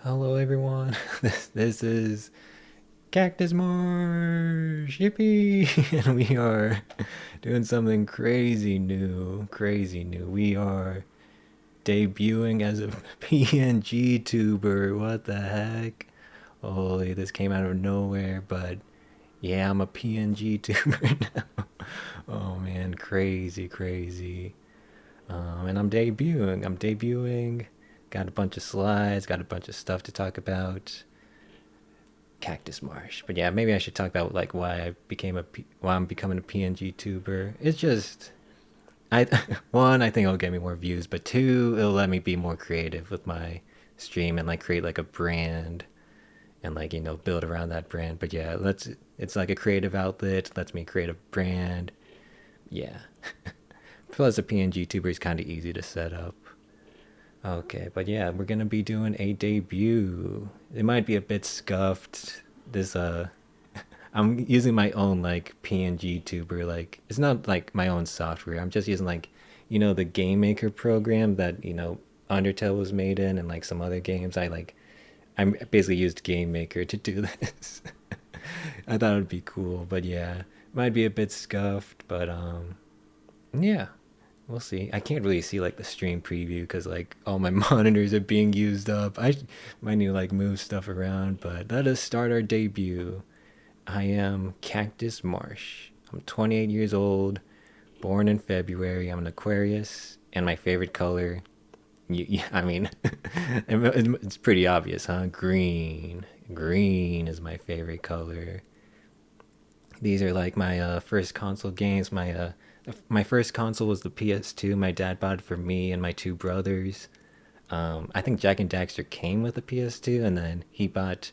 Hello, everyone. This is Cactus Marsh. Yippee! And we are doing something crazy new. Crazy new. We are debuting as a PNG tuber. What the heck? Holy, this came out of nowhere, but yeah, I'm a PNG tuber now. Oh man, crazy, crazy. And I'm debuting. Got a bunch of slides, got a bunch of stuff to talk about. Cactus Marsh. But yeah, maybe I should talk about like why I'm becoming a PNG tuber. It's just I one, I think it'll get me more views, but two, it'll let me be more creative with my stream and like create like a brand and like build around that brand. But yeah, let's it's like a creative outlet, lets me create a brand. Yeah. Plus a PNG tuber is kind of easy to set up. Okay, but yeah, we're gonna be doing a debut. It might be a bit scuffed. This I'm using my own like PNG tuber. Like it's not like my own software. I'm just using like the game maker program that Undertale was made in and like some other games. I basically used game maker to do this. I thought it'd be cool, but yeah, might be a bit scuffed, but yeah, we'll see. I can't really see like the stream preview because like all my monitors are being used up. I might need to like move stuff around, but let us start our debut. I am Cactus Marsh. I'm 28 years old, born in February. I'm an Aquarius, and my favorite color, I mean, it's pretty obvious, huh? Green. Green is my favorite color. These are like my first console games. My first console was the PS2. My dad bought it for me and my two brothers. I think Jack and Daxter came with the PS2, and then he bought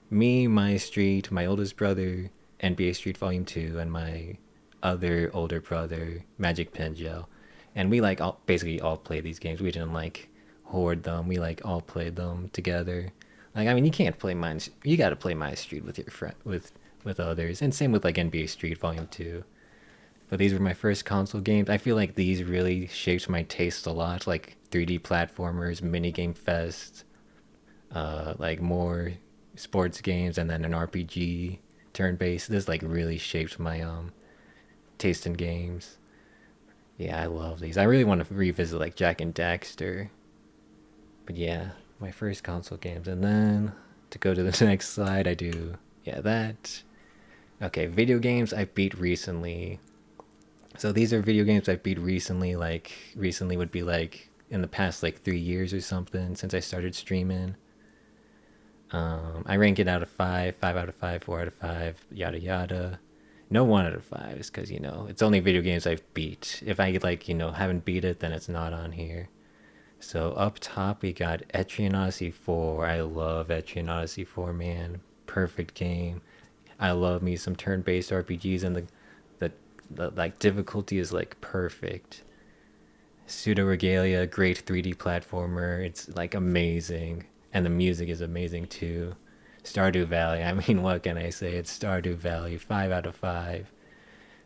me, my street, my oldest brother, NBA Street Volume 2, and my other older brother, Magic Pen Gel. And we like basically all played these games. We didn't like hoard them. We like all played them together. Like I mean, you can't play mine. You got to play my street with your friend with others. And same with like NBA Street Volume 2. But these were my first console games. I feel like these really shaped my taste a lot. Like 3D platformers, minigame fest, like more sports games, and then an RPG turn based. This like really shaped my taste in games. Yeah, I love these. I really want to revisit like Jack and Daxter. But yeah, my first console games. And then to go to the next slide, I do yeah, that. Okay, video games I beat recently. So these are video games I beat recently. Like recently would be like in the past like 3 years or something since I started streaming. I rank it out of five, 5 out of 5, 4 out of 5, yada yada. No 1 out of 5 is because it's only video games I've beat. If I like haven't beat it, then it's not on here. So up top we got Etrian Odyssey 4. I love Etrian Odyssey 4, man. Perfect game. I love me some turn-based RPGs, and the, the like difficulty is like perfect. Pseudo Regalia, great 3D platformer. It's like amazing, and the music is amazing too. Stardew Valley. I mean, what can I say? It's Stardew Valley. 5 out of 5.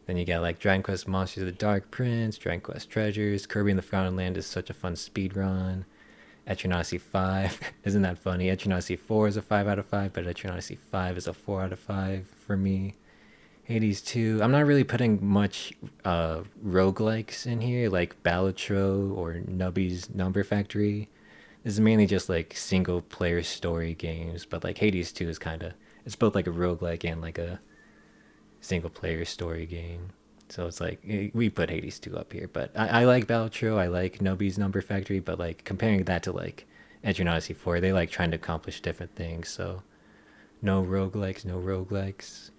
Then you got like Dragon Quest Monsters of the Dark Prince, Dragon Quest Treasures, Kirby in the Forgotten Land is such a fun speed run. Eternauty 5, isn't that funny? Eternauty 4 is a 5 out of 5, but Eternauty 5 is a 4 out of 5 for me. Hades 2. I'm not really putting much roguelikes in here, like Balatro or Nubby's Number Factory. This is mainly just like single player story games, but like Hades 2 is kind of, it's both like a roguelike and like a single player story game. So it's like we put Hades 2 up here, but I like Balatro, I like Nubby's Number Factory, but like comparing that to like Edge and Odyssey 4, they like trying to accomplish different things. So no roguelikes, no roguelikes.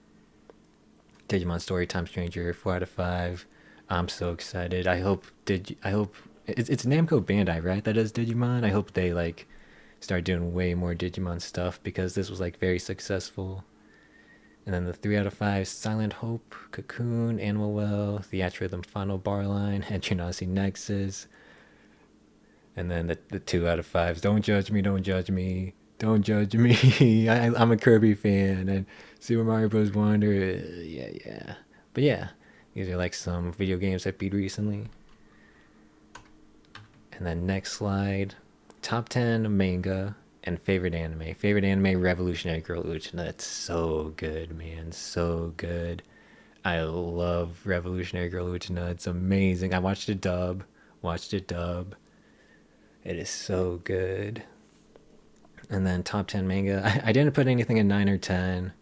Digimon Storytime Stranger, 4 out of 5. I'm so excited. I hope it's Namco Bandai, right? That does Digimon. I hope they like start doing way more Digimon stuff because this was like very successful. And then the 3 out of 5, Silent Hope, Cocoon, Animal Well, Theatrhythm Final Bar Line, Entranasi Nexus. And then the 2 out of 5s, Don't Judge Me, Don't Judge Me, Don't Judge Me. I'm a Kirby fan. And Super Mario Bros. Wonder, yeah, yeah. But yeah, these are like some video games I beat recently. And then next slide, top 10 manga And favorite anime, Revolutionary Girl Uchina. It's so good, man, so good. I love Revolutionary Girl Uchina. It's amazing. I watched it dub. Watched it dub. It is so good. And then top 10 manga. I didn't put anything in 9 or 10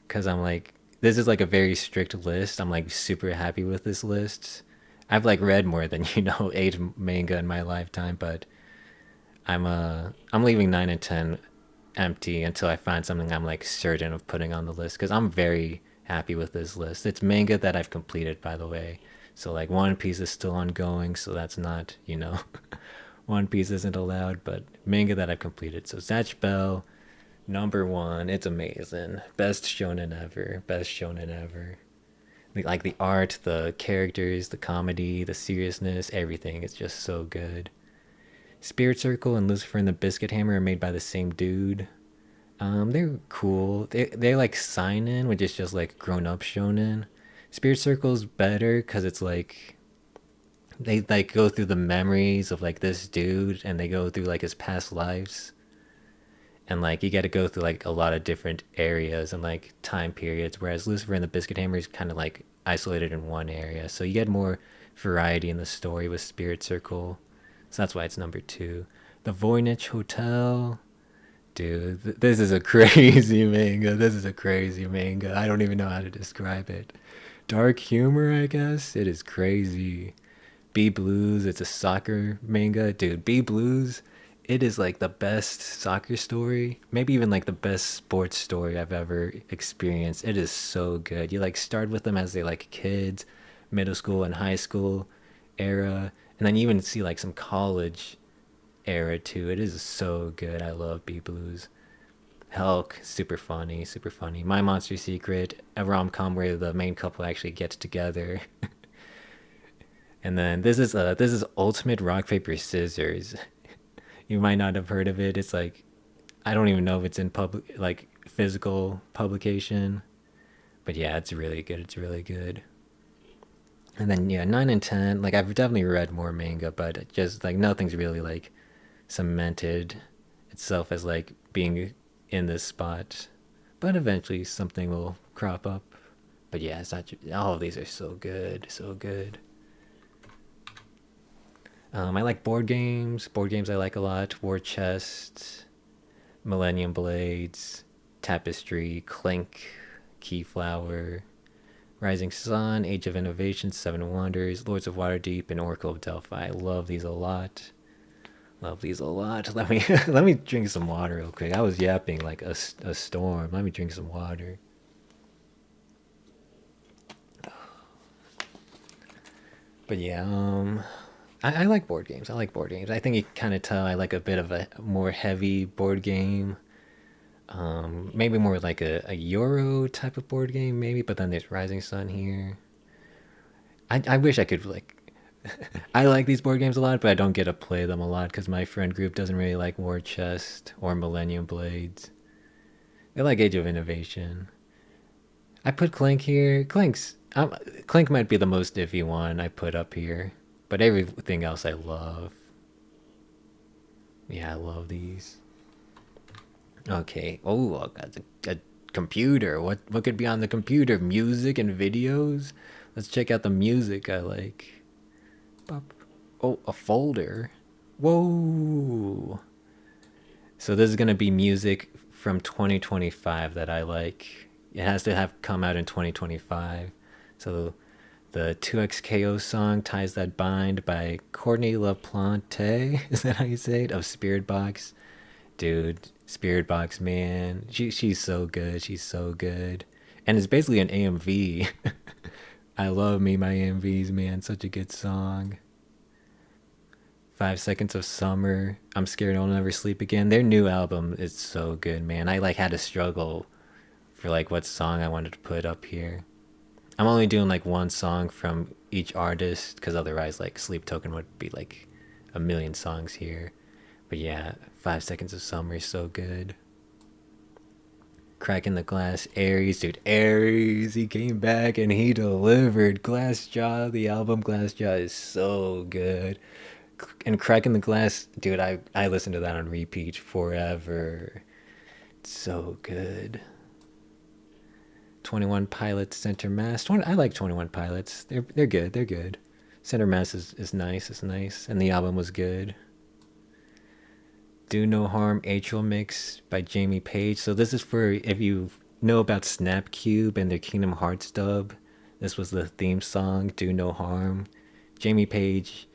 because I'm like, this is like a very strict list. I'm like super happy with this list. I've like read more than, 8 manga in my lifetime, but I'm leaving 9 and 10 empty until I find something I'm like certain of putting on the list because I'm very happy with this list. It's manga that I've completed, by the way. So like One Piece is still ongoing, so that's not, One Piece isn't allowed, but manga that I've completed. So Zatch Bell, number one. It's amazing. Best shonen ever. Best shonen ever. Like the art, the characters, the comedy, the seriousness, everything. It's just so good. Spirit Circle and Lucifer and the Biscuit Hammer are made by the same dude. They're cool. They like seinen, which is just like grown up shonen. Spirit Circle's better because it's like they like go through the memories of like this dude and they go through like his past lives. And like you got to go through like a lot of different areas and like time periods, whereas Lucifer and the Biscuit Hammer is kind of like isolated in one area. So you get more variety in the story with Spirit Circle. So that's why it's number two. The Voynich Hotel. Dude, this is a crazy manga. This is a crazy manga. I don't even know how to describe it. Dark humor, I guess. It is crazy. B Blues, it's a soccer manga. Dude, B Blues, it is like the best soccer story. Maybe even like the best sports story I've ever experienced. It is so good. You like start with them as they like kids, middle school and high school era. And then you even see like some college era too. It is so good. I love B Blues. Hulk, super funny, super funny. My Monster Secret, a rom com where the main couple actually gets together. And then this is Ultimate Rock Paper Scissors. You might not have heard of it. It's like I don't even know if it's in public like physical publication, but yeah, it's really good. It's really good. And then yeah, 9 and 10. Like I've definitely read more manga, but just like nothing's really like cemented itself as like being in this spot. But eventually something will crop up. But yeah, it's not. All of these are so good, so good. I like board games. Board games I like a lot. War Chest, Millennium Blades, Tapestry, Clink, Keyflower, Rising Sun, Age of Innovation, Seven Wonders, Lords of Waterdeep, and Oracle of Delphi. I love these a lot. Love these a lot. Let me let me drink some water real quick. I was yapping like a storm. Let me drink some water. But yeah, I like board games. I like board games. I think you kind of tell I like a bit of a more heavy board game. Maybe more like a Euro type of board game, maybe. But then there's Rising Sun here. I wish I could like. I like these board games a lot, but I don't get to play them a lot because my friend group doesn't really like War Chest or Millennium Blades. They like Age of Innovation. I put Clank here. Clank might be the most iffy one I put up here, but everything else I love. Yeah, I love these. Okay. Oh, I got a computer. What could be on the computer? Music and videos. Let's check out the music I like. Pop. Oh, a folder. Whoa. So this is gonna be music from 2025 that I like. It has to have come out in 2025. So the 2XKO song Ties That Bind by Courtney LaPlante, is that how you say it? Of Spirit Box. Dude, Spirit Box, man. She's so good. She's so good. And it's basically an AMV. I love me my AMVs, man. Such a good song. 5 Seconds of Summer. I'm Scared I'll Never Sleep Again. Their new album is so good, man. I like had to struggle for like what song I wanted to put up here. I'm only doing like one song from each artist because otherwise like Sleep Token would be like a million songs here. But yeah, 5 Seconds of Summer is so good. Cracking the Glass, Aries, dude, Aries, he came back and he delivered. Glassjaw, the album Glassjaw is so good. and Cracking the Glass, dude. I listened to that on repeat forever. It's so good. 21 Pilots Center Mass. I like 21 Pilots. They're good. They're good. Center Mass is nice. It's nice, and the album was good. Do No Harm April Mix by Jamie Page. So this is for if you know about Snapcube and their Kingdom Hearts dub. This was the theme song, Do No Harm. Jamie Page.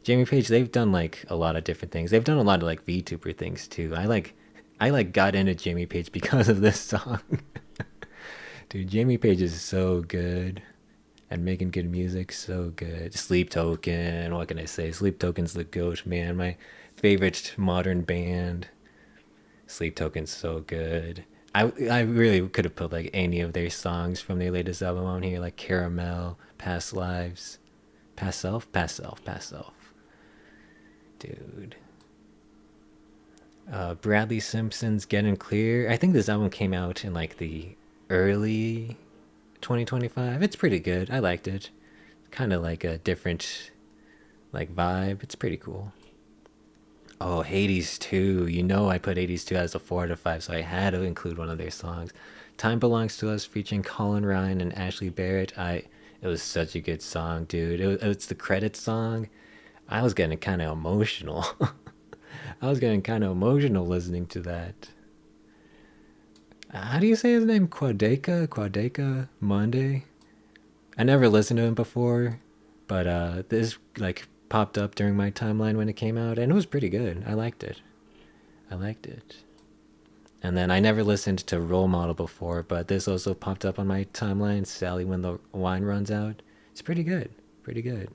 Jamie Page, they've done like a lot of different things. They've done a lot of like VTuber things too. I got into Jamie Page because of this song. Dude, Jamie Page is so good and making good music, so good. Sleep Token, what can I say? Sleep Token's the goat, man. My favorite modern band. Sleep Token's so good. I really could have put like any of their songs from their latest album on here, like Caramel, Past Lives, Past Self, Past Self, Past Self. Dude. Bradley Simpson's Getting Clear. I think this album came out in like the early 2025. It's pretty good. I liked it. Kind of like a different like vibe. It's pretty cool. Oh, Hades 2. You know I put Hades 2 as a 4 out of 5, so I had to include one of their songs. Time Belongs to Us featuring Colin Ryan and Ashley Barrett. It was such a good song, dude. It's the credit song. I was getting kind of emotional. I was getting kind of emotional listening to that. How do you say his name? Quadeka Monday. I never listened to him before, but this like popped up during my timeline when it came out, and it was pretty good. I liked it. I liked it. And then I never listened to Role Model before, but this also popped up on my timeline. Sally, When the Wine Runs Out. It's pretty good. Pretty good.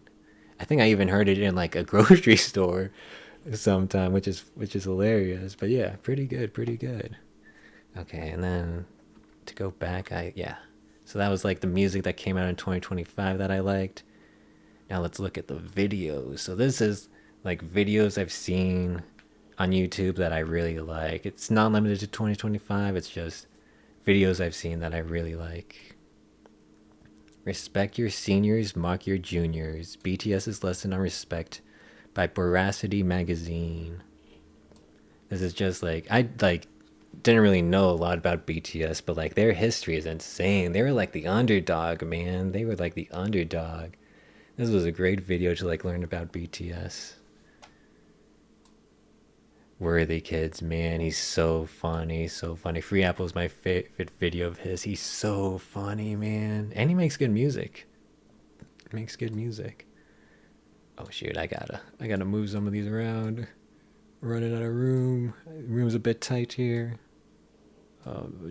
I think I even heard it in like a grocery store sometime, which is hilarious. But yeah, pretty good. Pretty good. Okay, and then to go back, yeah. So that was like the music that came out in 2025 that I liked. Now let's look at the videos. So this is like videos I've seen on YouTube that I really like. It's not limited to 2025. It's just videos I've seen that I really like. Respect your seniors, mock your juniors. BTS's lesson on respect by Veracity magazine. This is just like I like didn't really know a lot about BTS, but like their history is insane. They were like the underdog, man. They were like the underdog. This was a great video to like learn about BTS. Worthy Kids, man, he's so funny, so funny. Free Apple is my favorite video of his. He's so funny, man, and he makes good music. Makes good music. Oh shoot, I gotta move some of these around. Running out of room. Room's a bit tight here.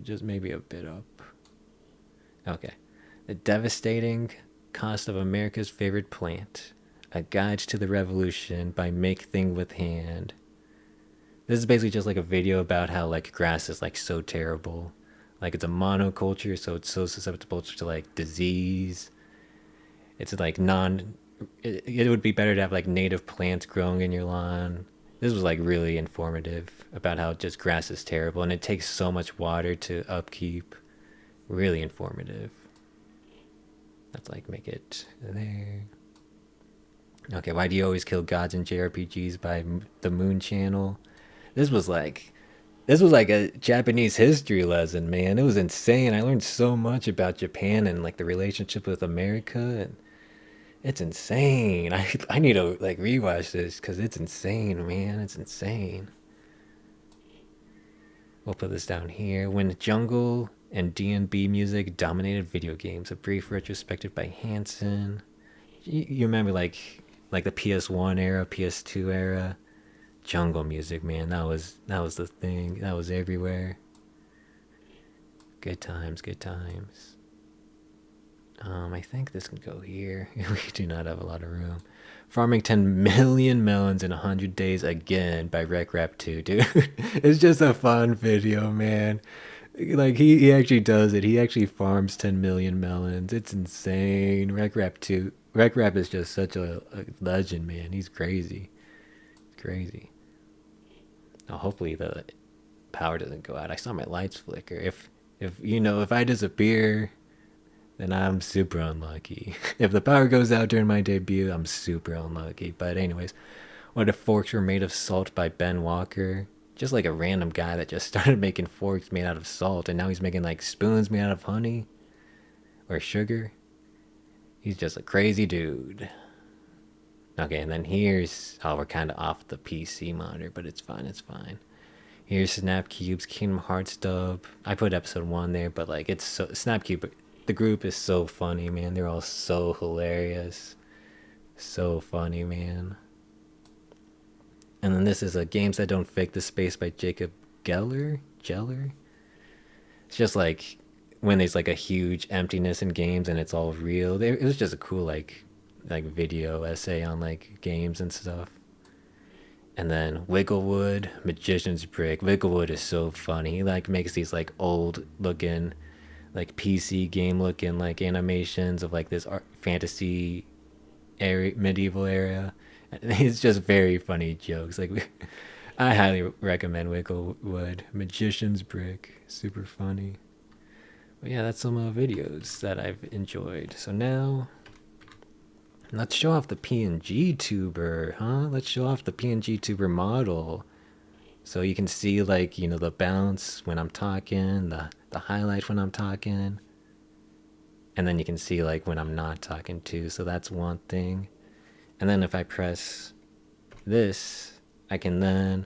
Just maybe a bit up. Okay. The Devastating Cost of America's Favorite Plant. A Guide to the Revolution by Make Thing with Hand. This is basically just like a video about how like grass is like so terrible. Like it's a monoculture, so it's so susceptible to like disease. It's like it would be better to have like native plants growing in your lawn. This was like really informative about how just grass is terrible and it takes so much water to upkeep. Really informative. Let's like make it there. Okay, why do you always kill gods in JRPGs by the Moon Channel? This was like a Japanese history lesson, man. It was insane. I learned so much about Japan and like the relationship with America, and it's insane. I need to like rewatch this because it's insane, man. It's insane. We'll put this down here. When jungle and D&B music dominated video games, a brief retrospective by Hanson. You remember like the PS1 era, PS2 era, jungle music, man. That was the thing. That was everywhere. Good times, good times. I think this can go here. We do not have a lot of room. Farming 10 million melons in 100 days again by Rec Rap 2, dude. It's just a fun video, man. Like he actually does it. He actually farms 10 million melons. It's insane. Rec Rap 2. Rec Rap is just such a legend, man. He's crazy. Crazy. Now hopefully the power doesn't go out. I saw my lights flicker. If I disappear, then I'm super unlucky. If the power goes out during my debut, I'm super unlucky. But anyways, What if forks were made of salt by Ben Walker? Just like a random guy that just started making forks made out of salt, and now he's making like spoons made out of honey or sugar. He's just a crazy dude. Okay, and then here's, oh, we're kind of off the PC monitor, but it's fine, it's fine. Here's Snap Cube's Kingdom Hearts dub. I put episode 1 there, but like it's so, Snap Cube, the group is so funny, man. They're all so hilarious. So funny, man. And then this is a Games That Don't Fake the Space by Jacob Geller. It's just like when there's like a huge emptiness in games and it's all real. It was just a cool like video essay on like games and stuff. And then Wigglewood, Magician's Brick. Wigglewood is so funny. He like makes these like old looking, like PC game looking like animations of like this fantasy area, medieval area. And it's just very funny jokes. Like I highly recommend Wigglewood, Magician's Brick. Super funny. But yeah, that's some videos that I've enjoyed. So now let's show off the pngtuber, huh? Let's show off the pngtuber model. So you can see like, you know, the bounce when I'm talking, the highlight when I'm talking. And then you can see like when I'm not talking too. So that's one thing. And then if I press this, I can then,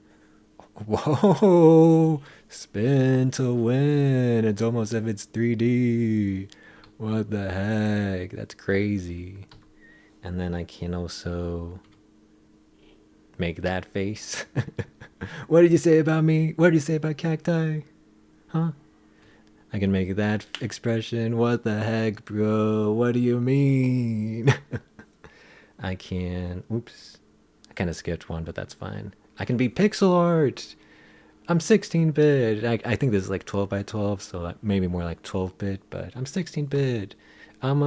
whoa, spin to win. It's almost as if it's 3D. What the heck? That's crazy. And then I can also make that face. What did you say about me? What did you say about cacti? Huh? I can make that expression. What the heck, bro? What do you mean? I can, oops, I kind of skipped one, but that's fine. I can be pixel art. I'm 16-bit. I think this is like 12 by 12, so maybe more like 12-bit, but I'm 16-bit. I'm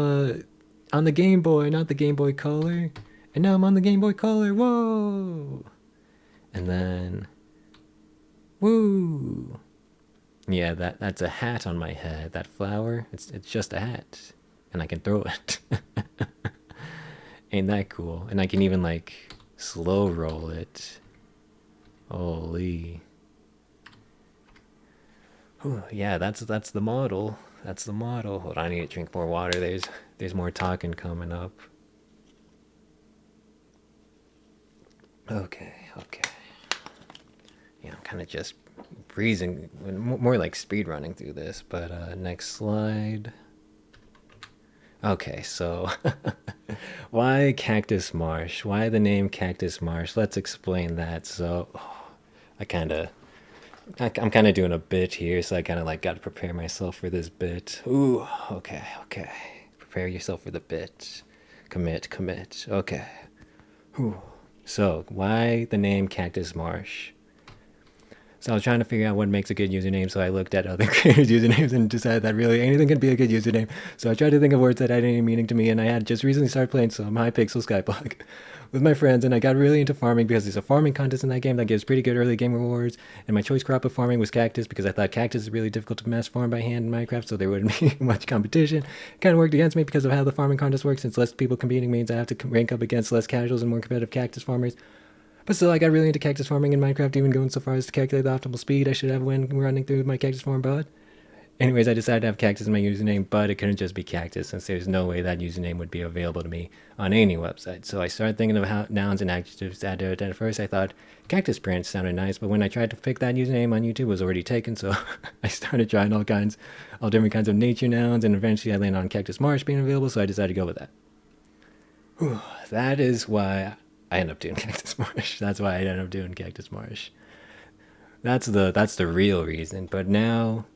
on the Game Boy, not the Game Boy Color. And now I'm on the Game Boy Color. Whoa! And then, woo! Yeah, that's a hat on my head. That flower, it's just a hat, and I can throw it. Ain't that cool? And I can even like slow roll it. Holy. Whew, yeah, that's the model. That's the model. Hold on, I need to drink more water. There's more talking coming up. Okay. Yeah, I'm kind of just breezing, more like speed running through this. But next slide. Okay, so why Cactus Marsh? Why the name Cactus Marsh? Let's explain that. So I'm kind of doing a bit here, so I kind of like got to prepare myself for this bit. Ooh, okay. Prepare yourself for the bit. Commit. Okay. Whew. So why the name Cactus Marsh? So I was trying to figure out what makes a good username, so I looked at other creators' usernames and decided that really anything could be a good username. So I tried to think of words that had any meaning to me, and I had just recently started playing some Hypixel Skyblock with my friends, and I got really into farming because there's a farming contest in that game that gives pretty good early game rewards, and my choice crop of farming was cactus because I thought cactus is really difficult to mass farm by hand in Minecraft, so there wouldn't be much competition. It kind of worked against me because of how the farming contest works, since less people competing means I have to rank up against less casuals and more competitive cactus farmers. But still, I got really into cactus farming in Minecraft, even going so far as to calculate the optimal speed I should have when running through my cactus farm, but anyways, I decided to have cactus in my username, but it couldn't just be cactus, since there's no way that username would be available to me on any website. So I started thinking of how nouns and adjectives to add to it. At first, I thought cactus branch sounded nice, but when I tried to pick that username on YouTube, it was already taken, so I started trying all different kinds of nature nouns, and eventually I landed on Cactus Marsh being available, so I decided to go with that. Whew, that is why I end up doing Cactus Marsh. That's why I end up doing Cactus Marsh. That's the real reason. But now,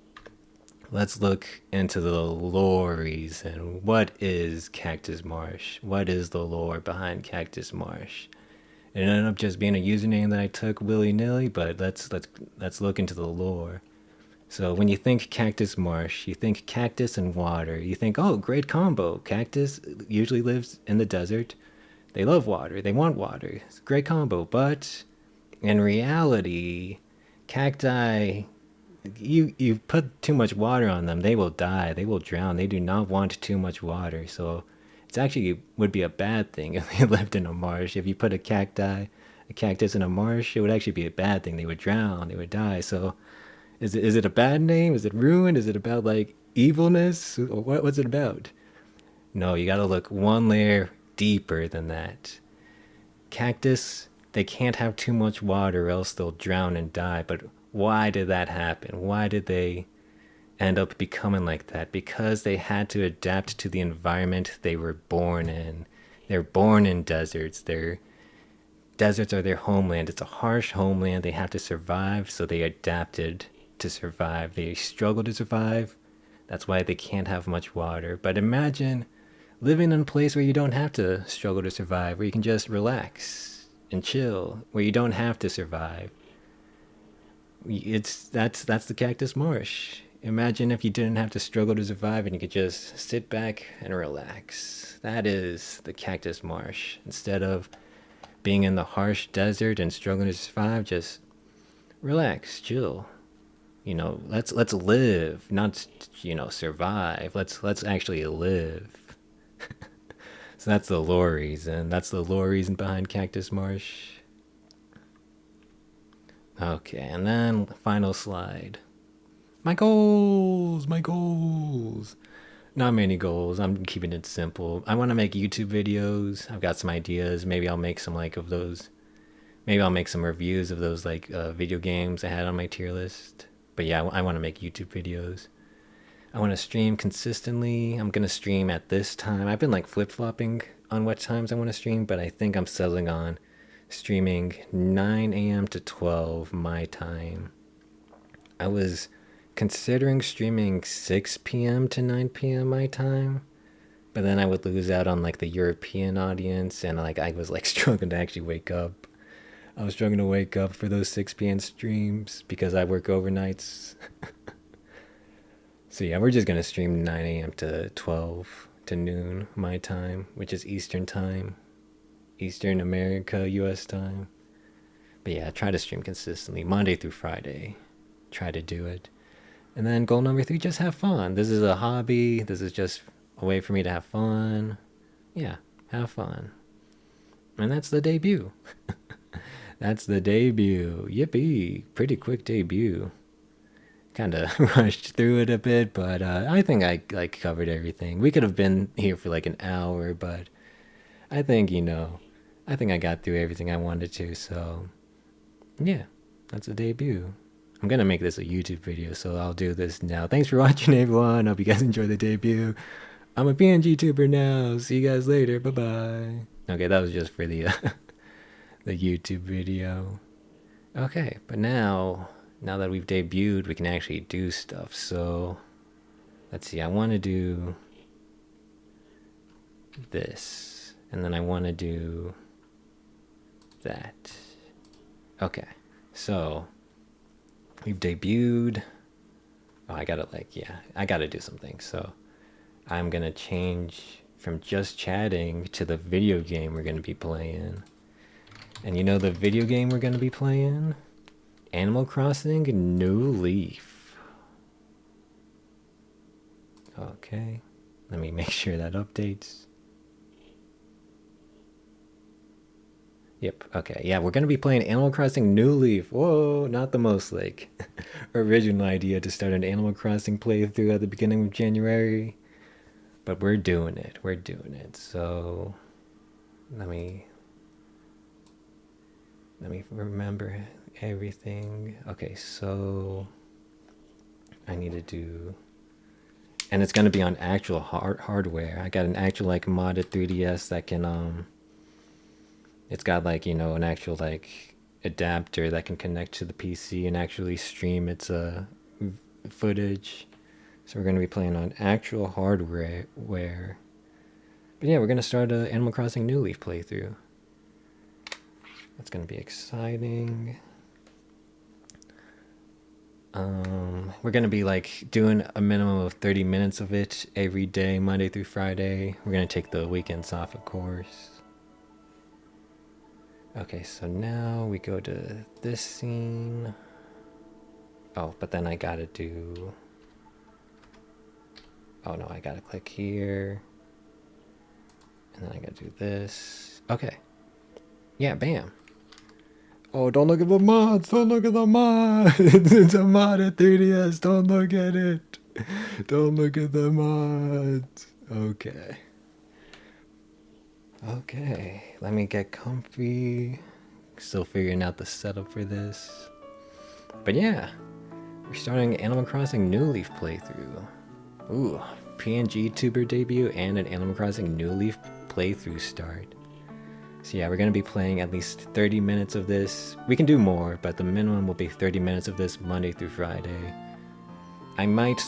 let's look into the lore reason. What is Cactus Marsh? What is the lore behind Cactus Marsh? It ended up just being a username that I took willy-nilly, but let's look into the lore. So when you think Cactus Marsh, you think cactus and water. You think, oh, great combo. Cactus usually lives in the desert. They love water. They want water. It's a great combo. But in reality, cacti, you put too much water on them, they will die. They will drown. They do not want too much water. So it's actually would be a bad thing if they lived in a marsh. If you put a cacti A cactus in a marsh, it would actually be a bad thing. They would drown, they would die. So is it a bad name? Is it ruined? Is it about like evilness? What's it about? No, you gotta look one layer deeper than that. Cactus, they can't have too much water or else they'll drown and die. But why did that happen? Why did they end up becoming like that? Because they had to adapt to the environment they were born in. They're born in deserts. Deserts are their homeland. It's a harsh homeland. They have to survive, so they adapted to survive. They struggle to survive. That's why they can't have much water. But imagine living in a place where you don't have to struggle to survive, where you can just relax and chill, where you don't have to survive. That's the cactus marsh. Imagine if you didn't have to struggle to survive and you could just sit back and relax. That is the cactus marsh. Instead of being in the harsh desert and struggling to survive, just relax, chill. Let's live, not survive. Let's actually live. So that's the lore reason. That's the lore reason behind Cactus Marsh. Okay, and then final slide. My goals, my goals. Not many goals. I'm keeping it simple. I want to make YouTube videos. I've got some ideas. Maybe I'll make some of those. Maybe I'll make some reviews of those video games I had on my tier list. But yeah, I want to make YouTube videos. I want to stream consistently. I'm going to stream at this time. I've been flip-flopping on what times I want to stream, but I think I'm settling on streaming 9 a.m. to 12 my time. I was considering streaming 6 p.m. to 9 p.m. my time, but then I would lose out on the European audience, and I was struggling to actually wake up. I was struggling to wake up for those 6 p.m. streams because I work overnights. So yeah, we're just going to stream 9 a.m. to 12 to noon my time, which is Eastern time. Eastern America, US time. But yeah, try to stream consistently, Monday through Friday. Try to do it. And then goal number 3, just have fun. This is a hobby. This is just a way for me to have fun. Yeah, have fun. And that's the debut. That's the debut. Yippee. Pretty quick debut. Kind of rushed through it a bit, but I think I covered everything. We could have been here for an hour, but I think I think I got through everything I wanted to. So yeah, that's a debut. I'm gonna make this a YouTube video, so I'll do this now. Thanks for watching, everyone. Hope you guys enjoy the debut. I'm a pngtuber now. See you guys later. Bye bye. Okay, that was just for the the YouTube video. Okay, but now that we've debuted, we can actually do stuff. So let's see, I want to do this, and then I want to do that. Okay, so we've debuted. Oh, I gotta I gotta do something. So I'm gonna change from just chatting to the video game we're gonna be playing. And the video game we're gonna be playing? Animal Crossing New Leaf. Okay, let me make sure that updates. Yep, okay, yeah, we're gonna be playing Animal Crossing New Leaf. Whoa, not the most original idea to start an Animal Crossing playthrough at the beginning of January, but we're doing it. So let me remember everything. Okay, so I need to do, and it's gonna be on actual hardware. I got an actual modded 3DS that can it's got an actual adapter that can connect to the PC and actually stream its footage. So we're gonna be playing on actual hardware. But yeah, we're gonna start a Animal Crossing New Leaf playthrough. That's gonna be exciting. We're gonna be doing a minimum of 30 minutes of it every day, Monday through Friday. We're gonna take the weekends off, of course. Okay, so now we go to this scene. Oh, but then I gotta do, oh no, I gotta click here, and then I gotta do this. Okay, yeah, bam. Oh, don't look at the mods! Don't look at the mods! It's a mod at 3DS. Don't look at it. Don't look at the mods. Okay. Okay. Let me get comfy. Still figuring out the setup for this. But yeah, we're starting Animal Crossing New Leaf playthrough. Ooh, pngtuber debut and an Animal Crossing New Leaf playthrough start. So yeah, we're going to be playing at least 30 minutes of this. We can do more, but the minimum will be 30 minutes of this Monday through Friday. I might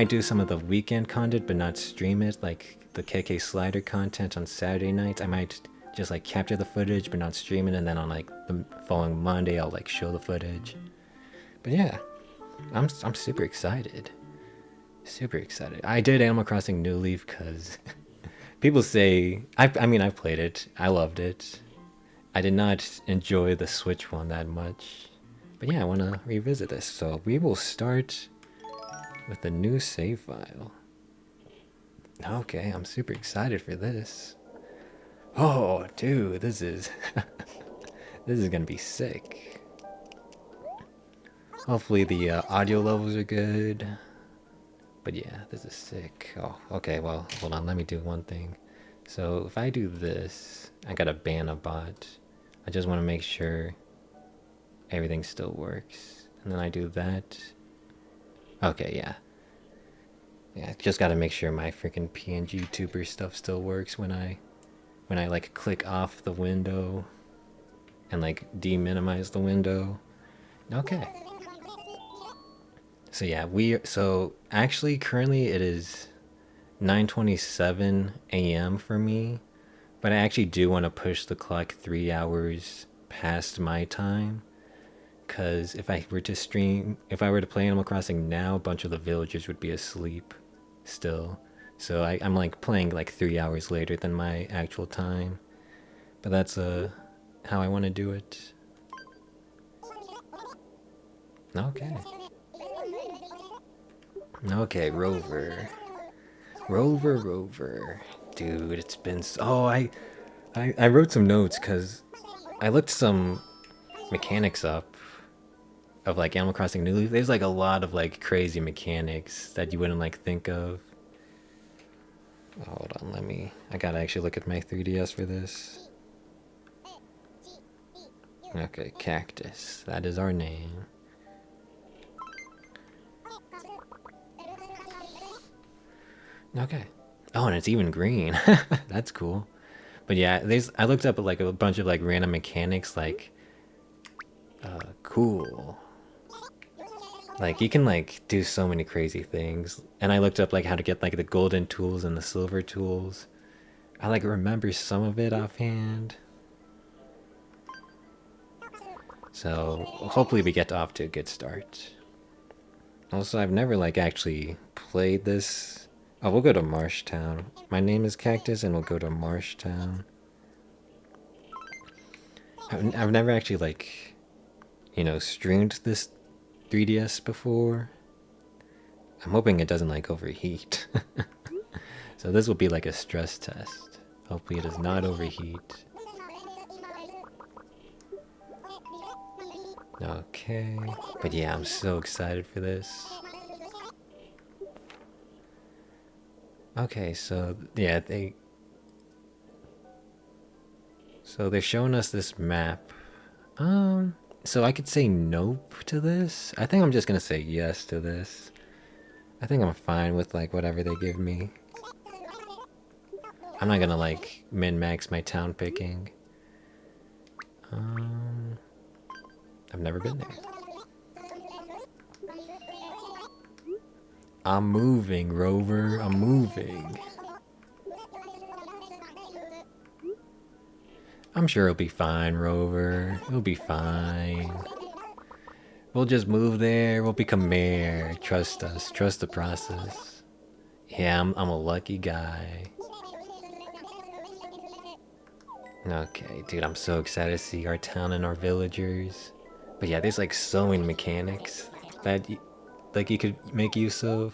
do some of the weekend content, but not stream it, like the KK Slider content on Saturday nights. I might just like capture the footage, but not stream it, and then on like the following Monday, I'll like show the footage. But yeah, I'm super excited. Super excited. I did Animal Crossing New Leaf because people say, I mean, I've played it. I loved it. I did not enjoy the Switch one that much. But yeah, I want to revisit this. So we will start with the new save file. Okay, I'm super excited for this. Oh, dude, this is this is gonna be sick. Hopefully the audio levels are good. But yeah, this is sick. Oh, okay, well, hold on, let me do one thing. So if I do this, I gotta ban a bot. I just want to make sure everything still works. And then I do that. Okay, yeah. Yeah, just gotta make sure my freaking pngtuber stuff still works when I like click off the window and like de-minimize the window. Okay. So yeah, so actually currently it is 9:27 a.m. for me, but I actually do want to push the clock 3 hours past my time, cuz if I were to play Animal Crossing now, a bunch of the villagers would be asleep still. So I'm like playing like 3 hours later than my actual time. But that's how I want to do it. Okay. Okay, Rover. Rover. Dude, it's been so... Oh, I wrote some notes because I looked some mechanics up of like Animal Crossing New Leaf. There's like a lot of like crazy mechanics that you wouldn't like think of. Hold on, I gotta actually look at my 3DS for this. Okay, Cactus. That is our name. Okay. Oh, and it's even green. That's cool. But yeah, I looked up like a bunch of like random mechanics, like cool. Like you can like do so many crazy things. And I looked up like how to get like the golden tools and the silver tools. I like remember some of it offhand. So hopefully we get off to a good start. Also, I've never like actually played this. Oh, we'll go to Marshtown. My name is Cactus and we'll go to Marshtown. I've never actually like, streamed this 3DS before. I'm hoping it doesn't like overheat. So this will be like a stress test. Hopefully it does not overheat. Okay, but yeah, I'm so excited for this. Okay, so yeah, they're showing us this map. So I could say nope to this. I think I'm just gonna say yes to this. I think I'm fine with like whatever they give me. I'm not gonna like min-max my town picking. I've never been there. I'm moving, Rover. I'm moving. I'm sure it'll be fine, Rover. It'll be fine. We'll just move there. We'll become mayor. Trust us. Trust the process. Yeah, I'm a lucky guy. Okay, dude, I'm so excited to see our town and our villagers. But yeah, there's like so many mechanics that you could make use of.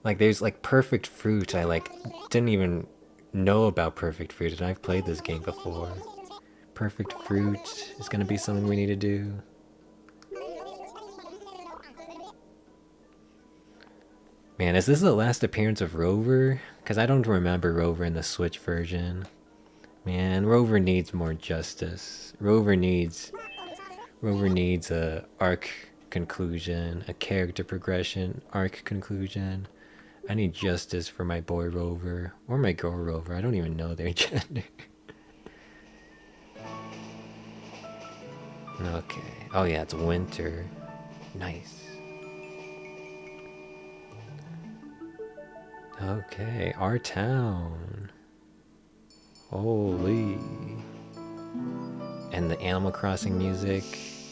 Like there's like perfect fruit I like didn't even know about Perfect Fruit, and I've played this game before. Perfect Fruit is gonna be something we need to do. Man, is this the last appearance of Rover? Because I don't remember Rover in the Switch version. Man, Rover needs more justice. Rover needs a arc conclusion, a character progression, arc conclusion. I need justice for my boy Rover. Or my girl Rover. I don't even know their gender. Okay. Oh yeah, it's winter. Nice. Okay, our town. Holy. And the Animal Crossing music.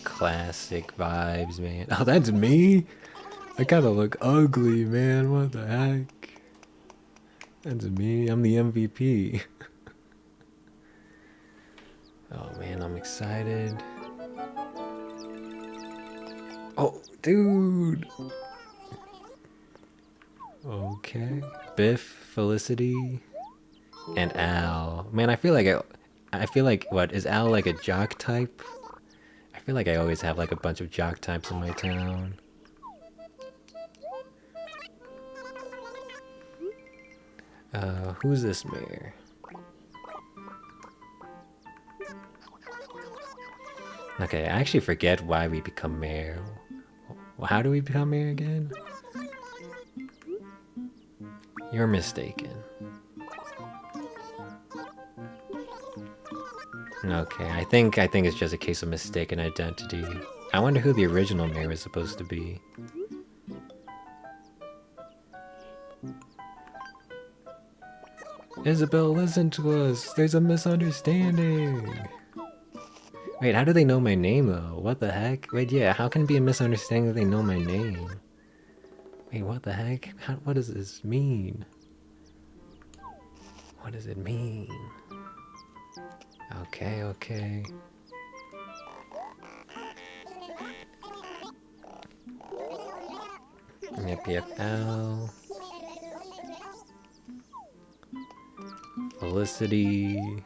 Classic vibes, man. Oh, that's me? I kind of look ugly, man. What the heck? That's me. I'm the MVP. Oh, man, I'm excited. Oh, dude. Okay. Biff, Felicity, and Al. Man, I feel like what is Al like a jock type? I feel like I always have like a bunch of jock types in my town. Who's this mayor? Okay, I actually forget why we become mayor. How do we become mayor again? You're mistaken. Okay, I think it's just a case of mistaken identity. I wonder who the original mayor was supposed to be. Isabel, listen to us. There's a misunderstanding. Wait, how do they know my name though? What the heck? Wait, yeah, how can it be a misunderstanding that they know my name? Wait, what the heck? What does this mean? What does it mean? Okay, okay. Yep, Al. Felicity.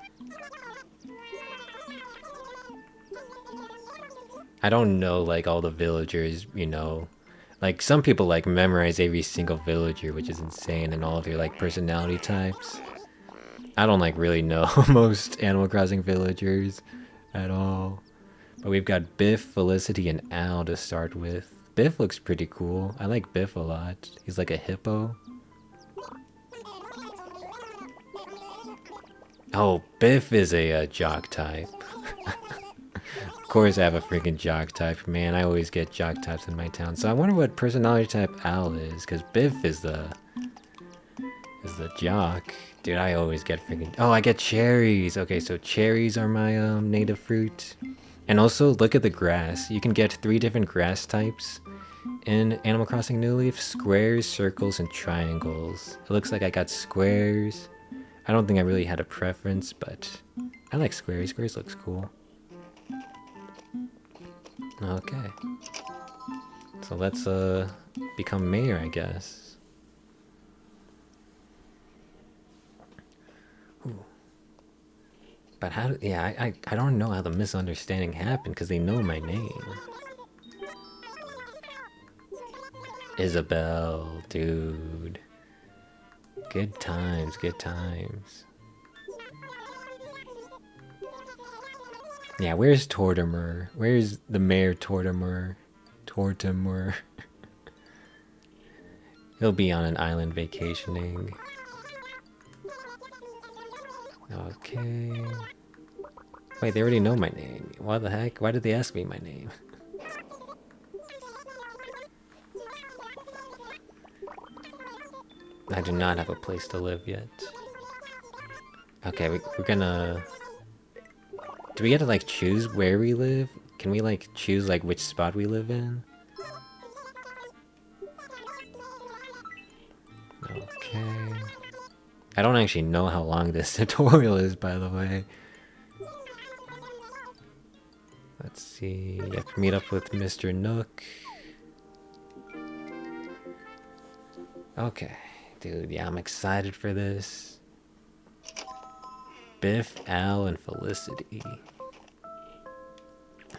I don't know like all the villagers, you know. Like some people like memorize every single villager, which is insane, and all of their like personality types. I don't like really know most Animal Crossing villagers at all. But we've got Biff, Felicity, and Al to start with. Biff looks pretty cool. I like Biff a lot. He's like a hippo. Oh, Biff is a jock type. Of course I have a freaking jock type. Man, I always get jock types in my town. So I wonder what personality type Al is, because Biff is the jock. Dude, I always get freaking... Oh, I get cherries. Okay, so cherries are my native fruit. And also, look at the grass. You can get 3 different grass types in Animal Crossing New Leaf. Squares, circles, and triangles. It looks like I got squares. I don't think I really had a preference, but I like squares. Squares looks cool. Okay. So let's become mayor, I guess. Ooh. But how do... Yeah, I don't know how the misunderstanding happened, because they know my name. Isabel, dude. Good times, good times. Yeah, where's Tortimer? Where's the Mayor Tortimer? Tortimer. He'll be on an island vacationing. Okay. Wait, they already know my name. What the heck? Why did they ask me my name? I do not have a place to live yet. Okay, we're gonna... Do we get to like choose where we live? Can we like choose like which spot we live in? Okay. I don't actually know how long this tutorial is, by the way. Let's see. You have to meet up with Mr. Nook. Okay. Dude, yeah, I'm excited for this. Biff, Al, and Felicity.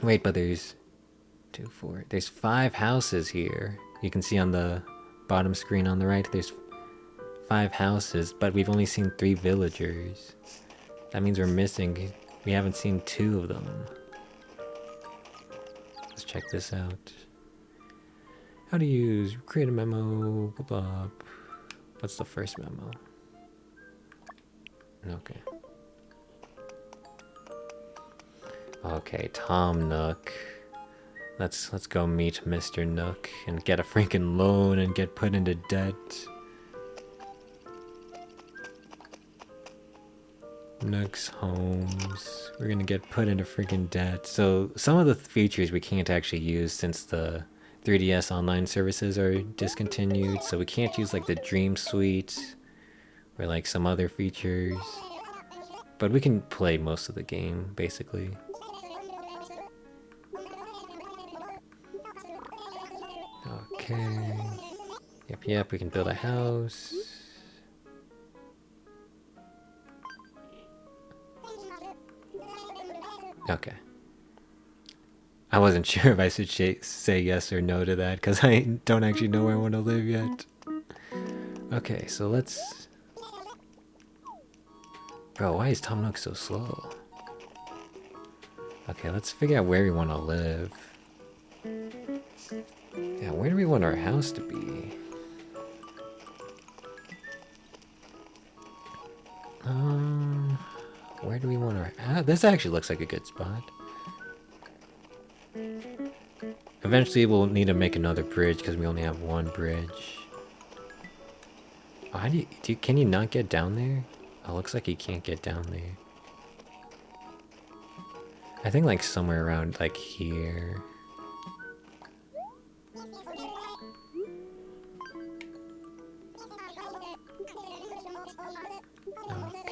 Wait, but there's 2, 4. There's 5 houses here. You can see on the bottom screen on the right, there's 5 houses, but we've only seen 3 villagers. That means we're missing. We haven't seen 2 of them. Let's check this out. How to use, create a memo, blah, blah. What's the first memo? Okay. Okay, Tom Nook. Let's go meet Mr. Nook and get a freaking loan and get put into debt. Nook's homes. We're gonna get put into freaking debt. So some of the features we can't actually use since the 3DS online services are discontinued. So we can't use like the Dream Suite or like some other features. But we can play most of the game, basically. Okay. Yep, we can build a house. Okay. I wasn't sure if I should say yes or no to that, because I don't actually know where I want to live yet. Okay, so let's... Bro, why is Tom Nook so slow? Okay, let's figure out where we want to live. Yeah, where do we want our house to be? Where do we want our... this actually looks like a good spot. Eventually we'll need to make another bridge because we only have one bridge. Oh, how do you... Can you not get down there? Oh, looks like you can't get down there. I think like somewhere around like here.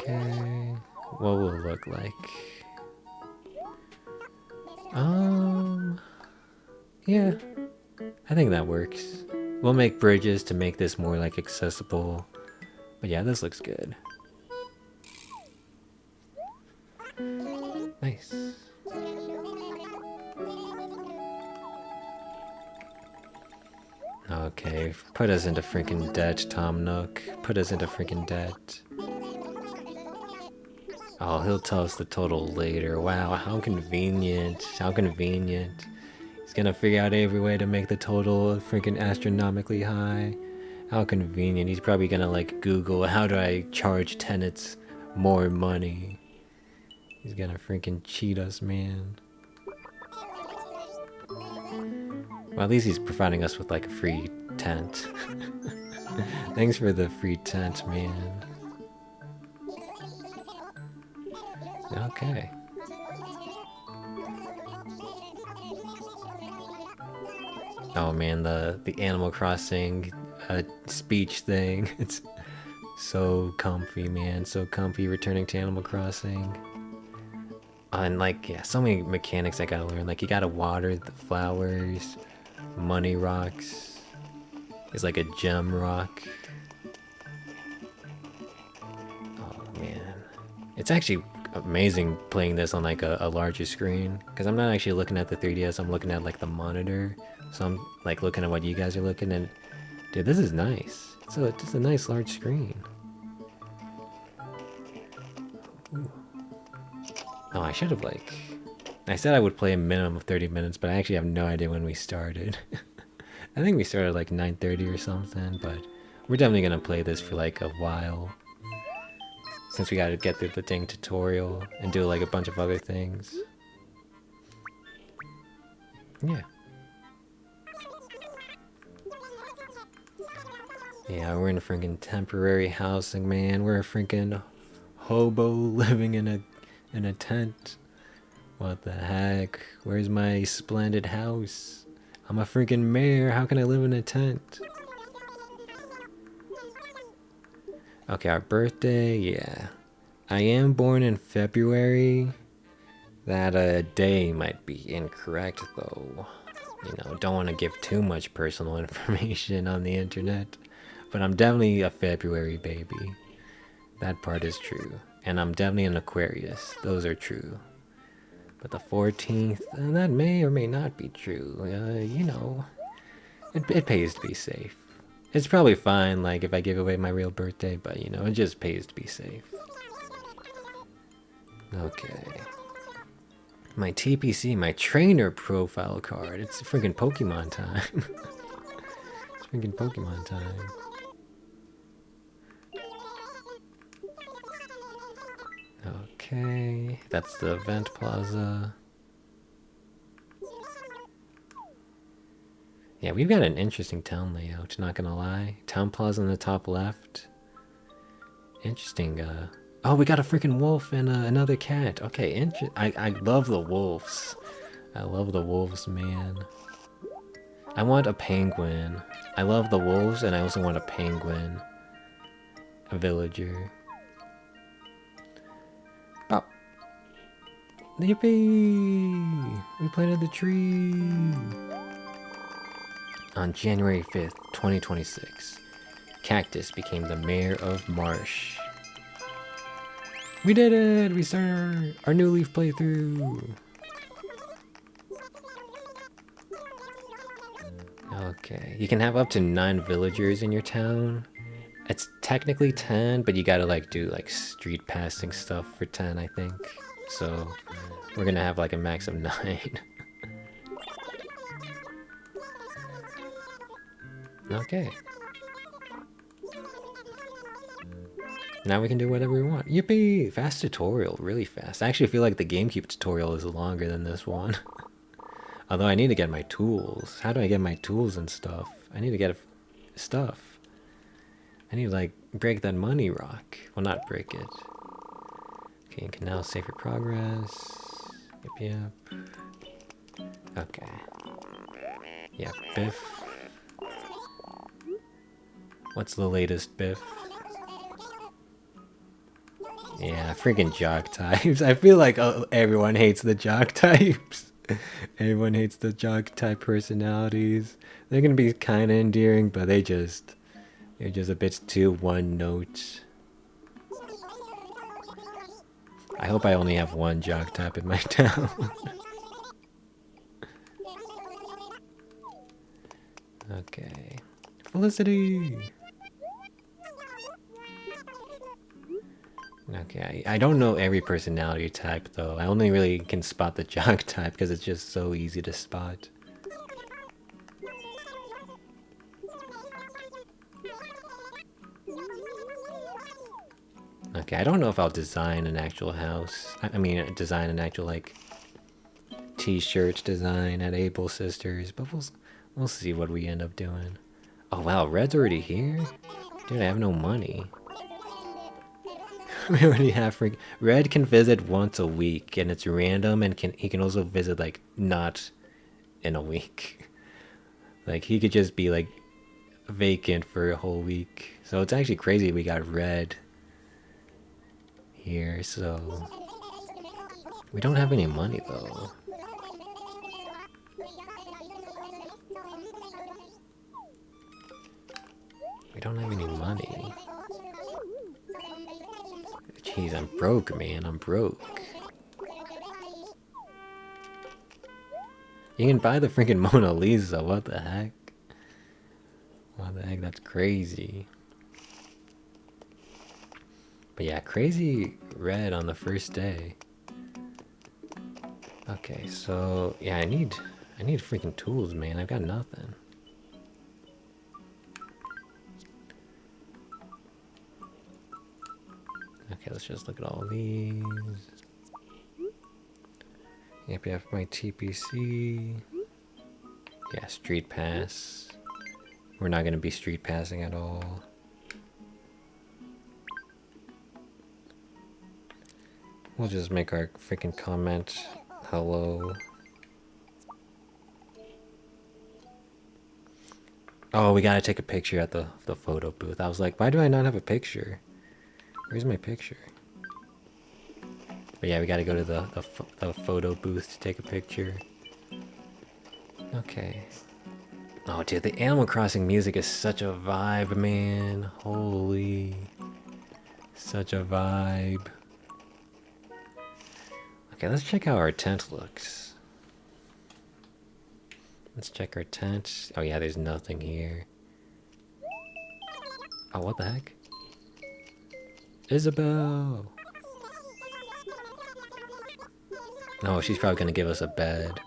Okay, what will it look like? Yeah, I think that works. We'll make bridges to make this more like accessible. But yeah, this looks good. Nice. Okay, put us into freaking debt, Tom Nook. Put us into freaking debt. Oh, he'll tell us the total later. Wow, how convenient. How convenient. He's gonna figure out every way to make the total freaking astronomically high. How convenient. He's probably gonna like Google, how do I charge tenants more money? He's gonna freaking cheat us, man. Well, at least he's providing us with like a free tent. Thanks for the free tent, man. Okay. Oh man, the Animal Crossing speech thing. It's so comfy, man. So comfy returning to Animal Crossing. And like, yeah, so many mechanics I gotta learn. Like, you gotta water the flowers. Money rocks. There's like a gem rock. Oh man. It's actually amazing playing this on like a larger screen. Because I'm not actually looking at the 3DS, I'm looking at like the monitor. So I'm like looking at what you guys are looking at. Dude, this is nice. So it's just a nice large screen. Ooh. Oh, I should have like... I said I would play a minimum of 30 minutes, but I actually have no idea when we started. I think we started like 9:30 or something, but we're definitely gonna play this for like a while. Since we gotta get through the dang tutorial and do like a bunch of other things. Yeah. Yeah, we're in a freaking temporary housing, man. We're a freaking hobo living in a tent. What the heck? Where's my splendid house? I'm a freaking mayor. How can I live in a tent? Okay, our birthday, yeah. I am born in February. That day might be incorrect though. You know, don't want to give too much personal information on the internet. But I'm definitely a February baby. That part is true. And I'm definitely an Aquarius. Those are true. But the 14th, that may or may not be true. You know, it pays to be safe. It's probably fine, like, if I give away my real birthday, but, you know, it just pays to be safe. Okay. My TPC, my trainer profile card. It's freaking Pokemon time. It's freaking Pokemon time. Okay, that's the event plaza. Yeah, we've got an interesting town layout, not gonna lie. Town plaza in the top left. Interesting, oh, we got a freaking wolf and another cat. Okay, I love the wolves. I love the wolves, man. I want a penguin. I love the wolves, and I also want a penguin. A villager. Oh. Yippee! We planted the tree! On January 5th, 2026, Cactus became the mayor of Marsh. We did it! We started our new Leaf playthrough! Okay, you can have up to 9 villagers in your town. It's technically 10, but you gotta like do like street passing stuff for 10, I think. So we're gonna have like a max of 9. Okay. Now we can do whatever we want. Yippee! Fast tutorial, really fast. I actually feel like the GameCube tutorial is longer than this one. Although I need to get my tools. How do I get my tools and stuff? I need to get stuff. I need to like break that money rock. Well, not break it. Okay, you can now save your progress. Yep. Okay. Yeah, Biff. What's the latest, Biff? Yeah, freaking jock types. I feel like everyone hates the jock types. Everyone hates the jock type personalities. They're gonna be kind of endearing, but they're just a bit too one note. I hope I only have one jock type in my town. Okay. Felicity! Okay, I don't know every personality type though. I only really can spot the jock type because it's just so easy to spot. Okay, I don't know if I'll design an actual house. I mean, design an actual like t-shirt design at Able Sisters, but we'll see what we end up doing. Oh wow, Red's already here? Dude, I have no money. We already have Red can visit once a week, and it's random, and he can also visit like not in a week. Like he could just be like vacant for a whole week. So it's actually crazy we got Red here, so we don't have any money though. We don't have any money. Jeez, I'm broke, man. I'm broke. You can buy the freaking Mona Lisa. What the heck? What the heck? That's crazy. But yeah, crazy Red on the first day. Okay, so yeah, I need freaking tools, man. I've got nothing. Okay, let's just look at all these. Yep, you have my TPC. Yeah, street pass. We're not gonna be street passing at all. We'll just make our freaking comment hello. Oh, we gotta take a picture at the photo booth. I was like, why do I not have a picture? Where's my picture? But yeah, we gotta go to the photo booth to take a picture. Okay. Oh, dude, the Animal Crossing music is such a vibe, man. Holy. Such a vibe. Okay, let's check how our tent looks. Let's check our tent. Oh yeah, there's nothing here. Oh, what the heck? Isabel! Oh, she's probably gonna give us a bed.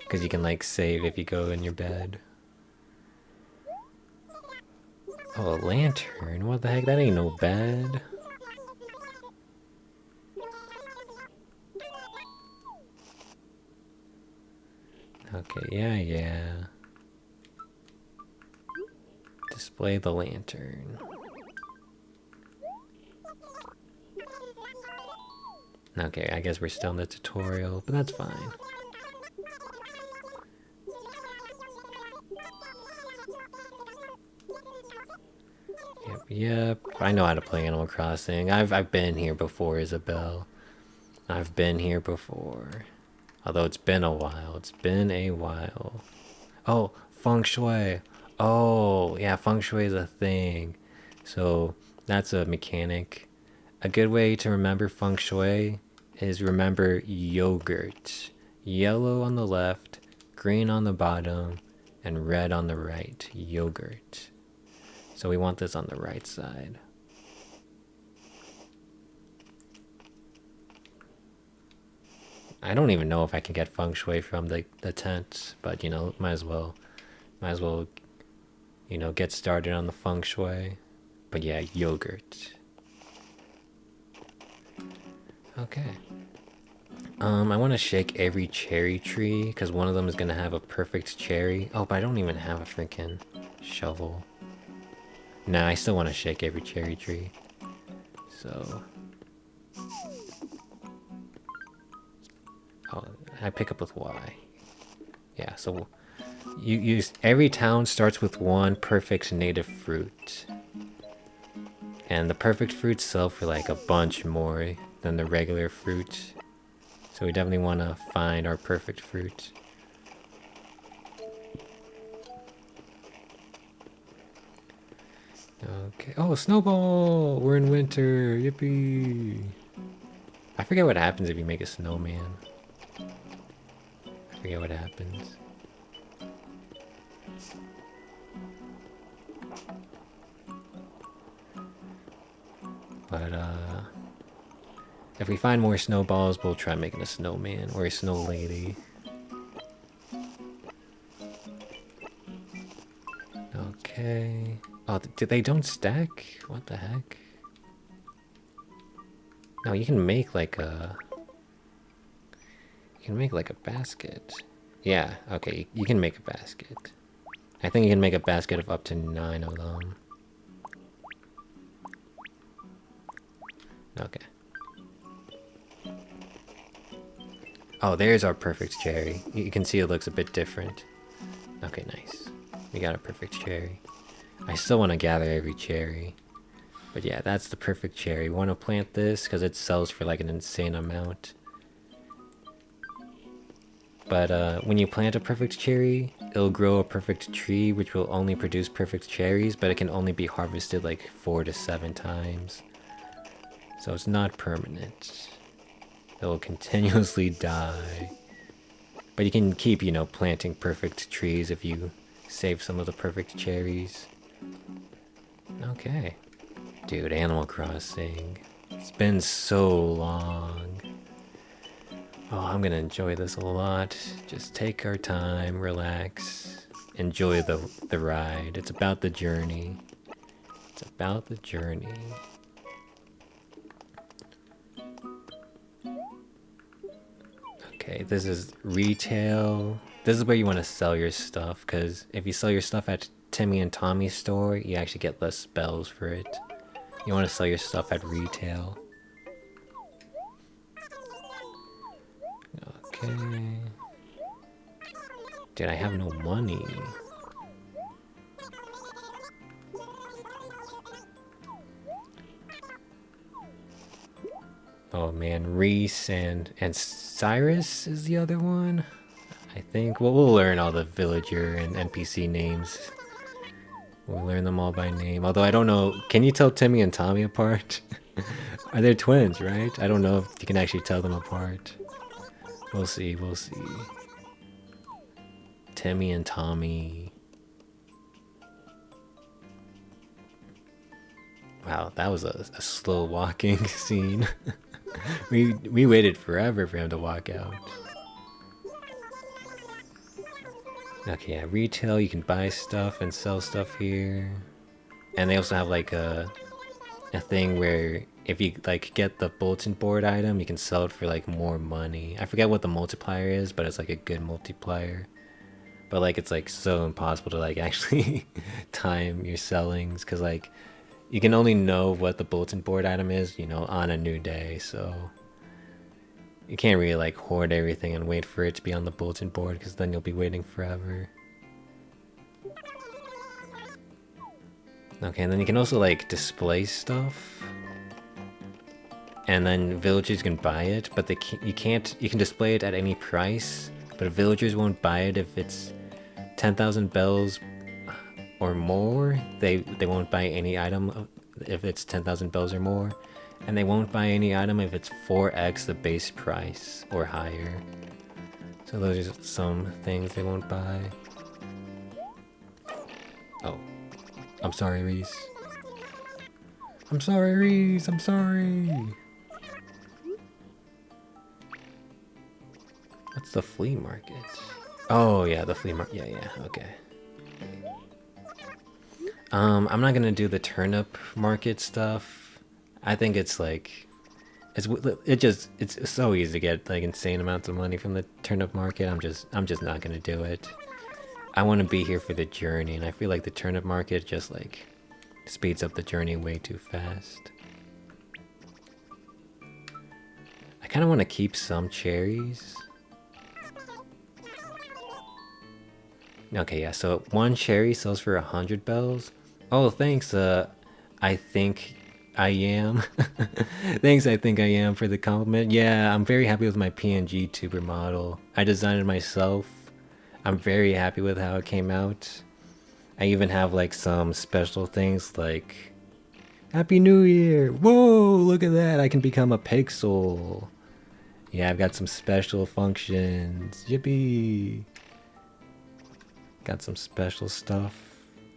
Because you can, like, save if you go in your bed. Oh, a lantern? What the heck? That ain't no bed. Okay, yeah. Display the lantern. Okay, I guess we're still in the tutorial, but that's fine. Yep. I know how to play Animal Crossing. I've been here before, Isabel. I've been here before. Although it's been a while. It's been a while. Oh, feng shui. Oh, yeah, feng shui is a thing. So that's a mechanic. A good way to remember feng shui is remember yogurt. Yellow on the left, green on the bottom, and red on the right. Yogurt. So we want this on the right side. I don't even know if I can get feng shui from the tent, but you know, might as well, you know, get started on the feng shui. But yeah, yogurt. Okay. I want to shake every cherry tree because one of them is gonna have a perfect cherry. Oh, but I don't even have a freaking shovel. Nah, I still want to shake every cherry tree. So, oh, I pick up with Y. Yeah, so you use every town starts with one perfect native fruit. And the perfect fruits sell for like a bunch more than the regular fruit. So we definitely want to find our perfect fruit. Okay. Oh, snowball! We're in winter. Yippee! I forget what happens if you make a snowman. I forget what happens. But, if we find more snowballs, we'll try making a snowman or a snow lady. Okay. Oh, they don't stack? What the heck? No, you can make like a... You can make like a basket. Yeah, okay, you can make a basket. I think you can make a basket of up to 9 of them. Okay. Oh, there's our perfect cherry. You can see it looks a bit different. Okay, nice. We got a perfect cherry. I still want to gather every cherry. But yeah, that's the perfect cherry. We want to plant this because it sells for like an insane amount. But when you plant a perfect cherry, it'll grow a perfect tree, which will only produce perfect cherries, but it can only be harvested like 4 to 7 times. So it's not permanent. It will continuously die. But you can keep, you know, planting perfect trees if you save some of the perfect cherries. Okay. Dude, Animal Crossing. It's been so long. Oh, I'm gonna enjoy this a lot. Just take our time, relax, enjoy the ride. It's about the journey. It's about the journey. Okay, this is retail. This is where you want to sell your stuff, because if you sell your stuff at Timmy and Tommy's store, you actually get less spells for it. You want to sell your stuff at retail. Okay. Dude, I have no money. Oh man, Reese and Cyrus is the other one, I think. Well, we'll learn all the villager and NPC names. We'll learn them all by name. Although I don't know, can you tell Timmy and Tommy apart? Are they twins, right? I don't know if you can actually tell them apart. We'll see, we'll see. Timmy and Tommy. Wow, that was a slow walking scene. we waited forever for him to walk out. Okay, yeah, retail, you can buy stuff and sell stuff here. And they also have like a thing where if you like get the bulletin board item, you can sell it for like more money. I forget what the multiplier is, but it's like a good multiplier. But like it's like so impossible to like actually time your sellings because like you can only know what the bulletin board item is, you know, on a new day. So you can't really like hoard everything and wait for it to be on the bulletin board because then you'll be waiting forever. Okay, and then you can also like display stuff, and then villagers can buy it, but you can display it at any price, but villagers won't buy it if it's 10,000 bells or more. They won't buy any item if it's 10,000 bells or more, and they won't buy any item if it's 4x the base price or higher. So those are some things they won't buy. Oh. I'm sorry, Reese. I'm sorry, Reese. I'm sorry. What's the flea market? Oh, yeah, the flea market. Yeah, okay. I'm not gonna do the turnip market stuff. I think it's like, it's so easy to get like insane amounts of money from the turnip market. I'm just not gonna do it. I want to be here for the journey, and I feel like the turnip market just like speeds up the journey way too fast. I kind of want to keep some cherries. Okay, yeah, so one cherry sells for 100 bells. Oh, thanks, I think I am. Thanks, I think I am for the compliment. Yeah, I'm very happy with my pngtuber model. I designed it myself. I'm very happy with how it came out. I even have like some special things like Happy New Year! Whoa, look at that! I can become a pixel. Yeah, I've got some special functions. Yippee! Got some special stuff.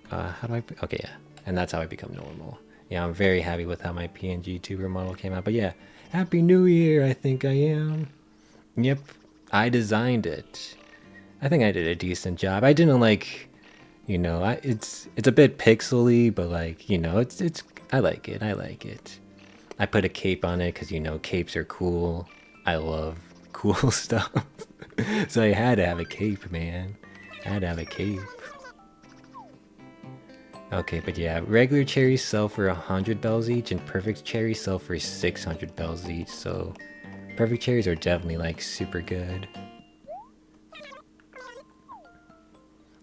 How do I... Okay, yeah. And that's how I become normal. Yeah, I'm very happy with how my pngtuber model came out. But yeah, Happy New Year, I think I am. Yep, I designed it. I think I did a decent job. I didn't like, you know, it's a bit pixely, but like, you know, I like it. I like it. I put a cape on it because, you know, capes are cool. I love cool stuff. So I had to have a cape, man. I had to have a cape. Okay, but yeah, regular cherries sell for 100 bells each, and perfect cherries sell for 600 bells each. So perfect cherries are definitely like super good.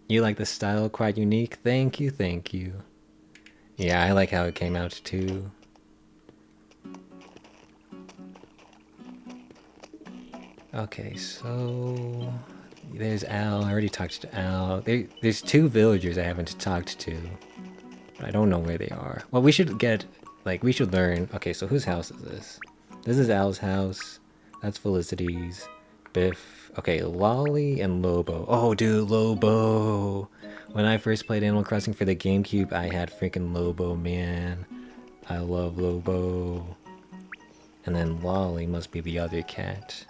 You like the style, quite unique. Thank you, thank you. Yeah, I like how it came out too. Okay, so there's Al. I already talked to Al. There's two villagers I haven't talked to, but I don't know where they are. Well, we should get, like, we should learn. Okay, so whose house is this? This is Al's house. That's Felicity's. Biff. Okay, Lolly and Lobo. Oh, dude, Lobo. When I first played Animal Crossing for the GameCube, I had freaking Lobo, man. I love Lobo. And then Lolly must be the other cat.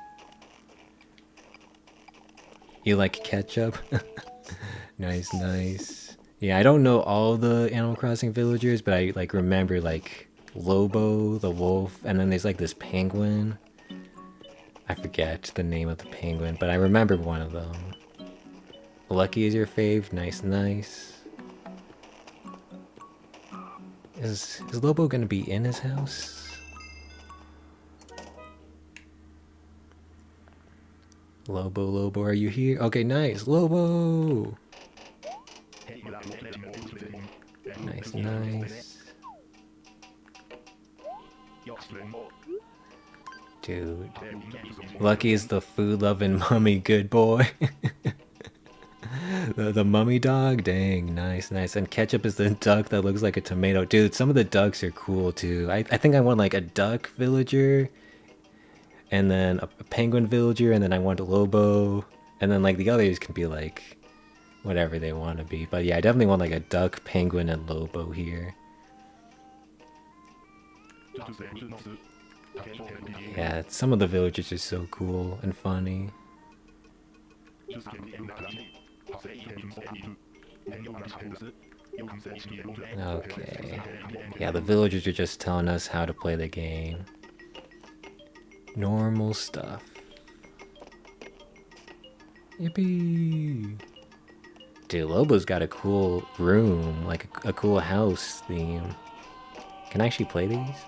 You like ketchup? Nice, nice. Yeah, I don't know all the Animal Crossing villagers, but I like remember like Lobo, the wolf, and then there's like this penguin. I forget the name of the penguin, but I remember one of them. Lucky is your fave. Nice, nice. Is Lobo gonna be in his house? Lobo, are you here? Okay, nice. Lobo! Nice, nice. Dude. Lucky is the food-loving mommy good boy. The mummy dog? Dang, nice, nice. And ketchup is the duck that looks like a tomato. Dude, some of the ducks are cool too. I think I want like a duck villager, and then a penguin villager, and then I want a lobo, and then like the others can be like whatever they want to be. But yeah, I definitely want like a duck, penguin, and lobo here. Yeah, some of the villagers are so cool and funny. Okay. Yeah, the villagers are just telling us how to play the game. Normal stuff. Yippee! Dude, Lobo's got a cool room, like a cool house theme. Can I actually play these?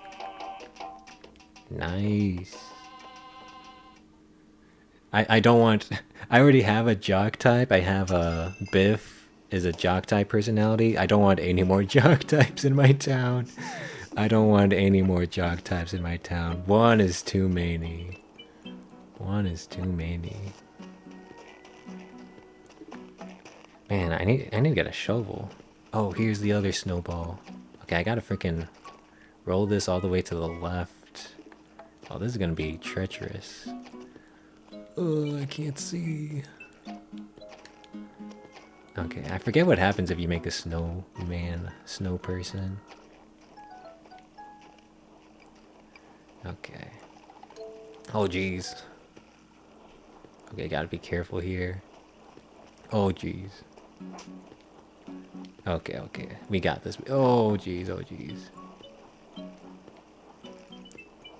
Nice. I don't want... I already have a jock type. I have a Biff is a jock type personality. I don't want any more jock types in my town. I don't want any more jock types in my town. One is too many. One is too many. Man, I need to get a shovel. Oh, here's the other snowball. Okay, I gotta freaking roll this all the way to the left. Oh, this is gonna be treacherous. Oh, I can't see. Okay, I forget what happens if you make a snowman, snow person. Okay. Oh, jeez. Okay, gotta be careful here. Oh, jeez. Okay, okay. We got this. Oh, jeez, oh, jeez.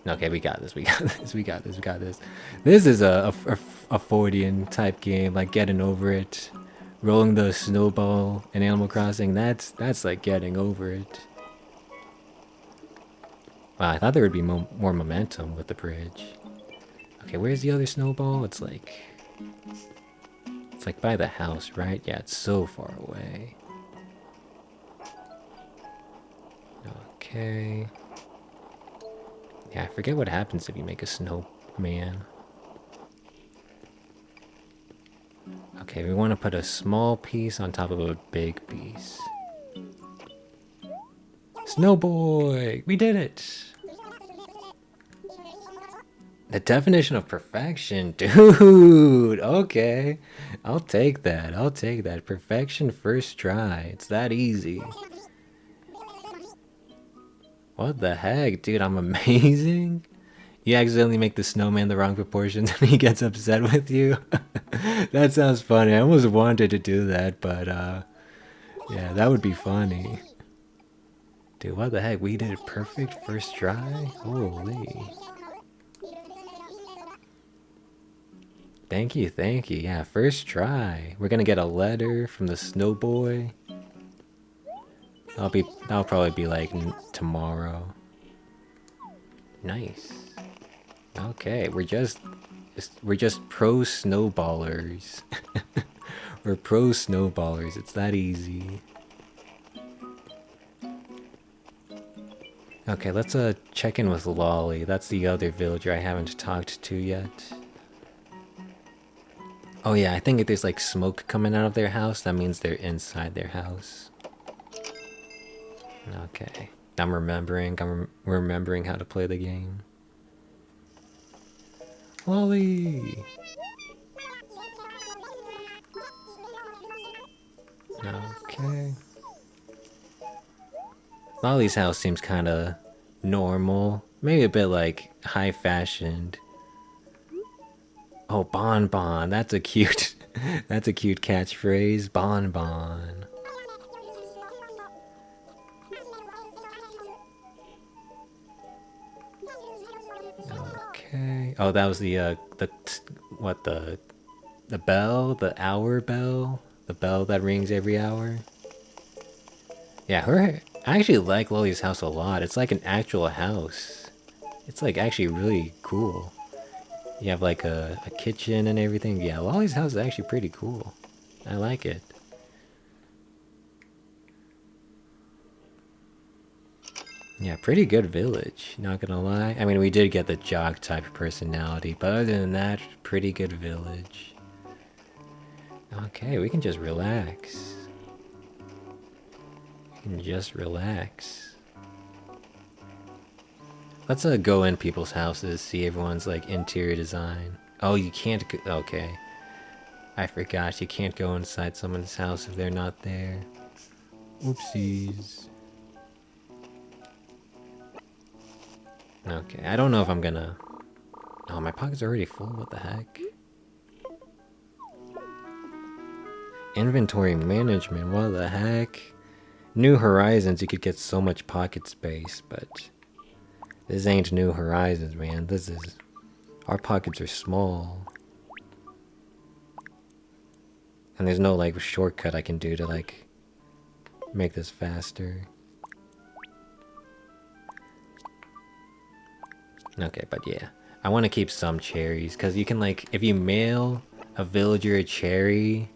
Okay, we got this, we got this, we got this, we got this. This is a Fordian type game, like getting over it. Rolling the snowball in Animal Crossing, that's like getting over it. Wow, I thought there would be more momentum with the bridge. Okay, where's the other snowball? It's like by the house, right? Yeah, it's so far away. Okay. Yeah, I forget what happens if you make a snowman. Okay, we want to put a small piece on top of a big piece. Snowboy! We did it! The definition of perfection, dude! Okay. I'll take that, I'll take that. Perfection first try. It's that easy. What the heck, dude? I'm amazing? You accidentally make the snowman the wrong proportions and he gets upset with you? That sounds funny. I almost wanted to do that, but yeah, that would be funny. Dude, what the heck? We did it perfect first try? Holy. Thank you, thank you. Yeah, first try. We're gonna get a letter from the snowboy. That'll probably be like tomorrow. Nice. Okay, we're just pro snowballers. We're pro snowballers. It's that easy. Okay, let's check in with Lolly. That's the other villager I haven't talked to yet. Oh yeah, I think if there's like smoke coming out of their house, that means they're inside their house. Okay, I'm remembering how to play the game. Lolly! Okay. Lolly's house seems kind of normal. Maybe a bit like high-fashioned. Oh, Bon Bon. That's a cute that's a cute catchphrase. Bon Bon. Okay. Oh, that was the bell, the hour bell, the bell that rings every hour. Yeah, I actually like Lolly's house a lot. It's like an actual house. It's like actually really cool. You have like a kitchen and everything. Yeah, Lolly's house is actually pretty cool. I like it. Yeah, pretty good village, not gonna lie. I mean, we did get the jock type personality, but other than that, pretty good village. Okay, we can just relax. We can just relax. Let's go in people's houses, see everyone's like interior design. Oh, you can't go. Okay. I forgot, you can't go inside someone's house if they're not there. Oopsies. Okay, I don't know if I'm gonna... Oh, my pockets are already full, what the heck? Inventory management, what the heck? New Horizons, you could get so much pocket space, but... This ain't New Horizons, man. This is... Our pockets are small. And there's no, like, shortcut I can do to, like... make this faster. Okay, but yeah. I want to keep some cherries, because you can, like... If you mail a villager a cherry...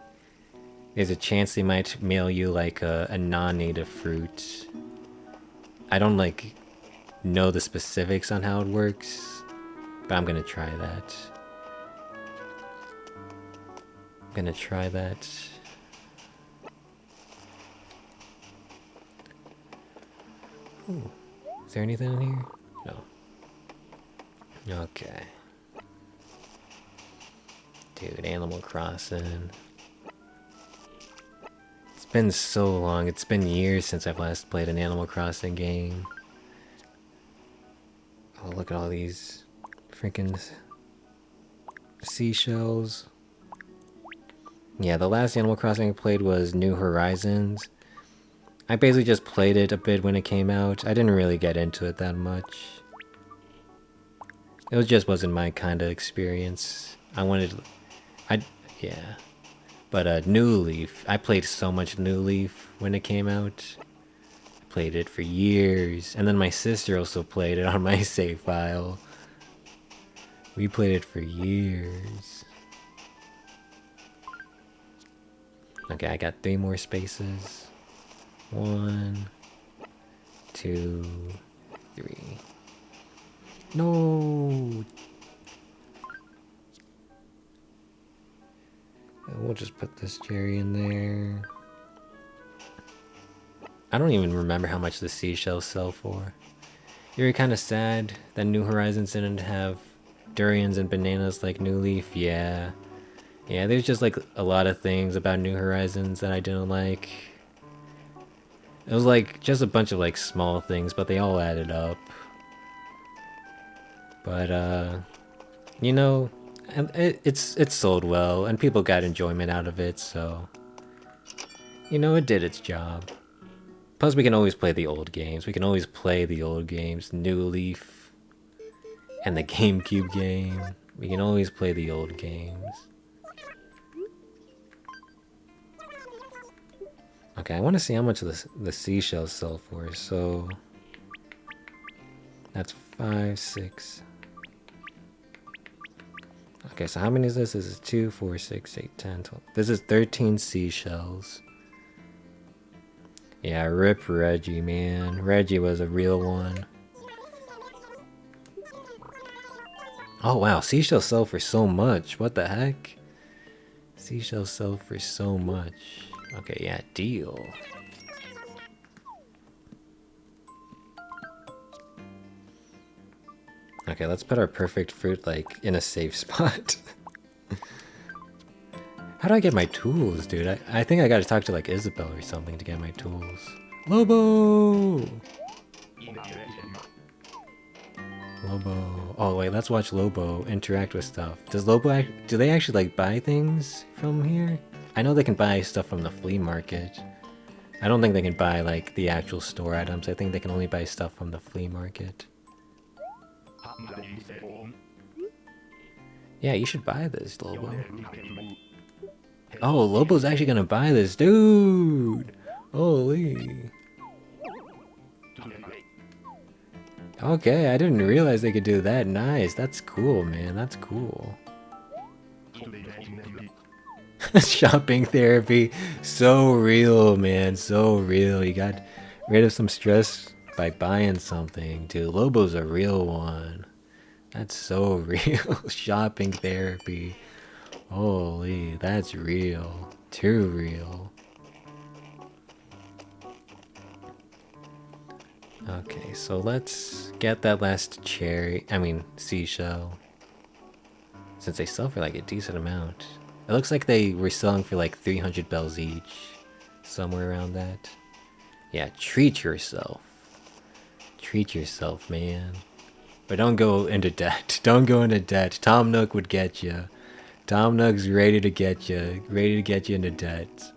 There's a chance they might mail you, like, a non-native fruit. I don't, like... know the specifics on how it works, but I'm gonna try that. I'm gonna try that. Ooh. Is there anything in here? No. Okay. Dude, Animal Crossing. It's been so long. It's been years since I've last played an Animal Crossing game. Oh, look at all these freaking seashells. Yeah, the last Animal Crossing I played was New Horizons. I basically just played it a bit when it came out. I didn't really get into it that much. It just wasn't my kind of experience. Yeah. But New Leaf, I played so much New Leaf when it came out. I played it for years. And then my sister also played it on my save file. We played it for years. Okay, I got 3 more spaces. 1, 2, 3. No! We'll just put this cherry in there. I don't even remember how much the seashells sell for. You're kind of sad that New Horizons didn't have durians and bananas like New Leaf. Yeah. Yeah, there's just like a lot of things about New Horizons that I didn't like. It was like just a bunch of like small things, but they all added up. But you know, and it's sold well and people got enjoyment out of it, so you know, it did its job. Plus we can always play the old games. We can always play the old games, New Leaf and the GameCube game. We can always play the old games. Okay, I want to see how much the seashells sell for. So that's 5, 6. Okay, so how many is this? This is 2, 4, 6, 8, 10, 12. This is 13 seashells. Yeah, rip Reggie, man. Reggie was a real one. Oh wow, seashells sell for so much. What the heck? Seashells sell for so much. Okay, yeah, deal. Okay, let's put our perfect fruit, like, in a safe spot. How do I get my tools, dude? I think I gotta talk to, like, Isabel or something to get my tools. Lobo! Lobo. Oh, wait, let's watch Lobo interact with stuff. Does Lobo do they actually, like, buy things from here? I know they can buy stuff from the flea market. I don't think they can buy, like, the actual store items. I think they can only buy stuff from the flea market. Yeah, you should buy this, Lobo. Oh, Lobo's actually gonna buy this, dude! Holy. Okay, I didn't realize they could do that. Nice, that's cool, man, that's cool. Shopping therapy, so real, man, so real. You got rid of some stress by buying something. Dude, Lobo's a real one. That's so real. Shopping therapy. Holy, that's real. Too real. Okay, so let's get that last cherry. I mean, seashell. Since they sell for like a decent amount. It looks like they were selling for like 300 bells each. Somewhere around that. Yeah, treat yourself. Treat yourself, man. But don't go into debt. Don't go into debt. Tom Nook would get you. Tom Nook's ready to get you. Ready to get you into debt.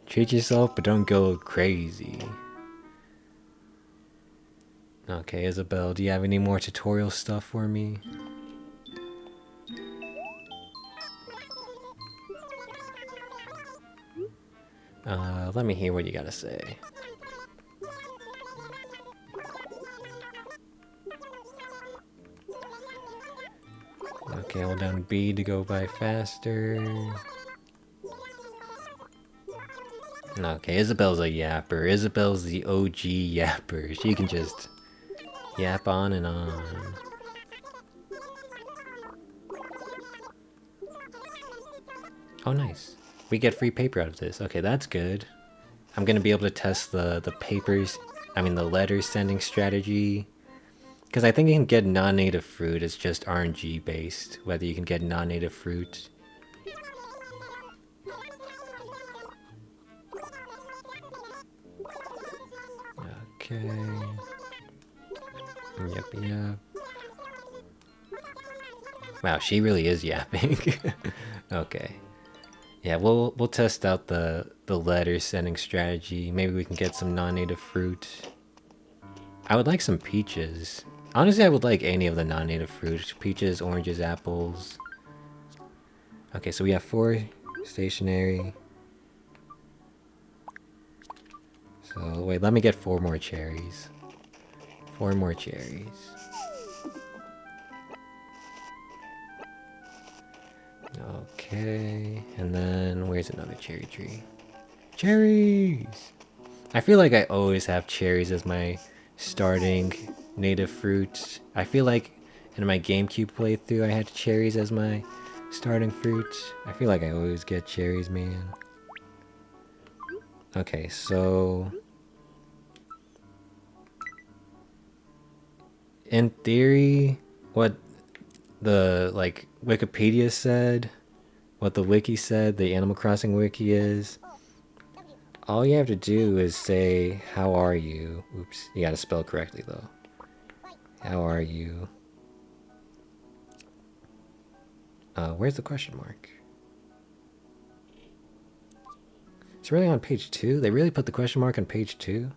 Treat yourself, but don't go crazy. Okay, Isabel, do you have any more tutorial stuff for me? Let me hear what you gotta say. Okay, hold down B to go by faster. Okay, Isabel's a yapper. Isabel's the OG yapper. She can just yap on and on. Oh, nice. We get free paper out of this. Okay, that's good. I'm gonna be able to test the letter sending strategy. Because I think you can get non-native fruit. It's just RNG based, whether you can get non-native fruit. Okay. Yep. Wow, she really is yapping. Okay. Yeah, we'll test out the letter sending strategy. Maybe we can get some non-native fruit. I would like some peaches. Honestly, I would like any of the non-native fruit. Peaches, oranges, apples. Okay, so we have 4 stationery. So, wait, let me get 4 more cherries. 4 more cherries. Okay, and then where's another cherry tree? Cherries! I feel like I always have cherries as my starting native fruit. I feel like in my GameCube playthrough I had cherries as my starting fruit. I feel like I always get cherries, man. Okay, so in theory, what the Wikipedia said, what the wiki said, the Animal Crossing wiki is, all you have to do is say, how are you? Oops, you gotta spell correctly though. How are you? Where's the question mark? It's really on page 2? They really put the question mark on page 2?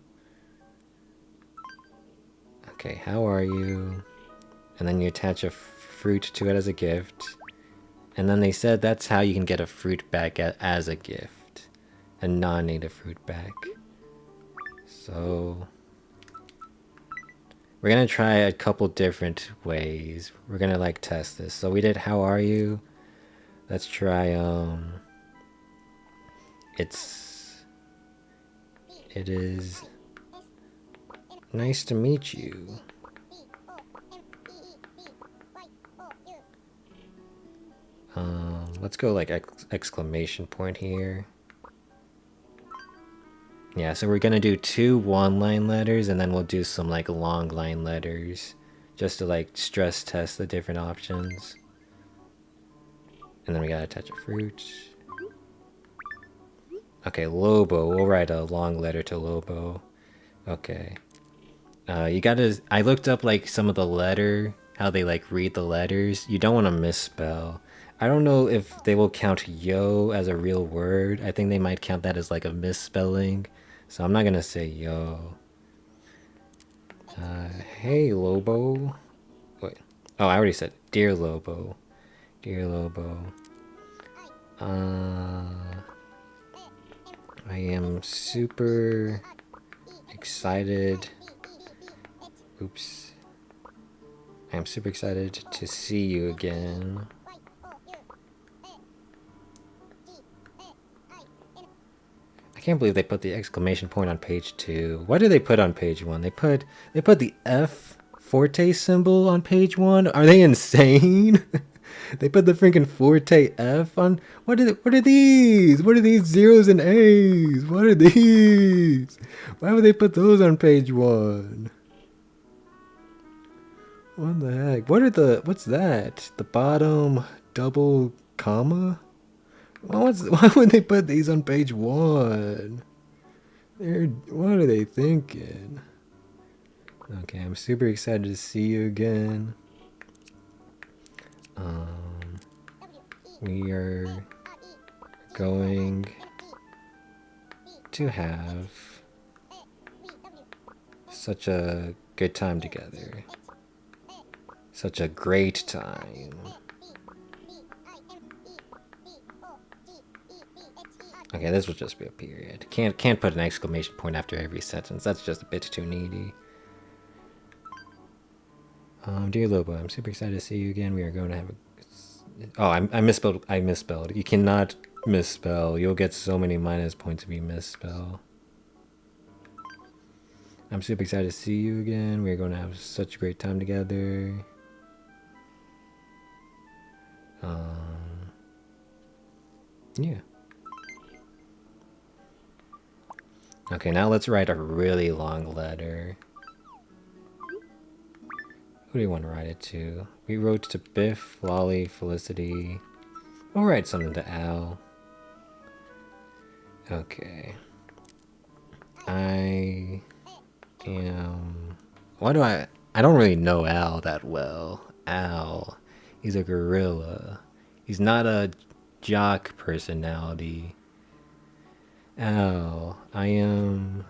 Okay, how are you? And then you attach a fruit to it as a gift. And then they said that's how you can get a fruit back as a gift. A non-native fruit back. So we're gonna try a couple different ways. We're gonna like test this. So we did how are you? Let's try it is nice to meet you. Let's go like exclamation point here. Yeah, so we're gonna do 2 one-line letters and then we'll do some like long line letters just to like stress test the different options. And then we gotta attach a fruit. Okay, Lobo. We'll write a long letter to Lobo. Okay. You gotta... I looked up like some of the letter, how they like read the letters. You don't want to misspell. I don't know if they will count yo as a real word. I think they might count that as like a misspelling. So I'm not gonna say yo. Hey Lobo. Wait. Oh, I already said dear Lobo. Dear Lobo. I am super excited. Oops. I am super excited to see you again. I can't believe they put the exclamation point on page 2. What did they put on page 1? They put the F Forte symbol on page 1? Are they insane? They put the freaking Forte F on. What are these? What are these zeros and A's? What are these? Why would they put those on page 1? What the heck? What's that? The bottom double comma? Why would they put these on page 1? What are they thinking? Okay, I'm super excited to see you again. We are going to have such a good time together. Such a great time. Okay, this will just be a period. Can't put an exclamation point after every sentence. That's just a bit too needy. Dear Lobo, I'm super excited to see you again. We are going to have a... Oh, I misspelled. I misspelled. You cannot misspell. You'll get so many minus points if you misspell. I'm super excited to see you again. We are going to have such a great time together. Yeah. Okay, now let's write a really long letter. Who do you want to write it to? We wrote to Biff, Lolly, Felicity. We'll write something to Al. Okay. I am... I don't really know Al that well. Al. He's a gorilla. He's not a jock personality. Al. I am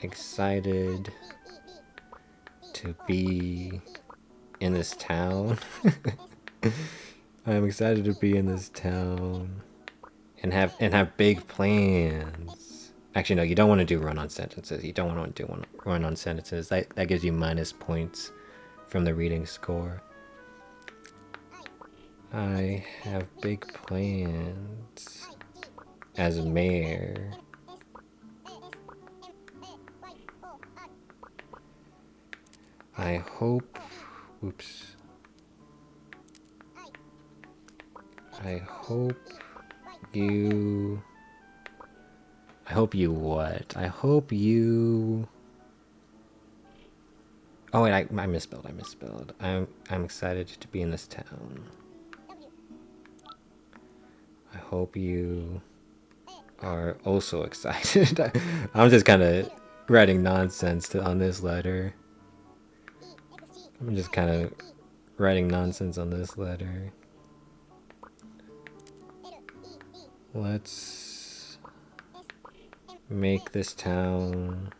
excited to be in this town. I'm excited to be in this town and have big plans. Actually, no, you don't want to do run-on sentences. You don't want to do run-on sentences. That gives you minus points from the reading score. I have big plans as mayor. I hope... Oops. I hope you... I hope you what? I hope you... Oh wait, I misspelled. I'm excited to be in this town. I hope you are also excited. I'm just kind of writing nonsense on this letter. I'm just kind of writing nonsense on this letter. Let's make this town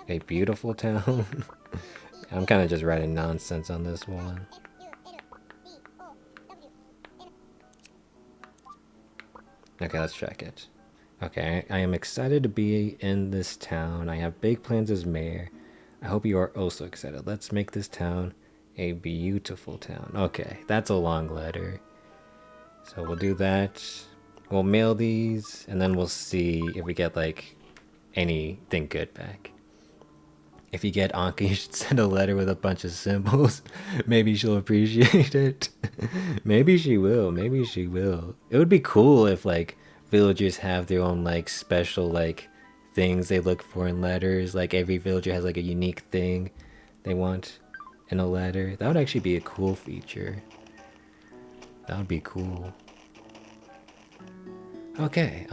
a beautiful town. I'm kind of just writing nonsense on this one. Okay, let's check it. Okay, I am excited to be in this town. I have big plans as mayor. I hope you are also excited. Let's make this town a beautiful town. Okay, that's a long letter. So we'll do that. We'll mail these, and then we'll see if we get, like, anything good back. If you get Anka, you should send a letter with a bunch of symbols. Maybe she'll appreciate it. Maybe she will. Maybe she will. It would be cool if, like, villagers have their own, like, special, like, things they look for in letters. Like, every villager has, like, a unique thing they want in a letter. That would actually be a cool feature. That would be cool. Okay,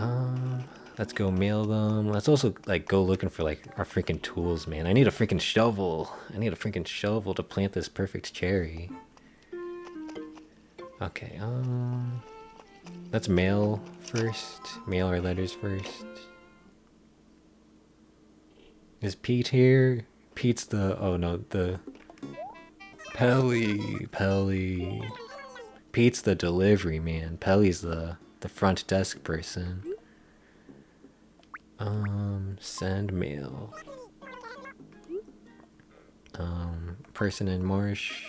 let's go mail them. Let's also, like, go looking for, like, our freaking tools, man. I need a freaking shovel. I need a freaking shovel to plant this perfect cherry. Okay, let's mail first. Mail our letters first. Is Pete here? Pete's the... Oh, no, the... Pelly. Pete's the delivery man. Pelly's the front desk person. Send mail. Person in Marsh.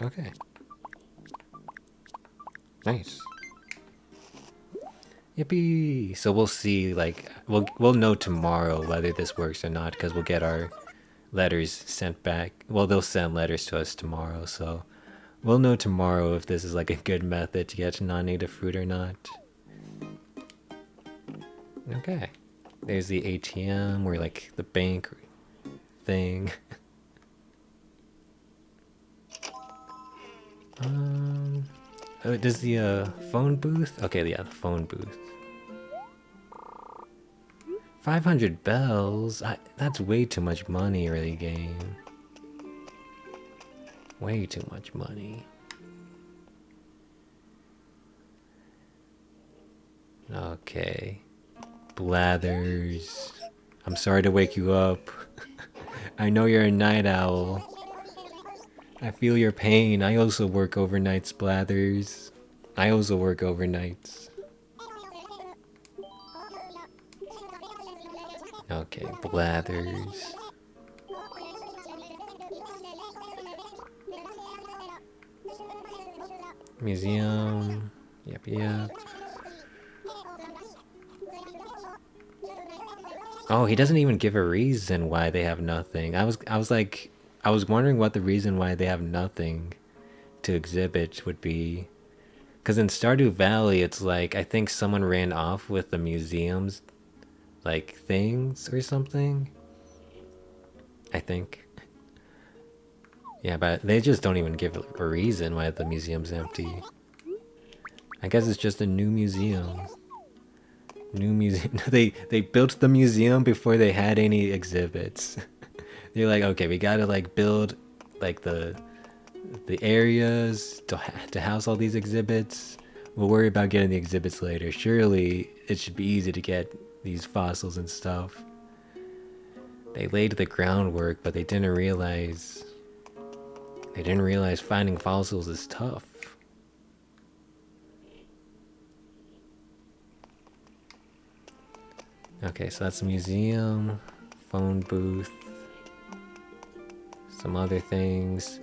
Okay. Nice. Yippee! So we'll see, like, we'll know tomorrow whether this works or not, because we'll get our letters sent back. Well, they'll send letters to us tomorrow, so we'll know tomorrow if this is like a good method to get non-native fruit or not. Okay. There's the ATM or like the bank thing. Oh, does the phone booth? Okay, yeah, the phone booth. 500 bells? That's way too much money, early game. Way too much money. Okay. Blathers. I'm sorry to wake you up. I know you're a night owl. I feel your pain. I also work overnights, Blathers. I also work overnights. Okay, Blathers. Museum. Yep. Oh, he doesn't even give a reason why they have nothing. I was wondering what the reason why they have nothing to exhibit would be. Because in Stardew Valley, it's like, I think someone ran off with the museum's, like, things or something. I think. Yeah, but they just don't even give a reason why the museum's empty. I guess it's just a new museum. They built the museum before they had any exhibits. They're like, okay, we gotta like build like the areas to house all these exhibits. We'll worry about getting the exhibits later. Surely it should be easy to get these fossils and stuff. They laid the groundwork, but they didn't realize finding fossils is tough. Okay, so that's a museum, phone booth, some other things.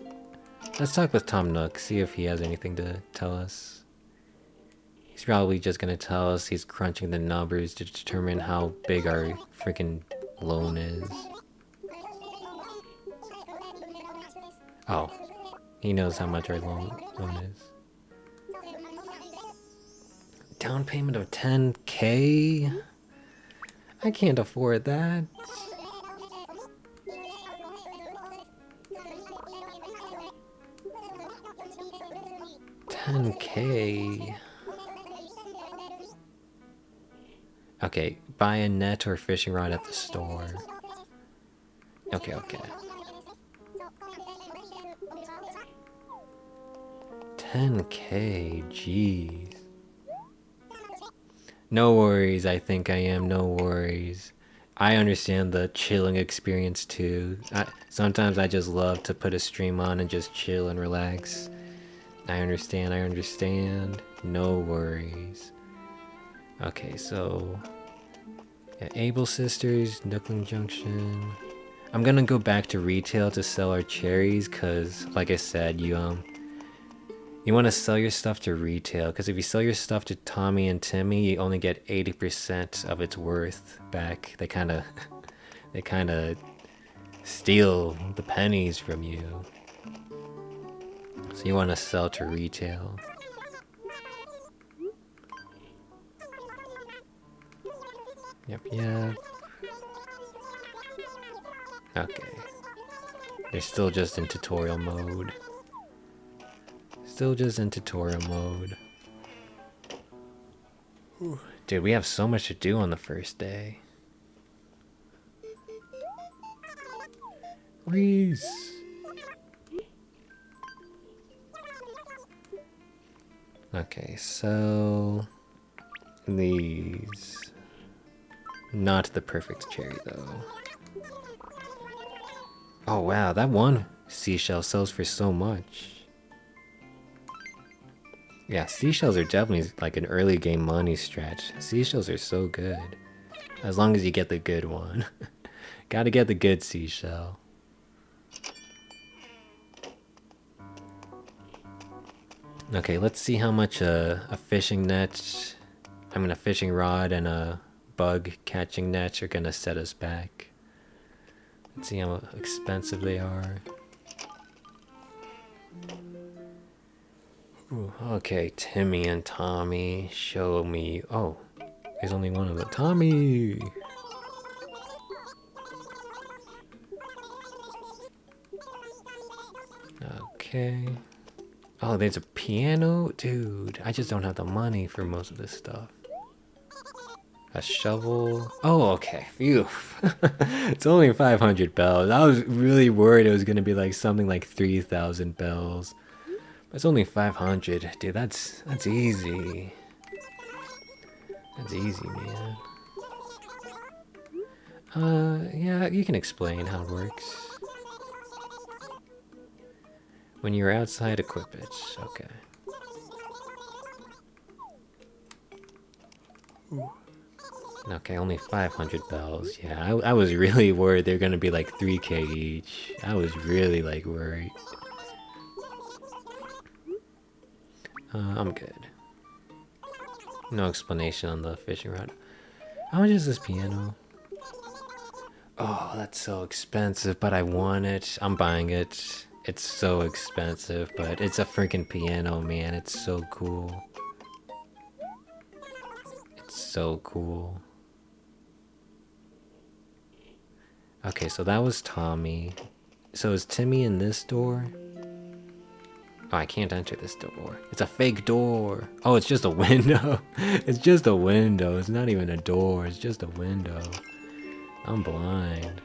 Let's talk with Tom Nook, see if he has anything to tell us. He's probably just gonna tell us he's crunching the numbers to determine how big our freaking loan is. Oh, he knows how much our loan is. Down payment of 10K? I can't afford that. $10K. Okay, buy a net or fishing rod at the store. Okay. 10K, jeez. No worries, I think I am, no worries. I understand the chilling experience too. Sometimes I just love to put a stream on and just chill and relax. I understand. No worries. Okay, so... yeah, Able Sisters, Nookling Junction... I'm gonna go back to retail to sell our cherries, cause, like I said, you want to sell your stuff to retail, because if you sell your stuff to Tommy and Timmy, you only get 80% of its worth back. They kind of steal the pennies from you. So you want to sell to retail. Yep. Okay. They're still just in tutorial mode. Dude, we have so much to do on the first day. Reese. Okay, so these. Not the perfect cherry though. Oh wow, that one seashell sells for so much. Yeah, seashells are definitely like an early game money stretch. Seashells are so good. As long as you get the good one. Gotta get the good seashell. Okay, let's see how much a fishing net, a fishing rod and a bug catching net are gonna set us back. Let's see how expensive they are. Ooh, okay, Timmy and Tommy, show me. Oh, there's only one of them. Tommy! Okay. Oh, there's a piano? Dude, I just don't have the money for most of this stuff. A shovel. Oh, okay. Phew. It's only 500 bells. I was really worried it was going to be like something like 3,000 bells. But it's only 500. Dude, that's easy. That's easy, man. Yeah, you can explain how it works. When you're outside, equip it. Okay. Ooh. Okay, only 500 bells. Yeah, I was really worried they're gonna be like 3k each. I was really like worried. I'm good. No explanation on the fishing rod. How much is this piano? Oh, that's so expensive, but I want it. I'm buying it. It's so expensive, but it's a freaking piano, man. It's so cool. It's so cool. Okay, so that was Tommy. So is Timmy in this door? Oh, I can't enter this door. It's a fake door. Oh, it's just a window. It's just a window. It's not even a door. It's just a window. I'm blind.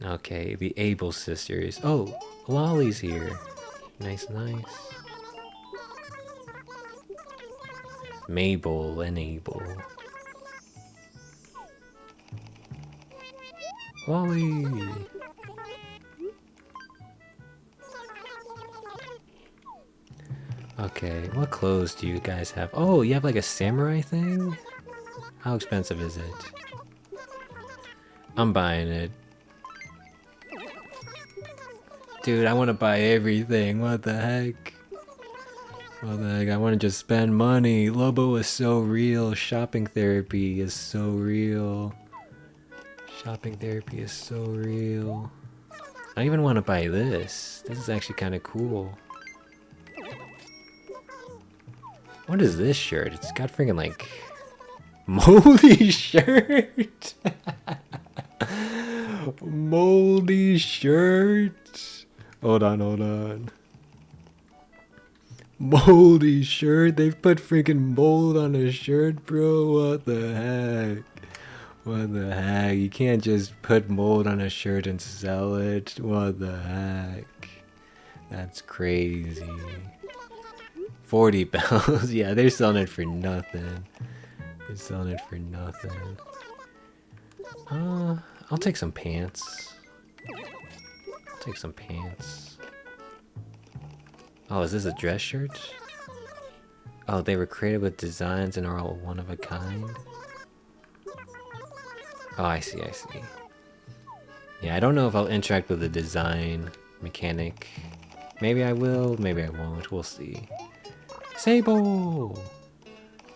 Okay, the Able sisters. Oh, Lolly's here. Nice, nice. Mabel and Abel. Lolly! Okay, what clothes do you guys have? Oh, you have like a samurai thing? How expensive is it? I'm buying it. Dude, I want to buy everything. What the heck? What the heck? I want to just spend money. Lobo is so real. Shopping therapy is so real. Shopping therapy is so real. I even want to buy this. This is actually kind of cool. What is this shirt? It's got freaking like moldy shirt. Moldy shirt. Hold on, hold on. Moldy shirt. They've put freaking mold on a shirt, bro. What the heck? What the heck? You can't just put mold on a shirt and sell it. What the heck? That's crazy. 40 bells. Yeah, they're selling it for nothing. They're selling it for nothing. I'll take some pants. I'll take some pants. Oh, is this a dress shirt? Oh, they were created with designs and are all one of a kind. Oh, I see, I see. Yeah, I don't know if I'll interact with the design mechanic. Maybe I will, maybe I won't. We'll see. Sable!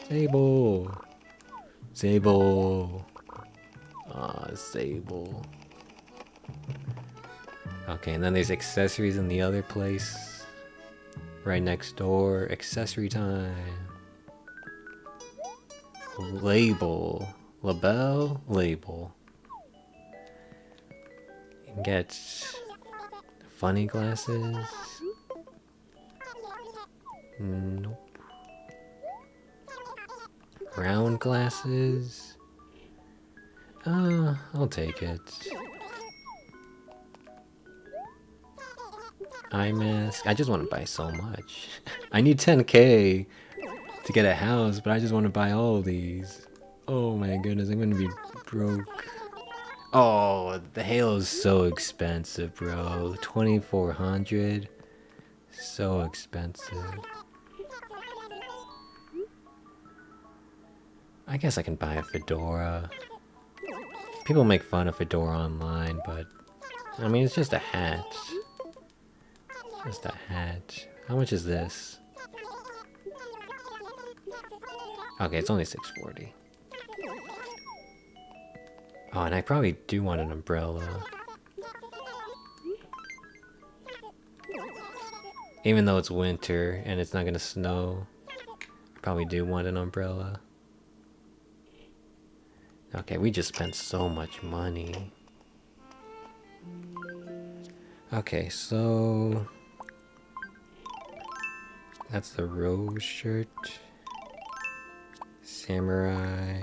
Sable! Sable! Ah, Sable. Okay, and then there's accessories in the other place. Right next door. Accessory time. Label. Label? Label. You can get funny glasses. Nope. Round glasses. I'll take it. Eye mask. I just want to buy so much. I need 10k to get a house, but I just want to buy all of these. Oh my goodness, I'm gonna be broke. Oh, the Halo's so expensive, bro. 2,400. So expensive. I guess I can buy a fedora. People make fun of fedora online, but I mean, it's just a hat. Just a hat. How much is this? Okay, it's only 640. Oh, and I probably do want an umbrella. Even though it's winter and it's not gonna snow, I probably do want an umbrella. Okay, we just spent so much money. Okay, so that's the rose shirt. Samurai.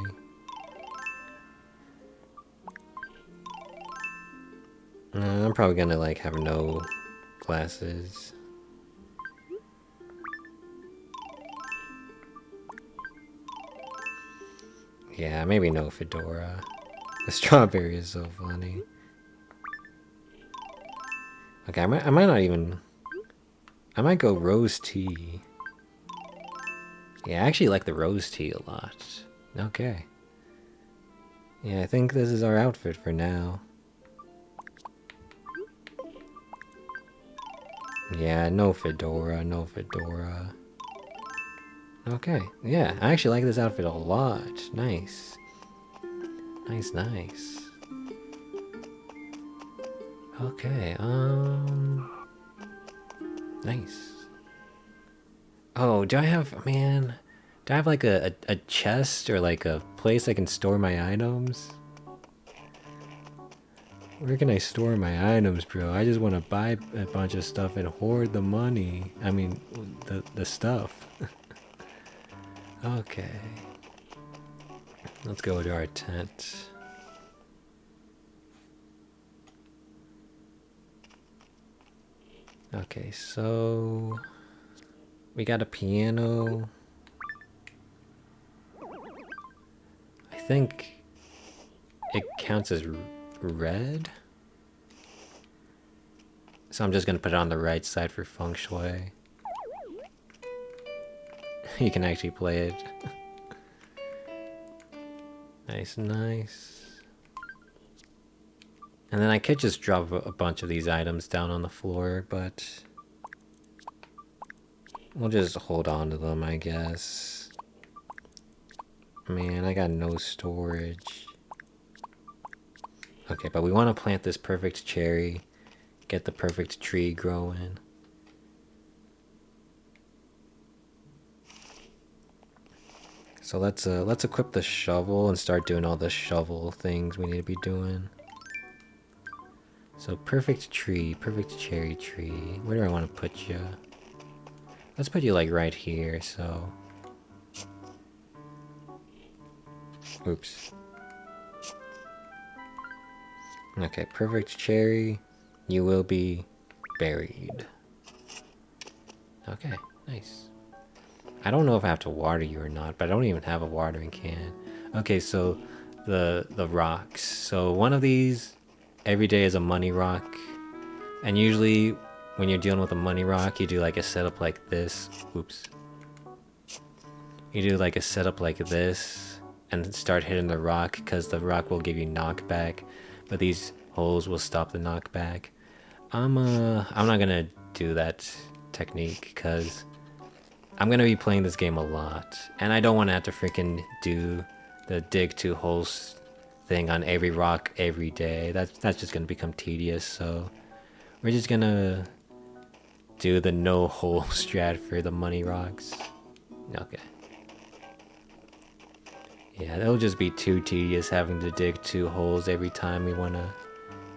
I'm probably gonna like have no glasses. Yeah, maybe no fedora. The strawberry is so funny. Okay, I might not even... I might go rose tea. Yeah, I actually like the rose tea a lot. Okay. Yeah, I think this is our outfit for now. Yeah, no fedora, no fedora. Okay, yeah, I actually like this outfit a lot. Nice. Nice, nice. Okay, nice. Oh, do I have, man, do I have like a chest or like a place I can store my items? Where can I store my items, bro? I just want to buy a bunch of stuff and hoard the money. I mean, the stuff. Okay. Let's go to our tent. Okay, so we got a piano. I think it counts as red. So I'm just gonna put it on the right side for feng shui. You can actually play it. Nice, nice. And then I could just drop a bunch of these items down on the floor, but we'll just hold on to them, I guess. Man, I got no storage. Okay, but we want to plant this perfect cherry, get the perfect tree growing. So let's equip the shovel and start doing all the shovel things we need to be doing. So perfect tree, perfect cherry tree. Where do I want to put you? Let's put you like right here, so... Oops. Okay, perfect cherry. You will be buried. Okay, nice. I don't know if I have to water you or not, but I don't even have a watering can. Okay, so the rocks. So one of these every day is a money rock. And usually when you're dealing with a money rock, you do like a setup like this. Oops. You do like a setup like this and start hitting the rock because the rock will give you knockback, but these holes will stop the knockback. I'm not gonna do that technique because I'm gonna be playing this game a lot, and I don't want to have to freaking do the dig 2 holes thing on every rock every day. That's just gonna become tedious. So we're just gonna do the no hole strat for the money rocks. Okay. Yeah, that'll just be too tedious having to dig 2 holes every time we want to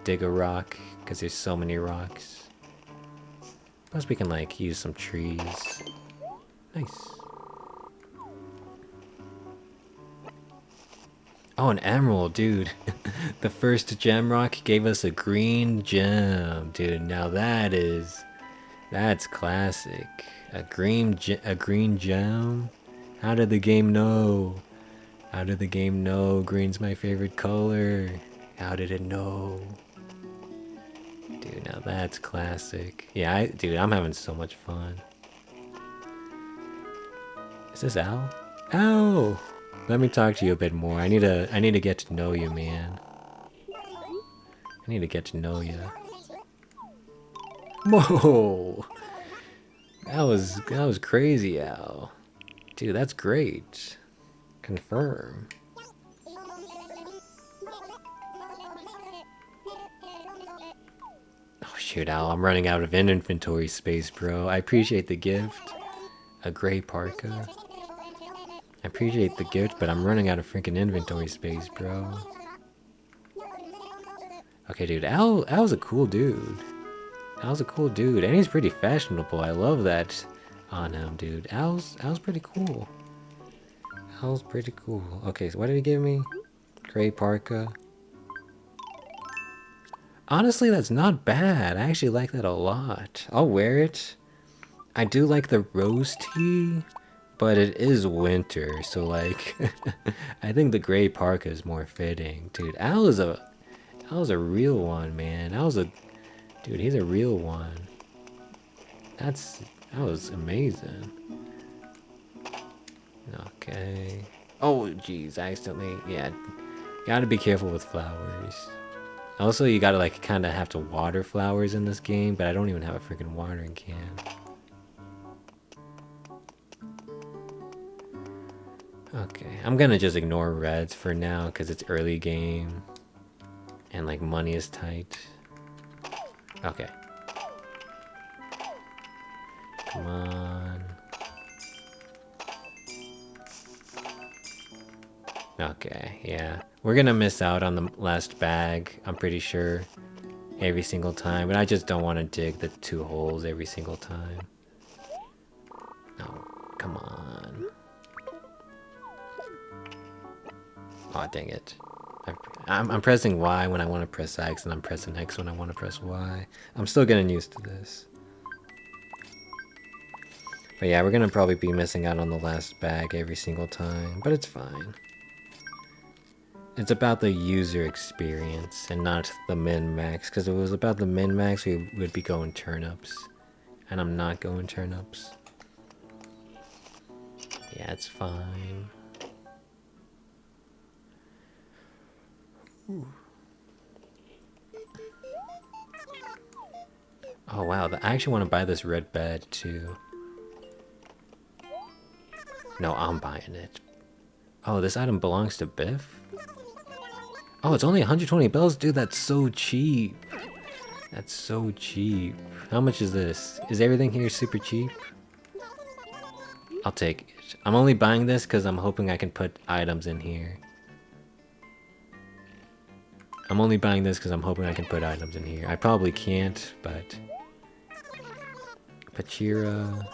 dig a rock, because there's so many rocks. Plus we can like use some trees. Nice. Oh, an emerald, dude. The first gem rock gave us a green gem, dude. Now that's classic. A green gem. How did the game know? How did the game know green's my favorite color? How did it know? Dude, now that's classic. Yeah, dude, I'm having so much fun. Is this Al? Al! Let me talk to you a bit more. I need to get to know you, man. I need to get to know you. Whoa! That was crazy, Al. Dude, that's great. Confirm. Shoot, Al, I'm running out of inventory space, bro. I appreciate the gift. A gray parka. I appreciate the gift, but I'm running out of freaking inventory space, bro. Okay, dude, Al's a cool dude. Al's a cool dude, and he's pretty fashionable. I love that on him, dude. Al's pretty cool. Al's pretty cool. Okay, so what did he give me? Gray parka. Honestly, that's not bad. I actually like that a lot. I'll wear it. I do like the rose tea, but it is winter, so like, I think the gray parka is more fitting. Dude, Al's a real one, man. Dude, he's a real one. That was amazing. Okay. Oh, jeez, I accidentally, yeah. Gotta be careful with flowers. Also, you gotta like kind of have to water flowers in this game, but I don't even have a freaking watering can. Okay, I'm gonna just ignore reds for now because it's early game and like money is tight. Okay. Come on. Okay, yeah. We're gonna miss out on the last bag, I'm pretty sure. Every single time, but I just don't want to dig the 2 holes every single time. Oh, come on. Aw, dang it. I'm pressing Y when I want to press X, and I'm pressing X when I want to press Y. I'm still getting used to this. But yeah, we're gonna probably be missing out on the last bag every single time, but it's fine. It's about the user experience and not the min-max, because if it was about the min-max, we would be going turnips. And I'm not going turnips. Yeah, it's fine. Ooh. Oh wow, I actually want to buy this red bed too. No, I'm buying it. Oh, this item belongs to Biff? Oh, it's only 120 bells? Dude, that's so cheap. That's so cheap. How much is this? Is everything here super cheap? I'll take it. I'm only buying this because I'm hoping I can put items in here. I'm only buying this because I'm hoping I can put items in here. I probably can't, but... Pachira...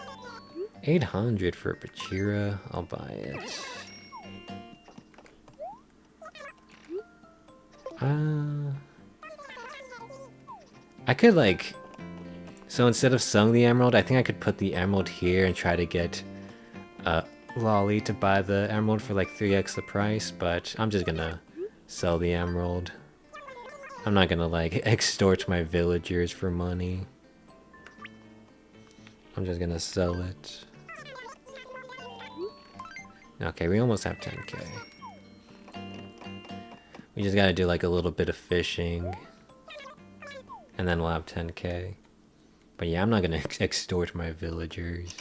800 for Pachira. I'll buy it. I could like... So instead of selling the emerald, I think I could put the emerald here and try to get Lolly to buy the emerald for like 3x the price, but I'm just gonna sell the emerald. I'm not gonna like extort my villagers for money. I'm just gonna sell it. Okay, we almost have 10k. We just gotta do like a little bit of fishing. And then we'll have 10k. But yeah, I'm not gonna extort my villagers.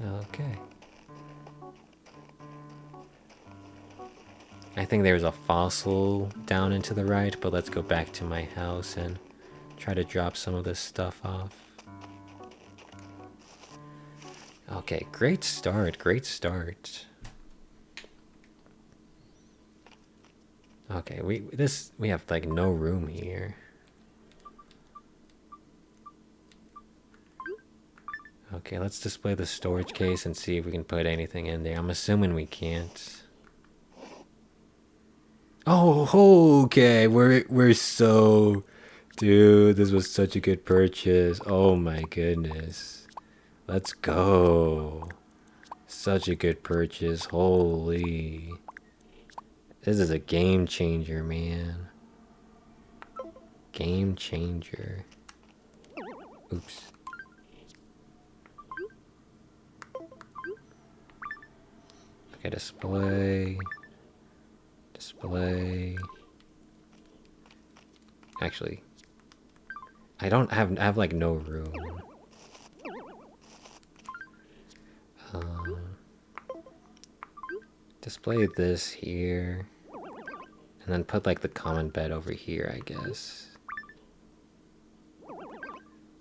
Okay. I think there's a fossil down and to the right, but let's go back to my house and try to drop some of this stuff off. Okay, great start, great start. Okay, we have like no room here. Okay, let's display the storage case and see if we can put anything in there. I'm assuming we can't. Oh, okay. We're so... Dude, this was such a good purchase. Oh my goodness. Let's go. Such a good purchase. Holy. This is a game changer, man. Game changer. Oops. Okay, display. Display. Actually, I have like no room. Display this here. And then put like the common bed over here, I guess.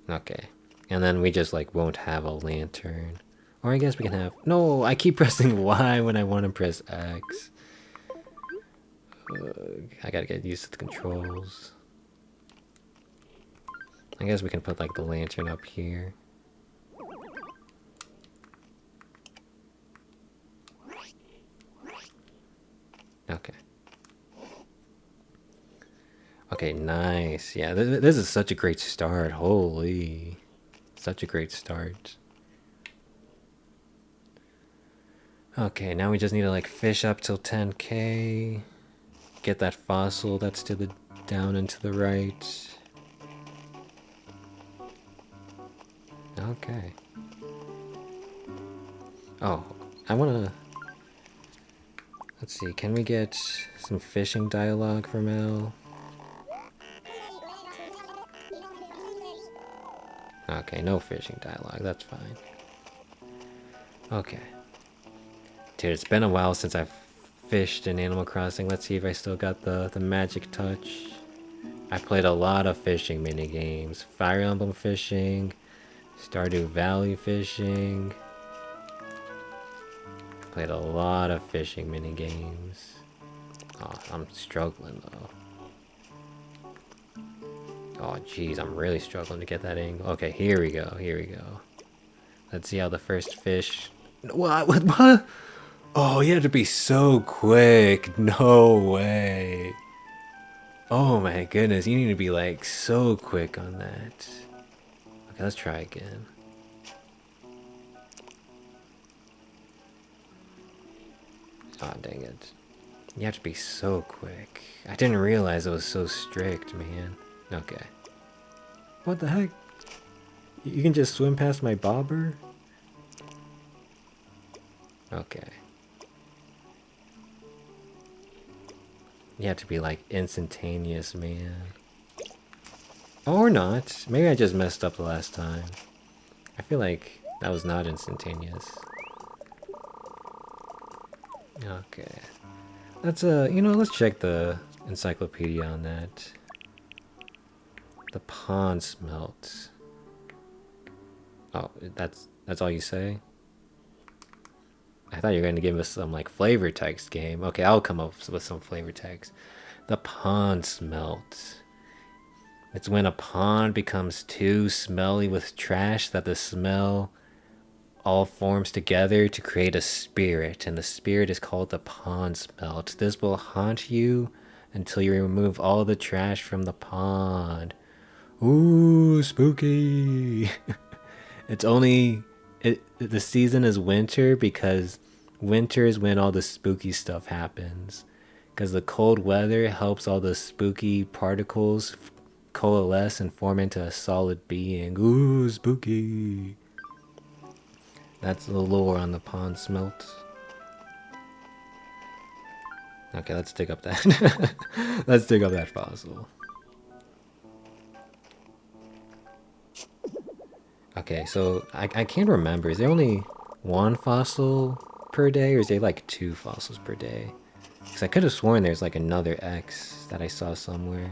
Okay. And then we just like won't have a lantern. Or I guess we can have... No, I keep pressing Y when I want to press X. I gotta get used to the controls. I guess we can put like the lantern up here. Okay. Okay, nice. Yeah, this is such a great start. Holy. Such a great start. Okay, now we just need to like fish up till 10k. Get that fossil that's to the down and to the right. Okay. Oh, I wanna... Let's see, can we get some fishing dialogue from Elle? Okay, no fishing dialogue, that's fine. Okay. Dude, it's been a while since I've fished in Animal Crossing. Let's see if I still got the magic touch. I played a lot of fishing mini games. Fire Emblem fishing, Stardew Valley fishing. Played a lot of fishing mini games. Oh, I'm struggling though. Oh jeez, I'm really struggling to get that angle. Okay, here we go, here we go. Let's see how the first fish... What? Oh, you had to be so quick. No way. Oh my goodness, you need to be like so quick on that. Okay, let's try again. Oh, dang it. You have to be so quick. I didn't realize it was so strict, man. Okay. What the heck? You can just swim past my bobber? Okay. You have to be like instantaneous, man. Or not. Maybe I just messed up the last time. I feel like that was not instantaneous. Okay. Let's let's check the encyclopedia on that. The pond smelt. Oh, that's all you say? I thought you were going to give us some like flavor text game. Okay, I'll come up with some flavor text. The pond smelt. It's when a pond becomes too smelly with trash that the smell all forms together to create a spirit, and the spirit is called the pond smelt. This will haunt you until you remove all the trash from the pond. Ooh, spooky. It's only... the season is winter because winter is when all the spooky stuff happens. Because the cold weather helps all the spooky particles coalesce and form into a solid being. Ooh, spooky. That's the lore on the pond smelt. Okay, let's dig up that. Let's dig up that fossil. Okay, so I can't remember. Is there only one fossil per day, or is there like 2 fossils per day? Because I could have sworn there's like another X that I saw somewhere.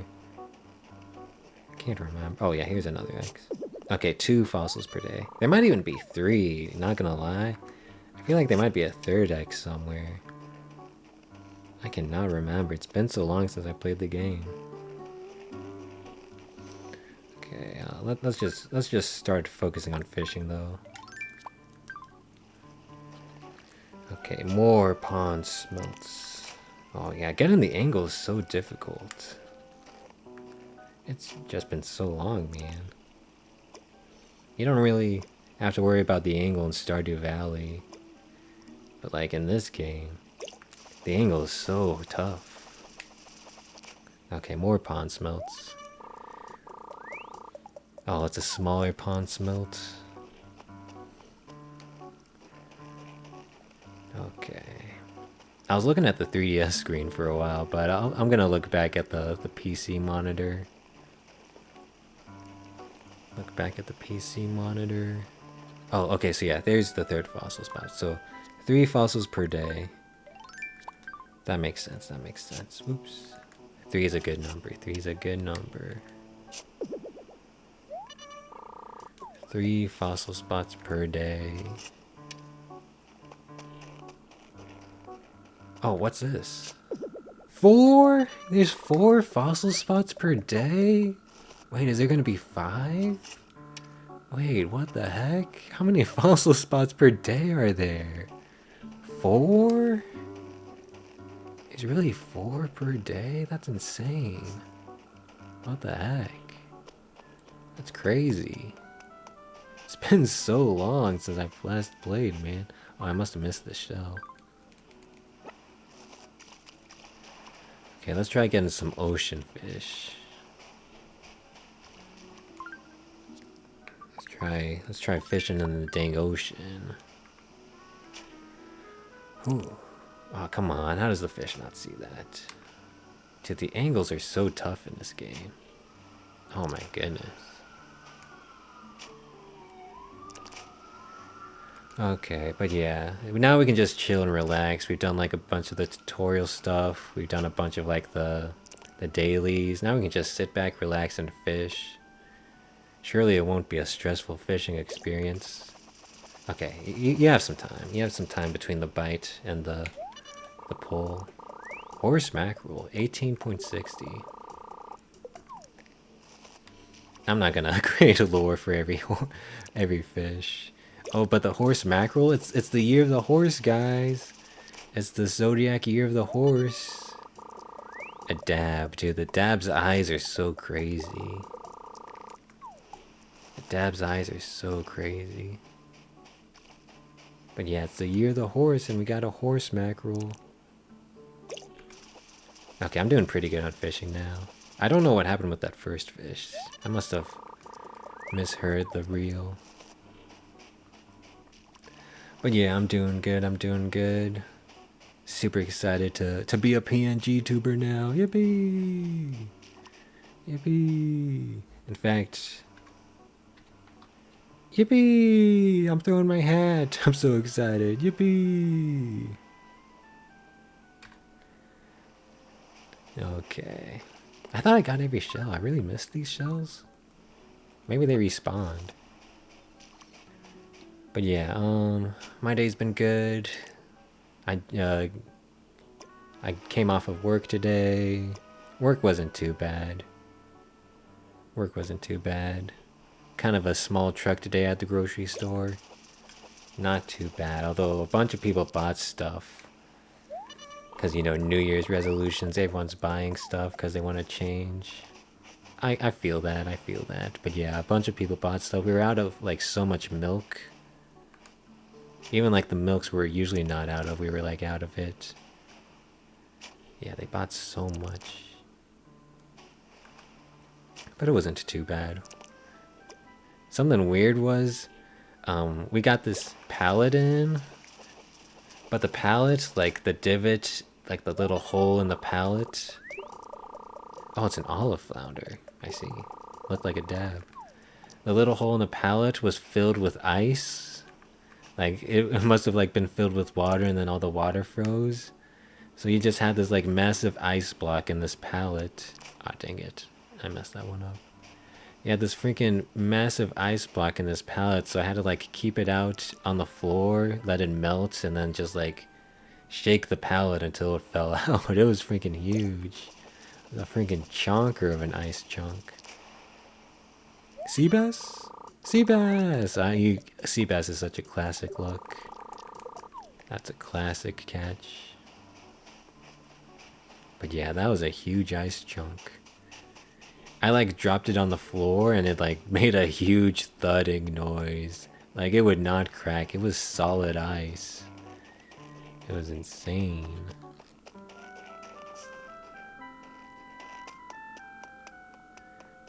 Can't remember. Oh yeah, here's another X. Okay, 2 fossils per day. There might even be 3, not gonna lie. I feel like there might be a third X somewhere. I cannot remember. It's been so long since I played the game. Okay, let's just start focusing on fishing though. Okay, more pond smelts. Oh yeah, getting the angle is so difficult. It's just been so long, man. You don't really have to worry about the angle in Stardew Valley. But like in this game, the angle is so tough. Okay, more pond smelts. Oh, it's a smaller pond smelt. Okay. I was looking at the 3DS screen for a while, but I'm gonna look back at the PC monitor. Look back at the PC monitor. Oh, okay, so yeah, there's the third fossil spot. So 3 fossils per day. That makes sense. That makes sense. Oops. 3 is a good number. 3 is a good number. 3 fossil spots per day. Oh, what's this? 4? There's 4 fossil spots per day? Wait, is there gonna be 5? Wait, what the heck? How many fossil spots per day are there? 4? There's really 4 per day? That's insane. What the heck? That's crazy. It's been so long since I've last played, man. Oh, I must have missed this shell. Okay, let's try getting some ocean fish. Let's try fishing in the dang ocean. Ooh. Oh, come on. How does the fish not see that? Dude, the angles are so tough in this game. Oh my goodness. Okay, but yeah. Now we can just chill and relax. We've done like a bunch of the tutorial stuff. We've done a bunch of like the dailies. Now we can just sit back, relax, and fish. Surely it won't be a stressful fishing experience. Okay, you have some time. You have some time between the bite and the pull. Horse mackerel, 18.60. I'm not gonna create a lure for every fish. Oh, but the horse mackerel, it's the year of the horse, guys. It's the zodiac year of the horse. A dab, dude. The dab's eyes are so crazy. The dab's eyes are so crazy. But yeah, it's the year of the horse, and we got a horse mackerel. Okay, I'm doing pretty good on fishing now. I don't know what happened with that first fish. I must have misheard the reel. But yeah, I'm doing good. I'm doing good. Super excited to be a PNG tuber now. Yippee! Yippee! In fact, yippee! I'm throwing my hat. I'm so excited. Yippee! Okay. I thought I got every shell. I really missed these shells. Maybe they respawned. But yeah, my day's been good. I came off of work today. Work wasn't too bad. Work wasn't too bad. Kind of a small truck today at the grocery store. Not too bad, although a bunch of people bought stuff. Because, you know, New Year's resolutions, everyone's buying stuff because they want to change. I feel that, I feel that. But yeah, a bunch of people bought stuff. We were out of, like, so much milk. Even, like, the milks we're usually not out of, we were, like, out of it. Yeah, they bought so much. But it wasn't too bad. Something weird was, we got this pallet in. But the pallet, like, the divot, like, the little hole in the pallet. Oh, it's an olive flounder. I see. Looked like a dab. The little hole in the pallet was filled with ice. Like, it must have, like, been filled with water and then all the water froze. So you just had this, like, massive ice block in this pallet. Ah, dang it. I messed that one up. You had this freaking massive ice block in this pallet, so I had to, like, keep it out on the floor, let it melt, and then just, like, shake the pallet until it fell out. It was freaking huge. A freaking chonker of an ice chunk. Sea bass? Sea bass! Sea bass is such a classic look. That's a classic catch. But yeah, that was a huge ice chunk. I like dropped it on the floor and it like made a huge thudding noise. Like it would not crack. It was solid ice. It was insane.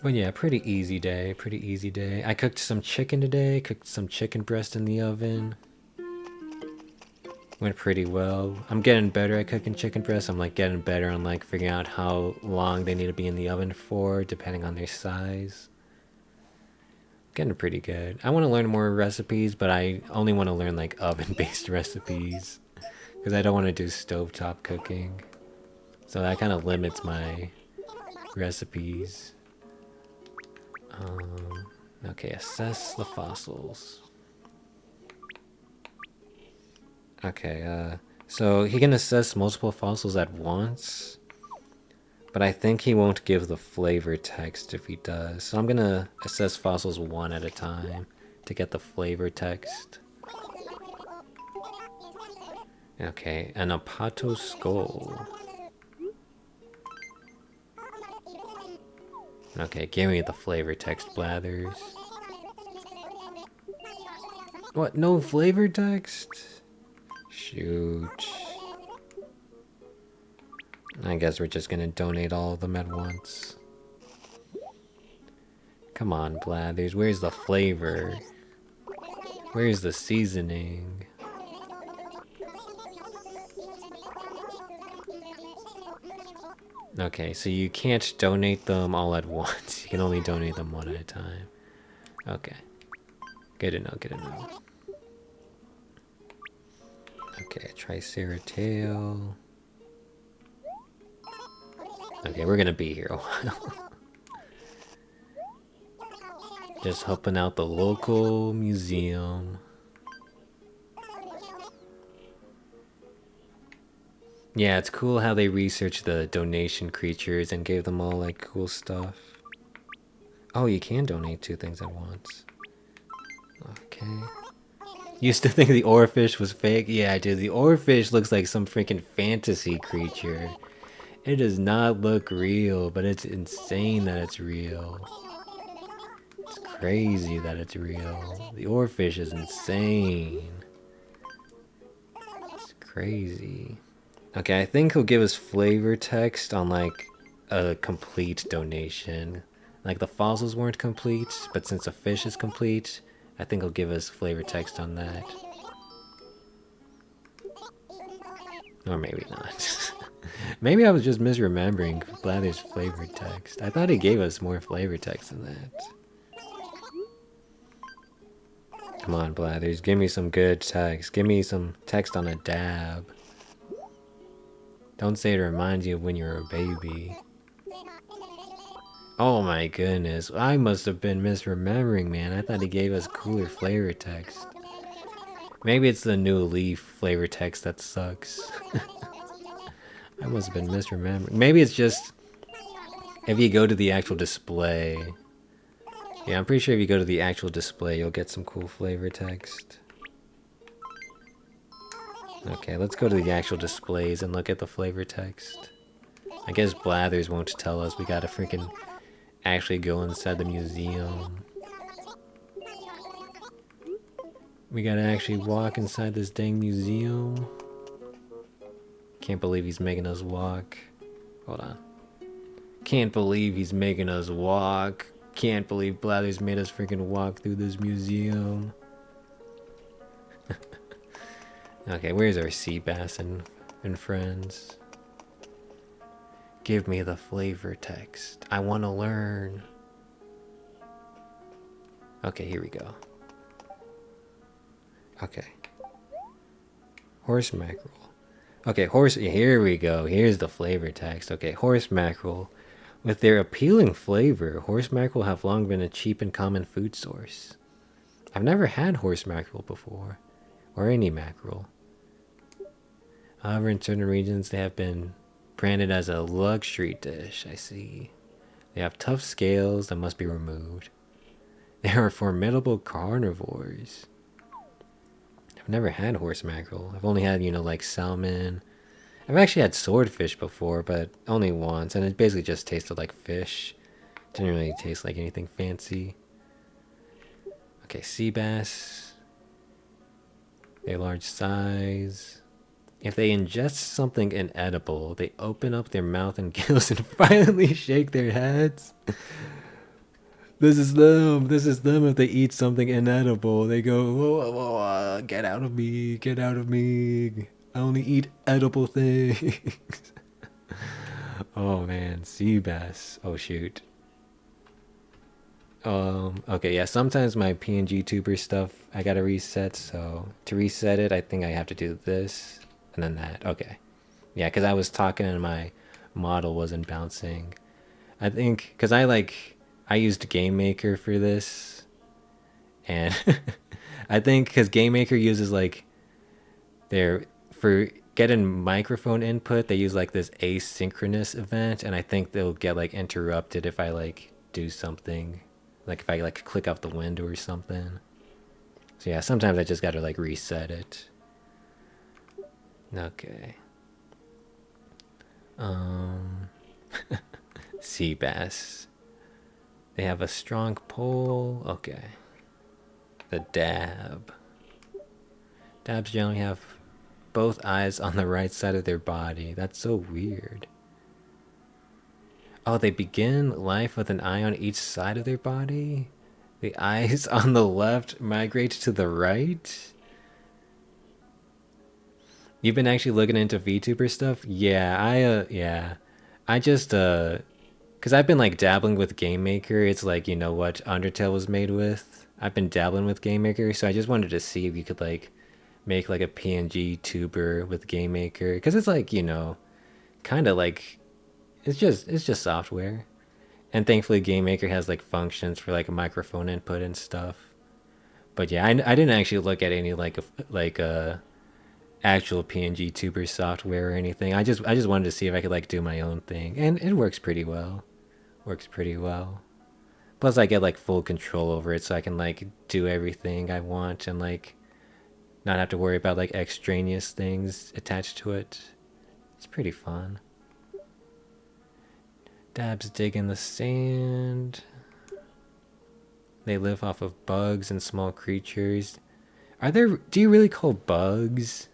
But yeah, pretty easy day, pretty easy day. I cooked some chicken today, cooked some chicken breast in the oven. Went pretty well. I'm getting better at cooking chicken breasts. I'm like getting better on like figuring out how long they need to be in the oven for, depending on their size. Getting pretty good. I want to learn more recipes, but I only want to learn like oven-based recipes. Because I don't want to do stovetop cooking. So that kind of limits my recipes. Okay, assess the fossils. Okay, so he can assess multiple fossils at once, but I think he won't give the flavor text if he does. So I'm gonna assess fossils one at a time to get the flavor text. Okay, an Apato skull. Okay, give me the flavor text, Blathers. What? No flavor text? Shoot. I guess we're just gonna donate all of them at once. Come on, Blathers. Where's the flavor? Where's the seasoning? Okay, so you can't donate them all at once. You can only donate them one at a time. Okay. Good to know, good to know. Okay, Triceratail. Okay, we're gonna be here a while. Just helping out the local museum. Yeah, it's cool how they researched the donation creatures and gave them all like cool stuff. Oh, you can donate two things at once. Okay. Used to think the oarfish was fake. Yeah, dude, the oarfish looks like some freaking fantasy creature. It does not look real, but it's insane that it's real. It's crazy that it's real. The oarfish is insane. It's crazy. Okay, I think he'll give us flavor text on like a complete donation. Like the fossils weren't complete, but since the fish is complete, I think he'll give us flavor text on that. Or maybe not. Maybe I was just misremembering Blather's flavor text. I thought he gave us more flavor text than that. Come on, Blathers, give me some good text. Give me some text on a dab. Don't say it reminds you of when you were a baby. Oh my goodness, I must have been misremembering, man. I thought he gave us cooler flavor text. Maybe it's the new leaf flavor text that sucks. I must have been misremembering. Maybe it's just if you go to the actual display. Yeah, I'm pretty sure if you go to the actual display, you'll get some cool flavor text. Okay, let's go to the actual displays and look at the flavor text. I guess Blathers won't tell us. We gotta freaking actually go inside the museum. We gotta actually walk inside this dang museum. Can't believe he's making us walk. Hold on. Can't believe he's making us walk. Can't believe Blathers made us freaking walk through this museum. Okay, where's our sea bass and friends? Give me the flavor text. I want to learn. Okay, here we go. Okay. Horse mackerel. Okay, here we go. Here's the flavor text. Okay, horse mackerel. With their appealing flavor, horse mackerel have long been a cheap and common food source. I've never had horse mackerel before, or any mackerel. However, in certain regions, they have been branded as a luxury dish. I see. They have tough scales that must be removed. They are formidable carnivores. I've never had horse mackerel. I've only had, like salmon. I've actually had swordfish before, but only once, and it basically just tasted like fish. Didn't really taste like anything fancy. Okay, sea bass. They're large size. If they ingest something inedible, they open up their mouth and gills and violently shake their heads. This is them. This is them if they eat something inedible. They go, whoa, whoa, whoa, get out of me. Get out of me. I only eat edible things. Oh, man. Sea bass. Oh, shoot. Okay, yeah, sometimes my pngtuber stuff, I gotta reset, so to reset it, I think I have to do this. And then that. Okay. Yeah, because I was talking in my model wasn't bouncing. I think because I used Game Maker for this, and I think because Game Maker uses like their for getting microphone input, they use like this asynchronous event, and I think they'll get like interrupted if I like do something, like if I like click out the window or something. So yeah, sometimes I just gotta like reset it. Okay. Um, sea bass. They have a strong pull. Okay. The dab. Dabs generally have both eyes on the right side of their body. That's so weird. Oh, they begin life with an eye on each side of their body? The eyes on the left migrate to the right? You've been actually looking into VTuber stuff? Yeah, yeah. I just, because I've been like dabbling with Game Maker. It's like, you know what Undertale was made with? I've been dabbling with Game Maker, so I just wanted to see if you could like make like a PNG tuber with Game Maker. Because it's like, you know, kind of like, it's just software. And thankfully Game Maker has like functions for like a microphone input and stuff. But yeah, I didn't actually look at any actual PNG tuber software or anything. I just wanted to see if I could like do my own thing, and it works pretty well. Works pretty well. Plus, I get like full control over it, so I can like do everything I want and like not have to worry about like extraneous things attached to it. It's pretty fun. Dabs dig in the sand. They live off of bugs and small creatures. Are there? Do you really call bugs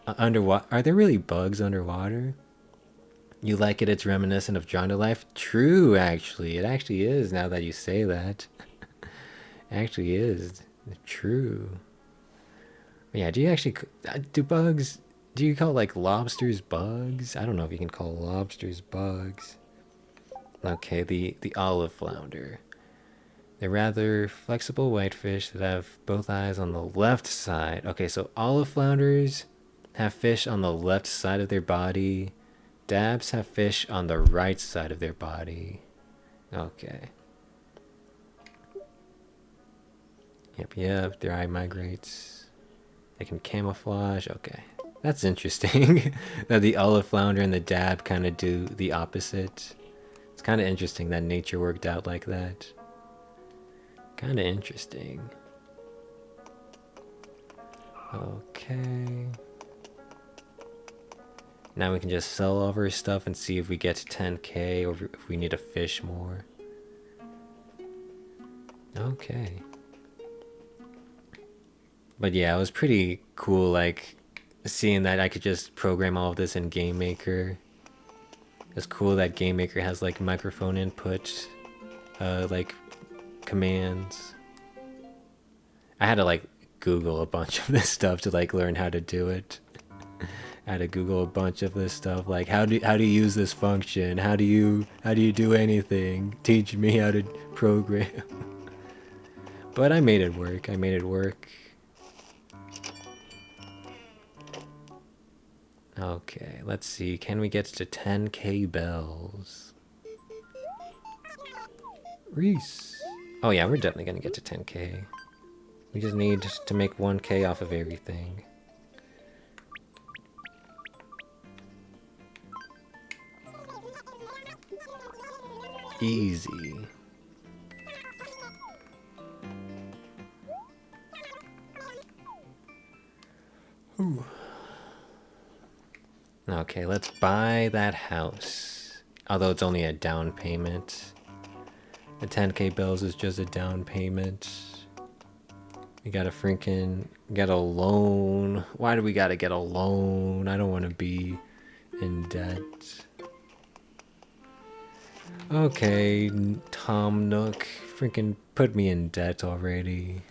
underwater? Are there really bugs underwater? You like it? It's reminiscent of Genre Life. True, actually, it actually is. Now that you say that, it actually is true. Yeah. Do you actually do bugs? Do you call like lobsters bugs? I don't know if you can call lobsters bugs. Okay, the olive flounder. They're rather flexible whitefish that have both eyes on the left side. Okay, so olive flounders have fish on the left side of their body. Dabs have fish on the right side of their body. Okay. Yep. Their eye migrates. They can camouflage. Okay. That's interesting. That the olive flounder and the dab kind of do the opposite. It's kind of interesting that nature worked out like that. Kind of interesting. Okay. Now we can just sell all of our stuff and see if we get to 10k or if we need to fish more. Okay. But yeah, it was pretty cool like seeing that I could just program all of this in Game Maker. It's cool that Game Maker has like microphone input, like commands. I had to like Google a bunch of this stuff to like learn how to do it. I had to Google a bunch of this stuff, like how do you use this function? How do you do anything? Teach me how to program. But I made it work. I made it work. Okay, let's see. Can we get to 10k bells? Reese. Oh yeah, we're definitely gonna get to 10k. We just need to make 1k off of everything. Easy. Ooh. Okay, let's buy that house. Although it's only a down payment. The 10k bills is just a down payment. We gotta freaking get a loan. Why do we gotta get a loan? I don't want to be in debt. Okay, Tom Nook, freaking put me in debt already.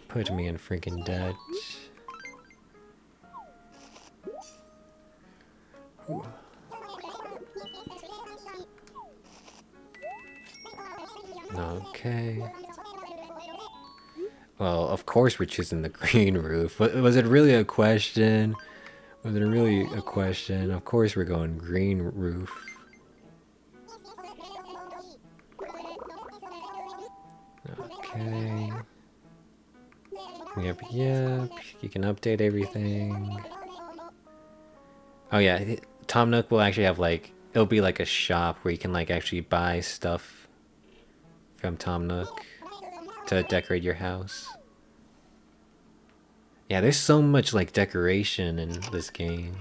Put me in freaking debt. Ooh. Okay. Well, of course we're choosing the green roof. Was it really a question? Was it really a question? Of course we're going green roof. Okay. Yep, yep. You can update everything. Oh yeah, Tom Nook will actually have like, it'll be like a shop where you can like actually buy stuff from Tom Nook to decorate your house. Yeah, there's so much like decoration in this game.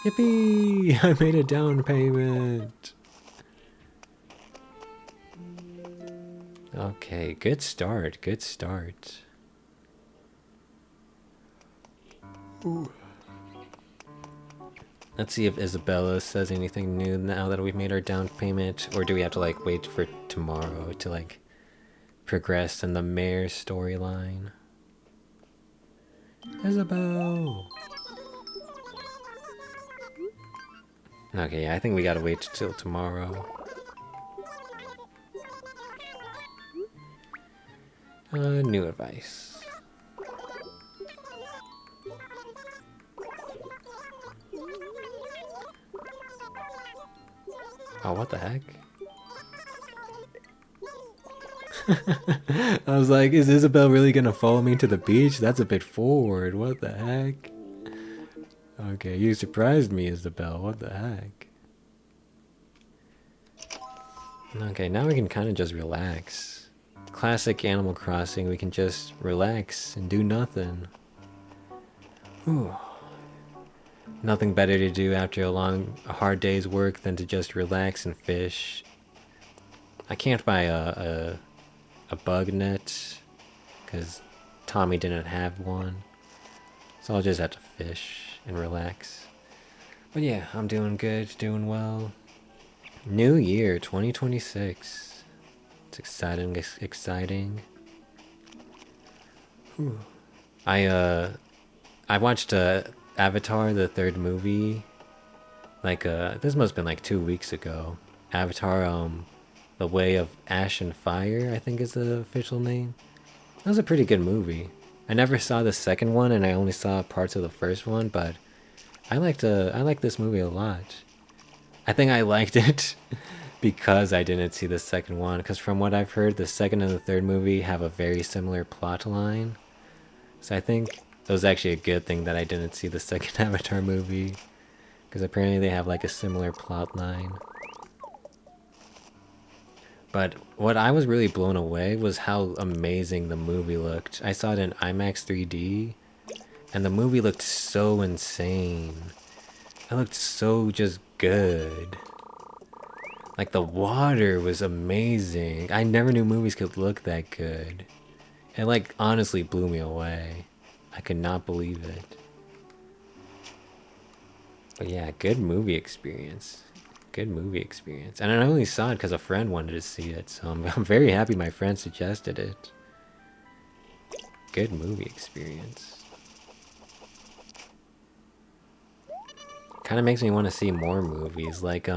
Yippee! I made a down payment. Okay, good start, good start. Ooh. Let's see if Isabella says anything new now that we've made our down payment, or do we have to like wait for tomorrow to like progress in the mayor's storyline? Isabel! Okay, yeah, I think we gotta wait till tomorrow. New advice. Oh, what the heck? I was like, is Isabel really gonna follow me to the beach? That's a bit forward. What the heck? Okay, you surprised me, Isabel. What the heck? Okay, now we can kind of just relax. Classic Animal Crossing, we can just relax and do nothing. Ooh. Nothing better to do after a hard day's work than to just relax and fish. I can't buy a bug net because Tommy didn't have one. So I'll just have to fish and relax. But yeah, I'm doing good, doing well. New year, 2026. It's exciting, exciting. Whew. I watched Avatar, the third movie. Like this must have been like 2 weeks ago. Avatar, The Way of Ash and Fire, I think is the official name. That was a pretty good movie. I never saw the second one, and I only saw parts of the first one, but I liked this movie a lot. I think I liked it because I didn't see the second one, because from what I've heard, the second and the third movie have a very similar plot line. So I think it was actually a good thing that I didn't see the second Avatar movie, because apparently they have like a similar plot line. But what I was really blown away was how amazing the movie looked. I saw it in IMAX 3D, and the movie looked so insane. It looked so just good. Like the water was amazing. I never knew movies could look that good. It like honestly blew me away. I could not believe it. But yeah, good movie experience. Good movie experience. And I only saw it because a friend wanted to see it, so I'm very happy my friend suggested it. Good movie experience. Kind of makes me want to see more movies, like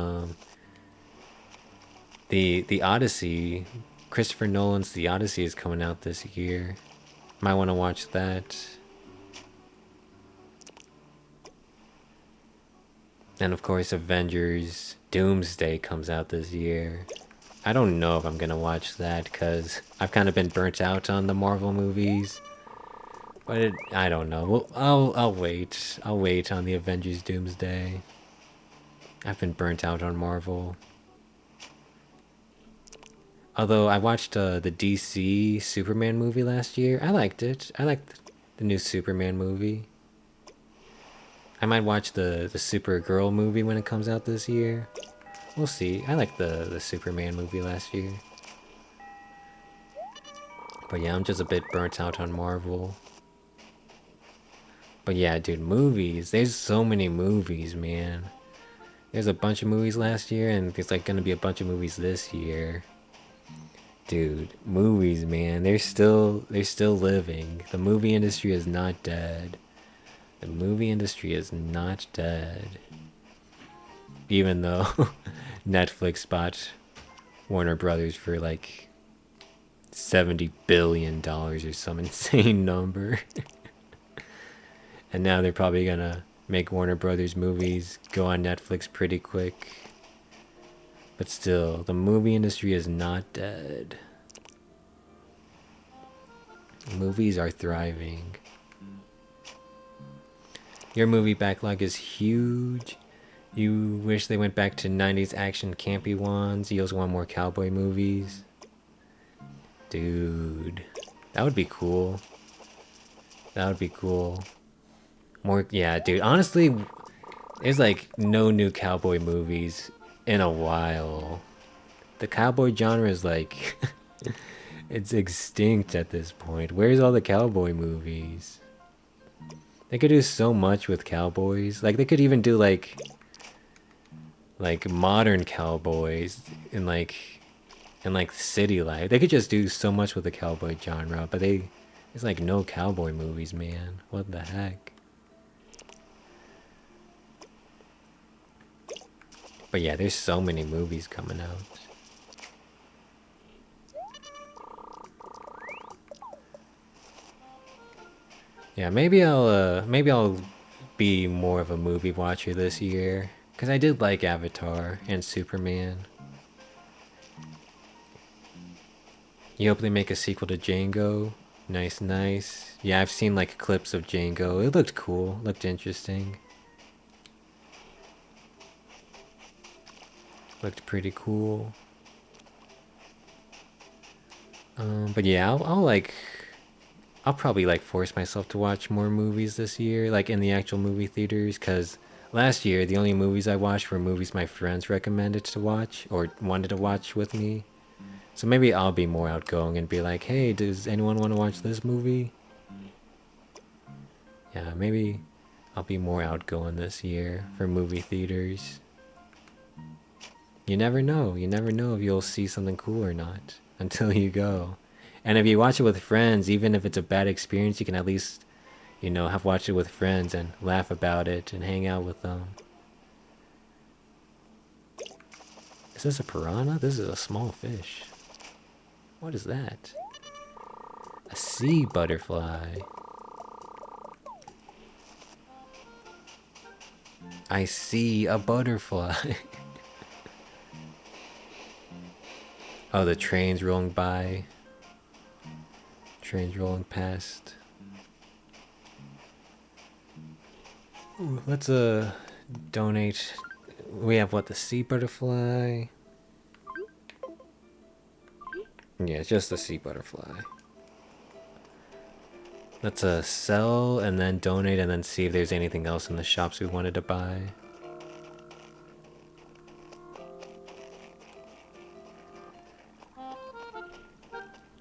the Odyssey. Christopher Nolan's The Odyssey is coming out this year. Might want to watch that. And of course, Avengers Doomsday comes out this year. I don't know if I'm gonna watch that because I've kind of been burnt out on the Marvel movies. But I don't know. Well, I'll wait. I'll wait on the Avengers Doomsday. I've been burnt out on Marvel. Although I watched the DC Superman movie last year. I liked it. I liked the new Superman movie. I might watch the Supergirl movie when it comes out this year. We'll see. I liked the Superman movie last year. But yeah, I'm just a bit burnt out on Marvel. But yeah, dude, movies. There's so many movies, man. There's a bunch of movies last year, and there's like gonna be a bunch of movies this year. Dude, movies, man. They're still living. The movie industry is not dead. The movie industry is not dead. Even though Netflix bought Warner Brothers for like $70 billion or some insane number. And now they're probably gonna make Warner Brothers movies go on Netflix pretty quick. But still, the movie industry is not dead. Movies are thriving. Your movie backlog is huge. You wish they went back to 90s action campy ones. You also want more cowboy movies. Dude, that would be cool. That would be cool. More, yeah, dude. Honestly, there's like no new cowboy movies in a while. The cowboy genre is like, it's extinct at this point. Where's all the cowboy movies? They could do so much with cowboys. Like they could even do like modern cowboys in like city life. They could just do so much with the cowboy genre, but there's like no cowboy movies, man. What the heck? But yeah, there's so many movies coming out. Yeah, maybe I'll be more of a movie watcher this year, cause I did like Avatar and Superman. You hope they make a sequel to Django. Nice, nice. Yeah, I've seen like clips of Django. It looked cool, looked interesting. Looked pretty cool. But yeah, I'll probably like force myself to watch more movies this year, like in the actual movie theaters, because last year the only movies I watched were movies my friends recommended to watch or wanted to watch with me. So maybe I'll be more outgoing and be like, hey, does anyone want to watch this movie? Yeah, maybe I'll be more outgoing this year for movie theaters. You never know. You never know if you'll see something cool or not until you go. And if you watch it with friends, even if it's a bad experience, you can at least, have watched it with friends and laugh about it and hang out with them. Is this a piranha? This is a small fish. What is that? A sea butterfly. I see a butterfly. Oh, the train's rolling by. Trains rolling past. Ooh, let's donate. We have what, the sea butterfly? Yeah, it's just the sea butterfly. Let's sell and then donate and then see if there's anything else in the shops we wanted to buy.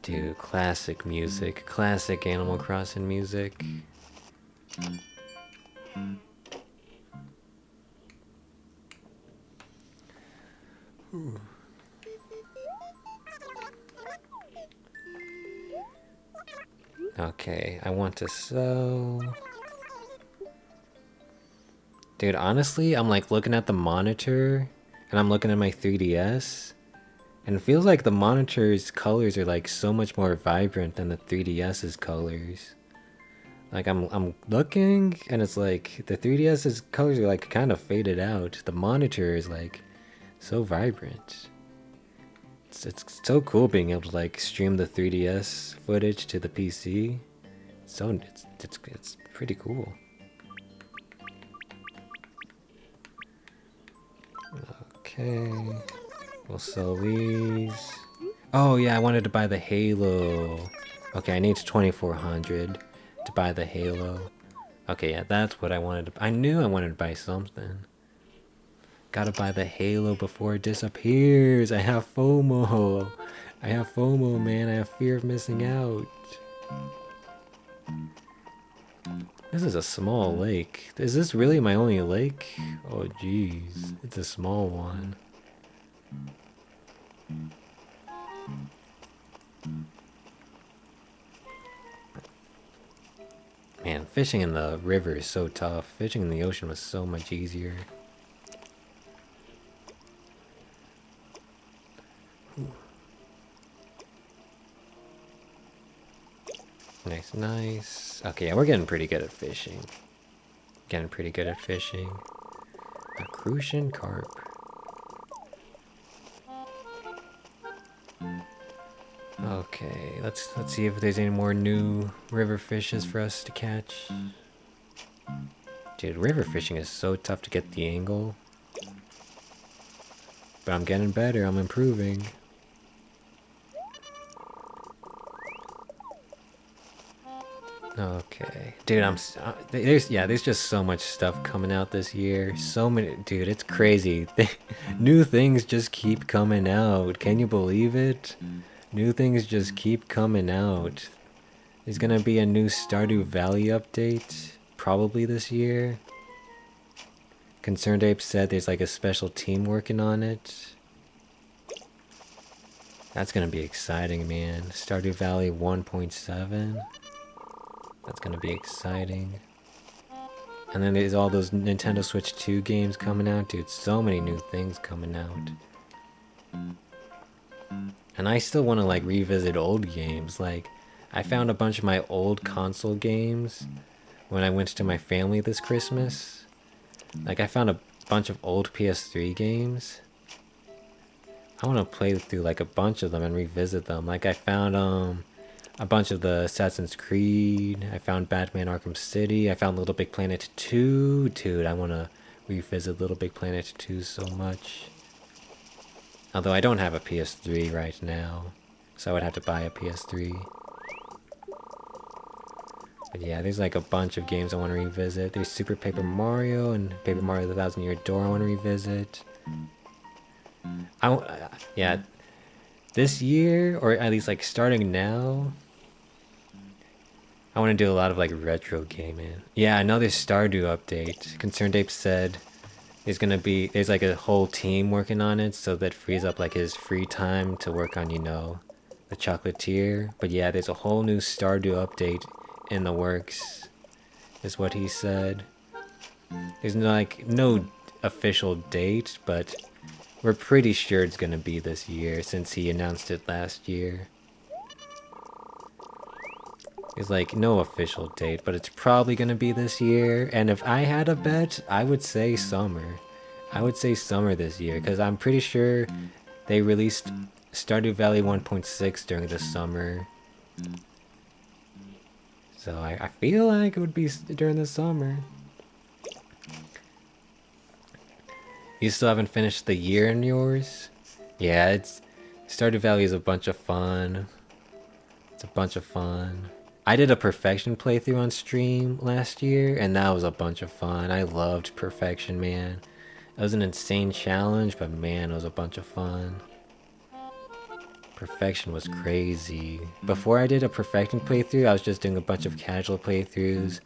Dude, classic music. Classic Animal Crossing music. Ooh. Okay, I want to sell. Dude, honestly, I'm like looking at the monitor and I'm looking at my 3DS and it feels like the monitor's colors are like so much more vibrant than the 3DS's colors. Like I'm looking and it's like the 3DS's colors are like kind of faded out. The monitor is like so vibrant. It's so cool being able to like stream the 3DS footage to the PC. It's pretty cool. Okay, we'll sell these. Oh yeah, I wanted to buy the Halo. Okay, I need 2,400 to buy the Halo. Okay, yeah, that's what I wanted to. I knew I wanted to buy something. Gotta buy the Halo before it disappears. I have FOMO. I have FOMO, man. I have fear of missing out. This is a small lake. Is this really my only lake? Oh, jeez. It's a small one. Man, fishing in the river is so tough. Fishing in the ocean was so much easier. Nice, nice. Okay, yeah, we're getting pretty good at fishing. Getting pretty good at fishing. A crucian carp. Okay, let's see if there's any more new river fishes for us to catch. Dude, river fishing is so tough to get the angle. But I'm getting better, I'm improving. Okay, dude, there's just so much stuff coming out this year. So many, dude, it's crazy. New things just keep coming out. Can you believe it? New things just keep coming out. There's gonna be a new Stardew Valley update, probably this year. Concerned Ape said there's like a special team working on it. That's gonna be exciting, man. Stardew Valley 1.7. That's gonna be exciting. And then there's all those Nintendo Switch 2 games coming out. Dude, so many new things coming out. And I still want to like revisit old games. Like, I found a bunch of my old console games when I went to my family this Christmas. Like, I found a bunch of old PS3 games. I want to play through like a bunch of them and revisit them. Like, I found a bunch of the Assassin's Creed. I found Batman Arkham City. I found Little Big Planet 2. Dude, I want to revisit Little Big Planet 2 so much. Although I don't have a PS3 right now, so I would have to buy a PS3. But yeah, there's like a bunch of games I want to revisit. There's Super Paper Mario and Paper Mario The Thousand Year Door I want to revisit. Yeah, this year, or at least like starting now, I want to do a lot of like retro gaming. Yeah, another Stardew update. Concerned Ape said there's like a whole team working on it, so that frees up like his free time to work on, the chocolatier. But yeah, there's a whole new Stardew update in the works, is what he said. There's no official date, but we're pretty sure it's gonna be this year since he announced it last year. There's like no official date, but it's probably gonna be this year. And if I had a bet, I would say summer. I would say summer this year, because I'm pretty sure they released Stardew Valley 1.6 during the summer. So I feel like it would be during the summer. You still haven't finished the year in yours? Yeah, Stardew Valley is a bunch of fun. It's a bunch of fun. I did a Perfection playthrough on stream last year, and that was a bunch of fun. I loved Perfection, man. It was an insane challenge, but man, it was a bunch of fun. Perfection was crazy. Before I did a Perfection playthrough, I was just doing a bunch of casual playthroughs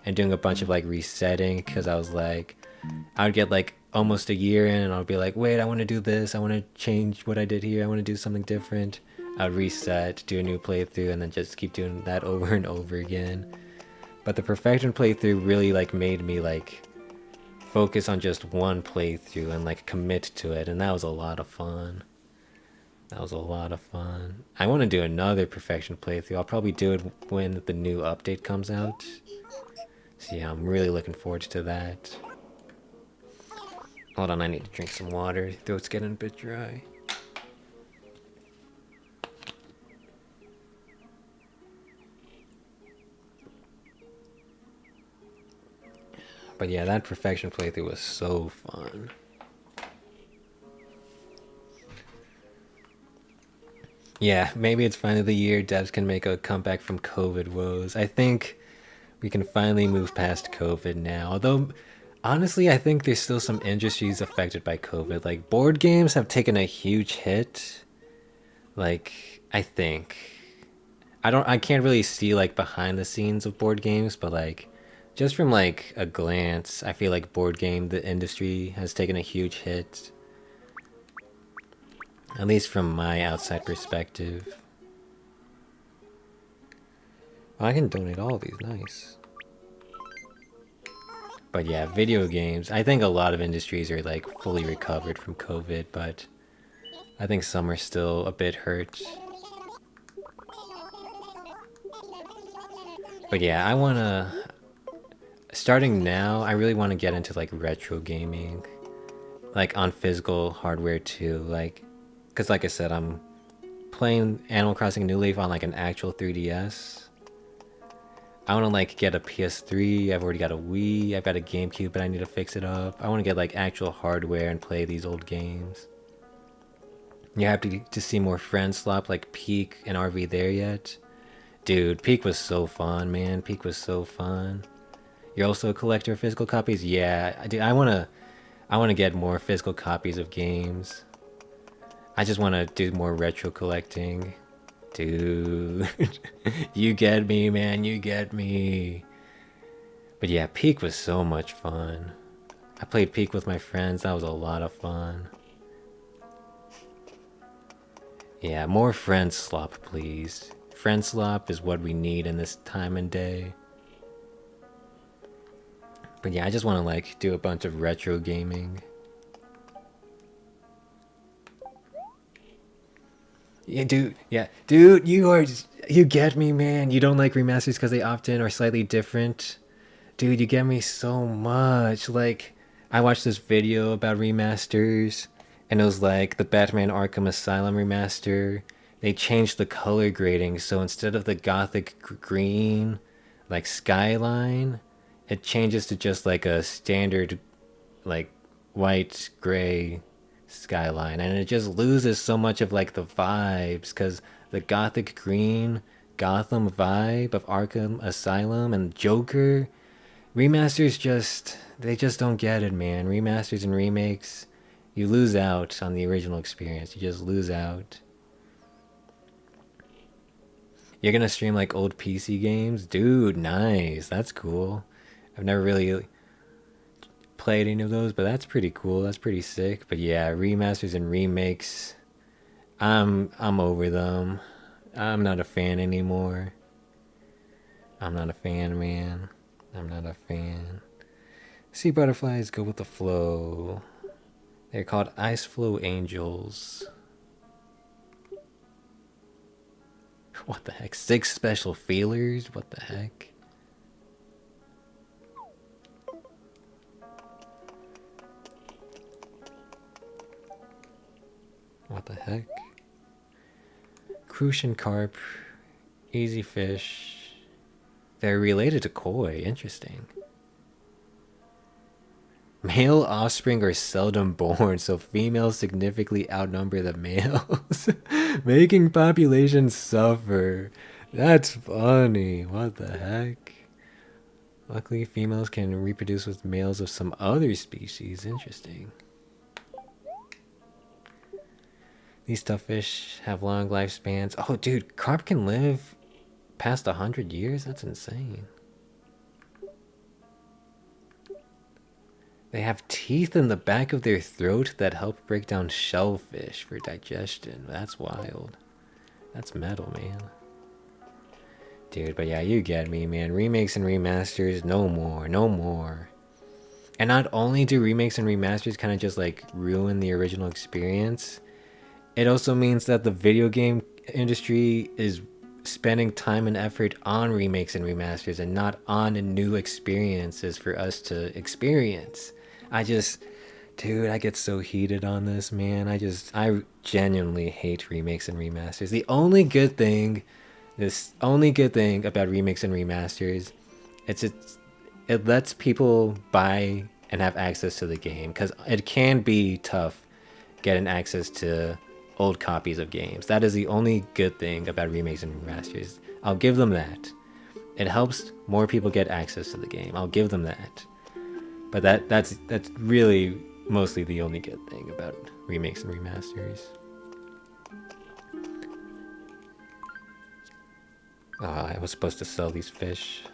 and doing a bunch of like resetting, because I was like, I would get like almost a year in and I'll be like, wait, I want to do this, I want to change what I did here, I want to do something different. I would reset, do a new playthrough, and then just keep doing that over and over again. But the Perfection playthrough really like made me like focus on just one playthrough and like commit to it, and that was a lot of fun. That was a lot of fun. I want to do another Perfection playthrough. I'll probably do it when the new update comes out. So yeah, I'm really looking forward to that. Hold on, I need to drink some water. Throat's getting a bit dry. But yeah, that Perfection playthrough was so fun. Yeah, maybe it's finally the year devs can make a comeback from COVID woes. I think we can finally move past COVID now. Although, honestly, I think there's still some industries affected by COVID. Like, board games have taken a huge hit. Like, I think. I can't really see, like, behind the scenes of board games, but, like, just from, like, a glance, I feel like the industry has taken a huge hit. At least from my outside perspective. I can donate all these, nice. But yeah, video games. I think a lot of industries are like fully recovered from COVID, but I think some are still a bit hurt. But yeah, I wanna starting now. I really want to get into like retro gaming, like on physical hardware too. Like, cause like I said, I'm playing Animal Crossing New Leaf on like an actual 3DS. I want to like get a PS3. I've already got a Wii. I've got a GameCube, but I need to fix it up. I want to get like actual hardware and play these old games. You have to see more friends swap like Peak and RV there yet? Dude, Peak was so fun, man. Peak was so fun. You're also a collector of physical copies? Yeah, dude, I wanna get more physical copies of games. I just wanna do more retro collecting. Dude. You get me, man, you get me. But yeah, Peak was so much fun. I played Peak with my friends, that was a lot of fun. Yeah, more friend slop, please. Friend slop is what we need in this time and day. But yeah, I just want to like do a bunch of retro gaming. Yeah, dude. Yeah, dude. You get me, man. You don't like remasters because they often are slightly different. Dude, you get me so much. Like, I watched this video about remasters, and it was like the Batman Arkham Asylum remaster. They changed the color grading, so instead of the gothic green, like skyline, it changes to just like a standard, like white gray skyline, and it just loses so much of like the vibes because the gothic green Gotham vibe of Arkham Asylum and Joker remasters just they just don't get it, man. Remasters and remakes, you lose out on the original experience. You just lose out. You're gonna stream like old PC games, dude. Nice, that's cool. I've never really played any of those, but that's pretty cool. That's pretty sick. But yeah, remasters and remakes, I'm over them. I'm not a fan anymore. I'm not a fan, man. I'm not a fan. Sea butterflies go with the flow. They're called ice flow angels. What the heck? 6 special feelers? What the heck? What the heck? Crucian carp, easy fish. They're related to koi. Interesting. Male offspring are seldom born, so females significantly outnumber the males, making populations suffer. That's funny. What the heck? Luckily, females can reproduce with males of some other species. Interesting. These tough fish have long lifespans. Oh, dude, carp can live past 100 years? That's insane. They have teeth in the back of their throat that help break down shellfish for digestion. That's wild. That's metal, man. Dude, but yeah, you get me, man. Remakes and remasters, no more, no more. And not only do remakes and remasters kind of just like ruin the original experience, it also means that the video game industry is spending time and effort on remakes and remasters and not on new experiences for us to experience. I just, dude, I get so heated on this, man. I genuinely hate remakes and remasters. This only good thing about remakes and remasters, it lets people buy and have access to the game because it can be tough getting access to old copies of games. That is the only good thing about remakes and remasters. I'll give them that. It helps more people get access to the game. I'll give them that. But that's really mostly the only good thing about remakes and remasters. I was supposed to sell these fish.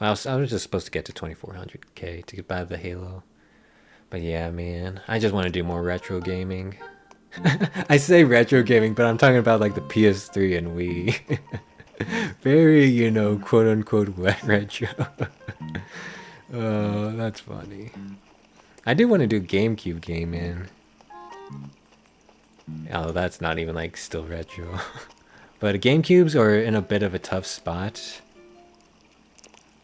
I was just supposed to get to 2400k to buy the Halo. But yeah, man, I just want to do more retro gaming. I say retro gaming, but I'm talking about like the PS3 and Wii. Very, quote unquote wet retro. Oh, that's funny. I do want to do GameCube gaming. Oh, that's not even like still retro. But GameCubes are in a bit of a tough spot.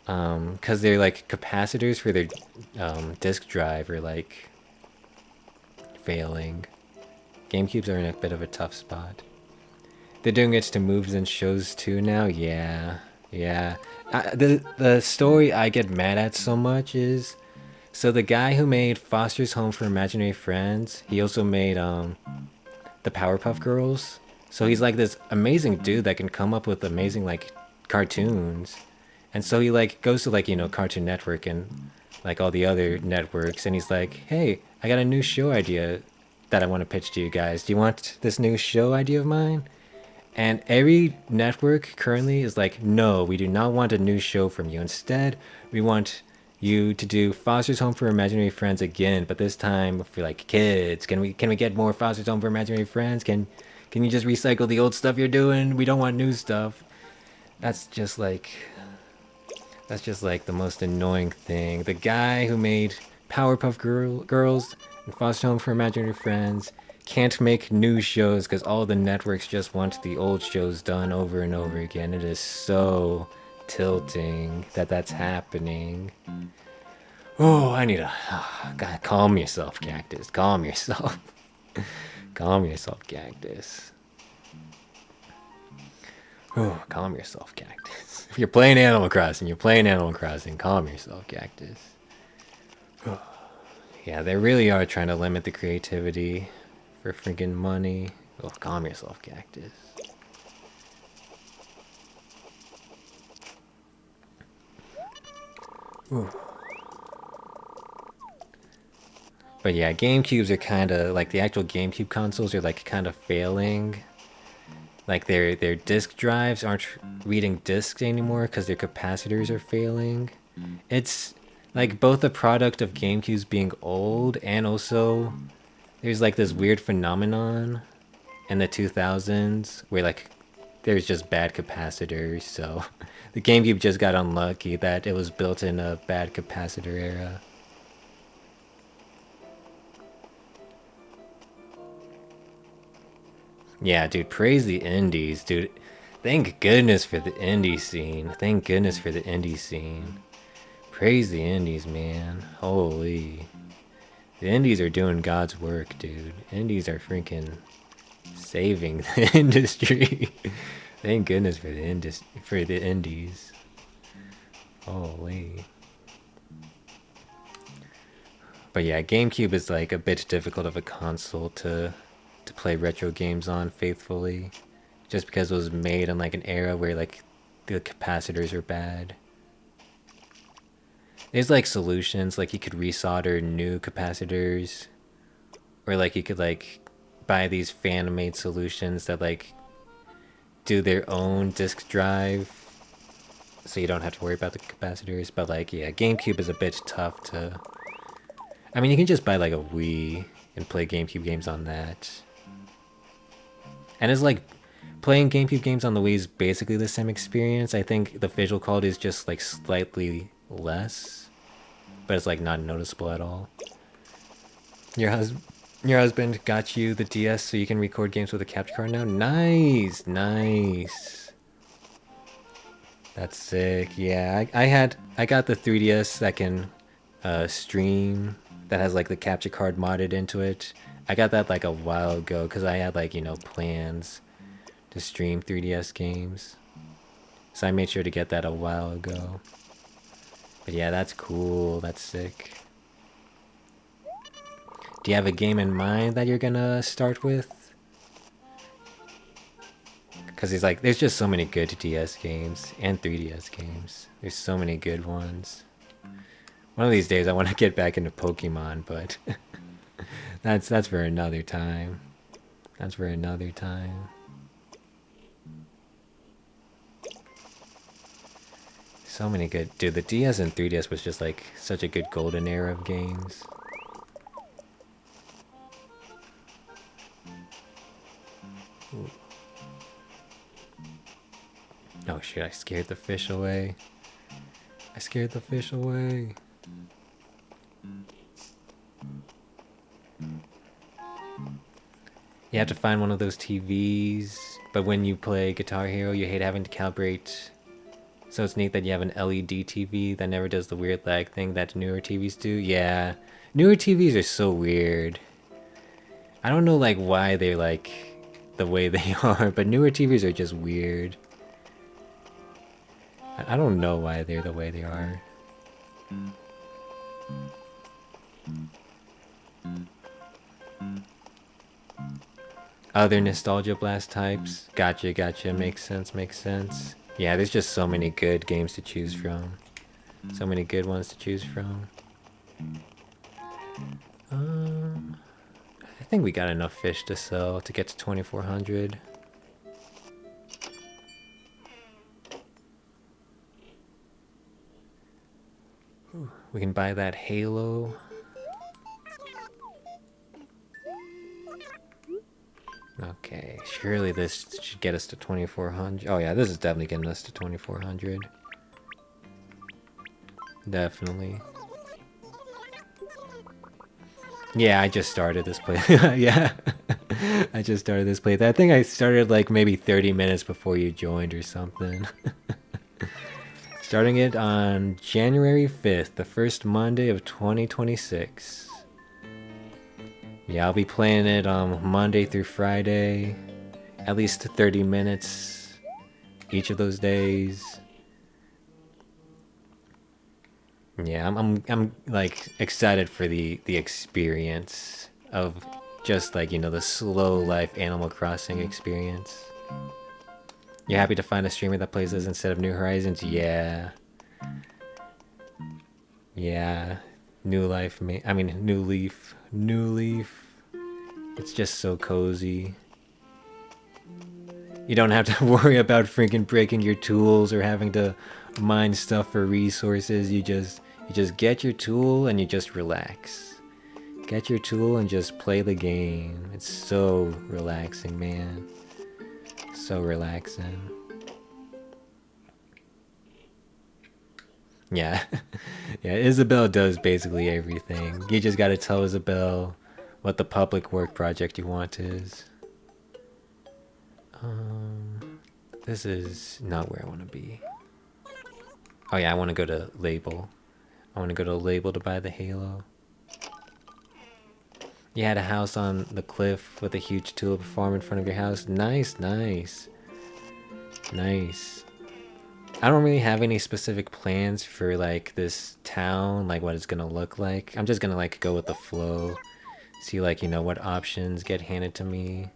Because they're like capacitors for their disk drive are like failing. GameCubes are in a bit of a tough spot. They're doing it to movies and shows too now. Yeah, yeah. The story I get mad at so much is so the guy who made Foster's Home for Imaginary Friends, he also made the Powerpuff Girls. So he's like this amazing dude that can come up with amazing like cartoons. And so he like goes to like, Cartoon Network and like all the other networks and he's like, "Hey, I got a new show idea that I want to pitch to you guys. Do you want this new show idea of mine?" And every network currently is like, "No, we do not want a new show from you. Instead, we want you to do Foster's Home for Imaginary Friends again, but this time for like kids. Can we get more Foster's Home for Imaginary Friends? Can you just recycle the old stuff you're doing? We don't want new stuff." That's just like the most annoying thing. The guy who made Girls and Foster Home for Imaginary Friends can't make new shows because all the networks just want the old shows done over and over again. It is so tilting that that's happening. Oh, I need a... Oh, God, calm yourself, Cactus. Calm yourself. Calm yourself, Cactus. Oh, calm yourself, Cactus. If you're playing Animal Crossing, calm yourself, Cactus. Yeah, they really are trying to limit the creativity for freaking money. Oh, calm yourself, Cactus. Ooh. But yeah, GameCubes are kind of like the actual GameCube consoles are like kind of failing. Like their disk drives aren't reading disks anymore because their capacitors are failing. It's like both a product of GameCubes being old and also there's like this weird phenomenon in the 2000s where like there's just bad capacitors. So the GameCube just got unlucky that it was built in a bad capacitor era. Yeah, dude, praise the indies, dude. Thank goodness for the indie scene. Thank goodness for the indie scene. Praise the indies, man. Holy. The indies are doing God's work, dude. Indies are freaking saving the industry. Thank goodness for the indies. Holy. But yeah, GameCube is like a bit difficult of a console to play retro games on faithfully, just because it was made in like an era where like the capacitors are bad. There's like solutions, like you could resolder new capacitors, or like you could like buy these fan-made solutions that like do their own disk drive, so you don't have to worry about the capacitors. But like, yeah, GameCube is a bit tough to. I mean, you can just buy like a Wii and play GameCube games on that. And it's like playing GameCube games on the Wii is basically the same experience. I think the visual quality is just like slightly less, but it's like not noticeable at all. Your husband got you the DS so you can record games with a capture card now? Nice, nice. That's sick. Yeah, I got the 3DS that can stream, that has like the capture card modded into it. I got that like a while ago because I had like, plans to stream 3DS games. So I made sure to get that a while ago. But yeah, that's cool. That's sick. Do you have a game in mind that you're gonna start with? Because he's like, there's just so many good DS games and 3DS games. There's so many good ones. One of these days I want to get back into Pokemon, but that's for another time. That's for another time. So many good... Dude, the DS and 3DS was just like such a good golden era of games. Ooh. Oh shit, I scared the fish away. I scared the fish away. You have to find one of those TVs, but when you play Guitar Hero, you hate having to calibrate So it's neat that you have an LED TV that never does the weird lag thing that newer TVs do. Yeah, newer TVs are so weird. I don't know like why they're like the way they are, but newer TVs are just weird. I don't know why they're the way they are. Other Nostalgia Blast types. Gotcha, gotcha. Makes sense, makes sense. Yeah, there's just so many good games to choose from. So many good ones to choose from. I think we got enough fish to sell to get to 2,400. We can buy that Halo. Okay, surely this should get us to 2,400. Oh yeah, this is definitely getting us to 2,400. Definitely. Yeah, I just started this play. Yeah, I just started this play. I think I started like maybe 30 minutes before you joined or something. Starting it on January 5th, the first Monday of 2026. Yeah, I'll be playing it Monday through Friday, at least 30 minutes each of those days. Yeah, I'm like excited for the experience of just like, you know, the slow life Animal Crossing experience. You're happy to find a streamer that plays this instead of New Horizons? Yeah. Yeah. New Life, I mean, New Leaf. New Leaf. It's just so cozy. You don't have to worry about freaking breaking your tools or having to mine stuff for resources. You just get your tool and you just relax. Get your tool and just play the game. It's so relaxing, man. So relaxing. Yeah. Yeah, Isabel does basically everything. You just gotta tell Isabel what the public work project you want is. This is not where I want to be. Oh yeah, I want to go to Label. I want to go to Label to buy the Halo. You had a house on the cliff with a huge tulip farm in front of your house. Nice, nice. Nice. I don't really have any specific plans for like this town, like what it's gonna look like. I'm just gonna like go with the flow. See like, you know, what options get handed to me.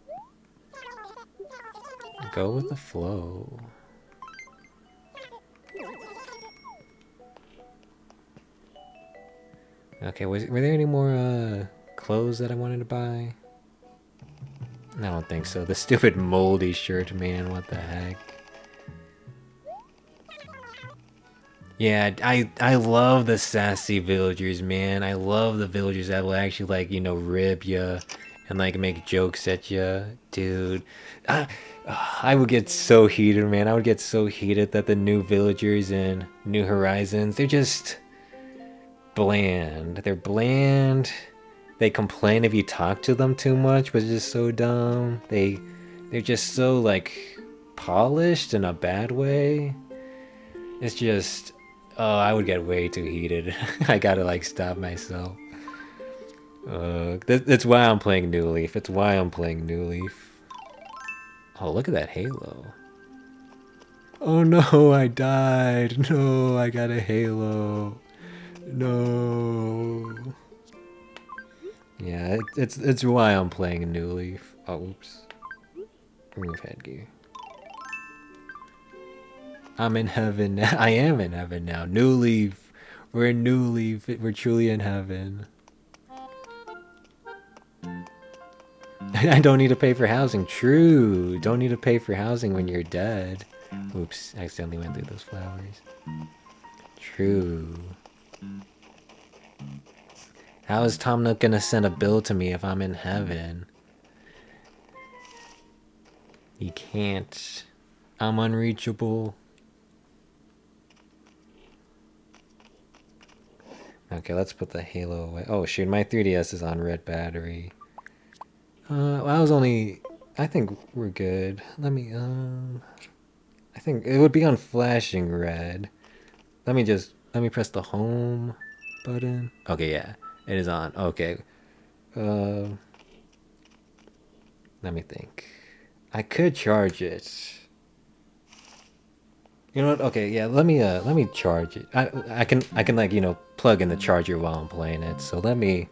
Go with the flow. Okay, were there any more clothes that I wanted to buy? I don't think so. The stupid moldy shirt, man. What the heck? Yeah, I love the sassy villagers, man. I love the villagers that will actually like, you know, rib you and like make jokes at you, dude. I, I would get so heated, man. I would get so heated that the new villagers in New Horizons, they're just bland. They're bland. They complain if you talk to them too much, which is so dumb. They're just so like polished in a bad way. It's just, oh, I would get way too heated. I gotta like stop myself. That's why I'm playing New Leaf. It's why I'm playing New Leaf. Oh, look at that Halo. Oh no, I died. No, I got a Halo. No. Yeah, it's why I'm playing a New Leaf. Oh, oops. Remove headgear. I'm in heaven now. I am in heaven now. New Leaf. We're in New Leaf. We're truly in heaven. I don't need to pay for housing. True. Don't need to pay for housing when you're dead. Oops. Accidentally went through those flowers. True. How is Tom Nook gonna send a bill to me if I'm in heaven? He can't. I'm unreachable. Okay, let's put the Halo away. Oh shoot, my 3DS is on red battery. Well, I was only... I think we're good. Let me, I think it would be on flashing red. Let me press the home button. Okay, yeah, it is on. Okay, uh, let me think. I could charge it. You know what? Okay, yeah. Let me charge it. I can like plug in the charger while I'm playing it. So let me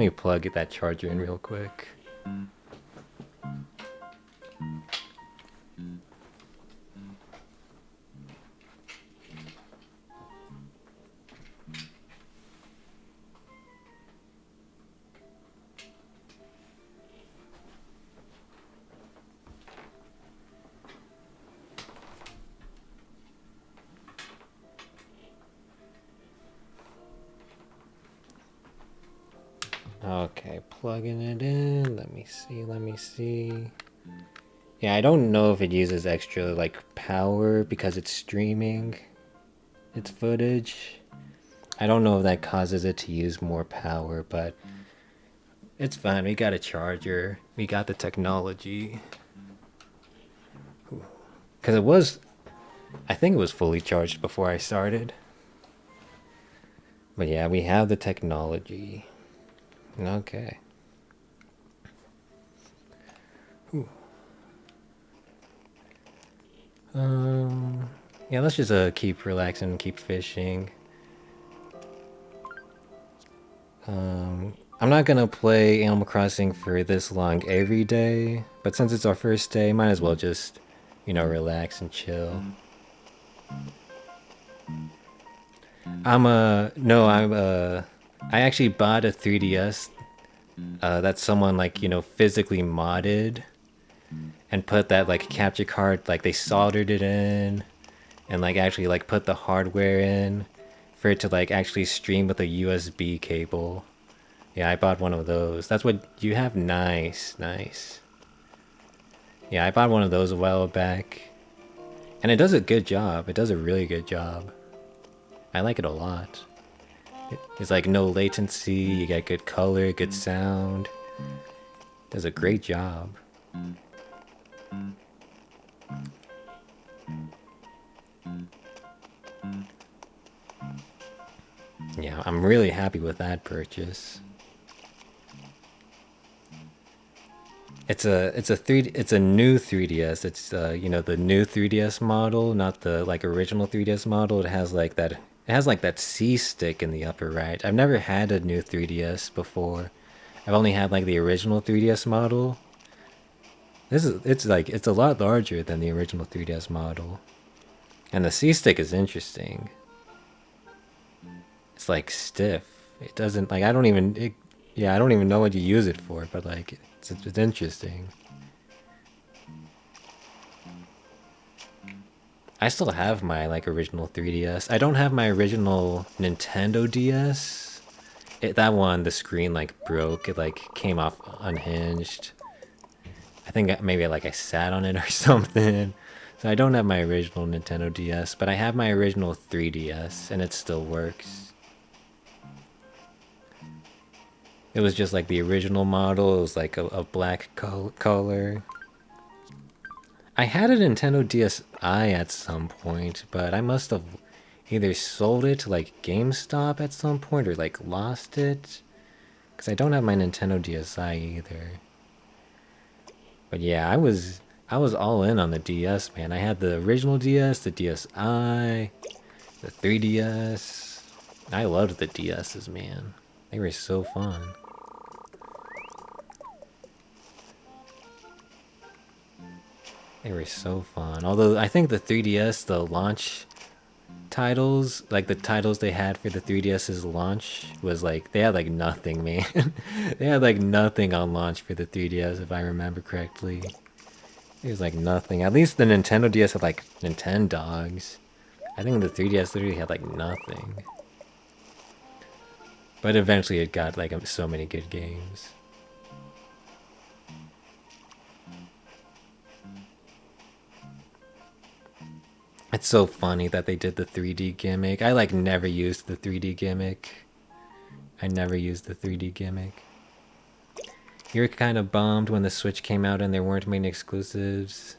plug that charger in real quick. Okay, plugging it in. Let me see. Let me see. Yeah, I don't know if it uses extra like power because it's streaming its footage. I don't know if that causes it to use more power, but it's fine. We got a charger. We got the technology. Because I think it was fully charged before I started. But yeah, we have the technology. Okay. Whew. Yeah, let's just keep relaxing and keep fishing. I'm not gonna play Animal Crossing for this long every day, but since it's our first day, might as well just, relax and chill. I actually bought a 3DS that someone like, physically modded and put that like capture card, like they soldered it in and like actually like put the hardware in for it to like actually stream with a USB cable. Yeah, I bought one of those. That's what you have. Nice, nice. Yeah, I bought one of those a while back. And it does a good job. It does a really good job. I like it a lot. It's like no latency, you get good color, good sound. It does a great job. Yeah, I'm really happy with that purchase. It's a new 3DS. It's the new 3DS model, not the like original 3DS model. It has like that C stick in the upper right. I've never had a new 3DS before. I've only had like the original 3DS model. It's a lot larger than the original 3DS model. And the C stick is interesting. It's like stiff. It doesn't like I don't even know what you use it for, but like it's interesting. I still have my like original 3DS. I don't have my original Nintendo DS. That one, the screen like broke. It like came off unhinged. I think maybe like I sat on it or something. So I don't have my original Nintendo DS, but I have my original 3DS and it still works. It was just like the original model. It was like a black color. I had a Nintendo DSi at some point, but I must have either sold it to like GameStop at some point or like lost it. Because I don't have my Nintendo DSi either. But yeah, I was all in on the DS, man. I had the original DS, the DSi, the 3DS. I loved the DSs, man. They were so fun. They were so fun. Although I think the 3DS, the launch titles, like the titles they had for the 3DS's launch, was like they had like nothing, man. They had like nothing on launch for the 3DS, if I remember correctly. It was like nothing. At least the Nintendo DS had like Nintendogs. I think the 3DS literally had like nothing. But eventually it got like so many good games. It's so funny that they did the 3D gimmick. I like never used the 3D gimmick. I never used the 3D gimmick. You were kind of bummed when the Switch came out and there weren't many exclusives.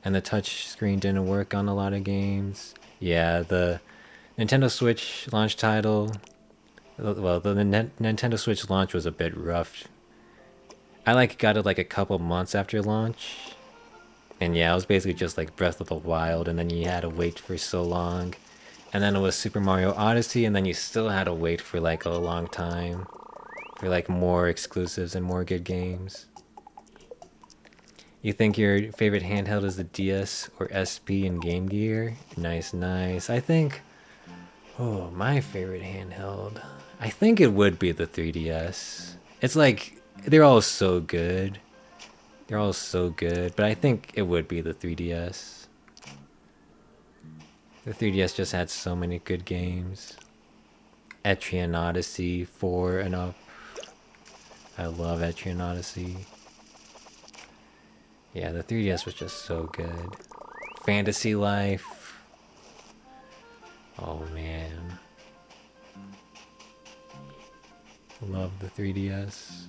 and the touch screen didn't work on a lot of games. Yeah, the Nintendo Switch launch title. Well, the Nintendo Switch launch was a bit rough. I like got it like a couple months after launch, and yeah, it was basically just like Breath of the Wild, and then you had to wait for so long, and then it was Super Mario Odyssey, and then you still had to wait for like a long time for like more exclusives and more good games. You think your favorite handheld is the DS or SP in Game Gear? Nice, nice. I think, oh, my favorite handheld. I think it would be the 3DS. It's like, they're all so good. They're all so good, but I think it would be the 3DS. The 3DS just had so many good games. Etrian Odyssey 4 and up. I love Etrian Odyssey. Yeah, the 3DS was just so good. Fantasy Life. Oh man. Love the 3DS.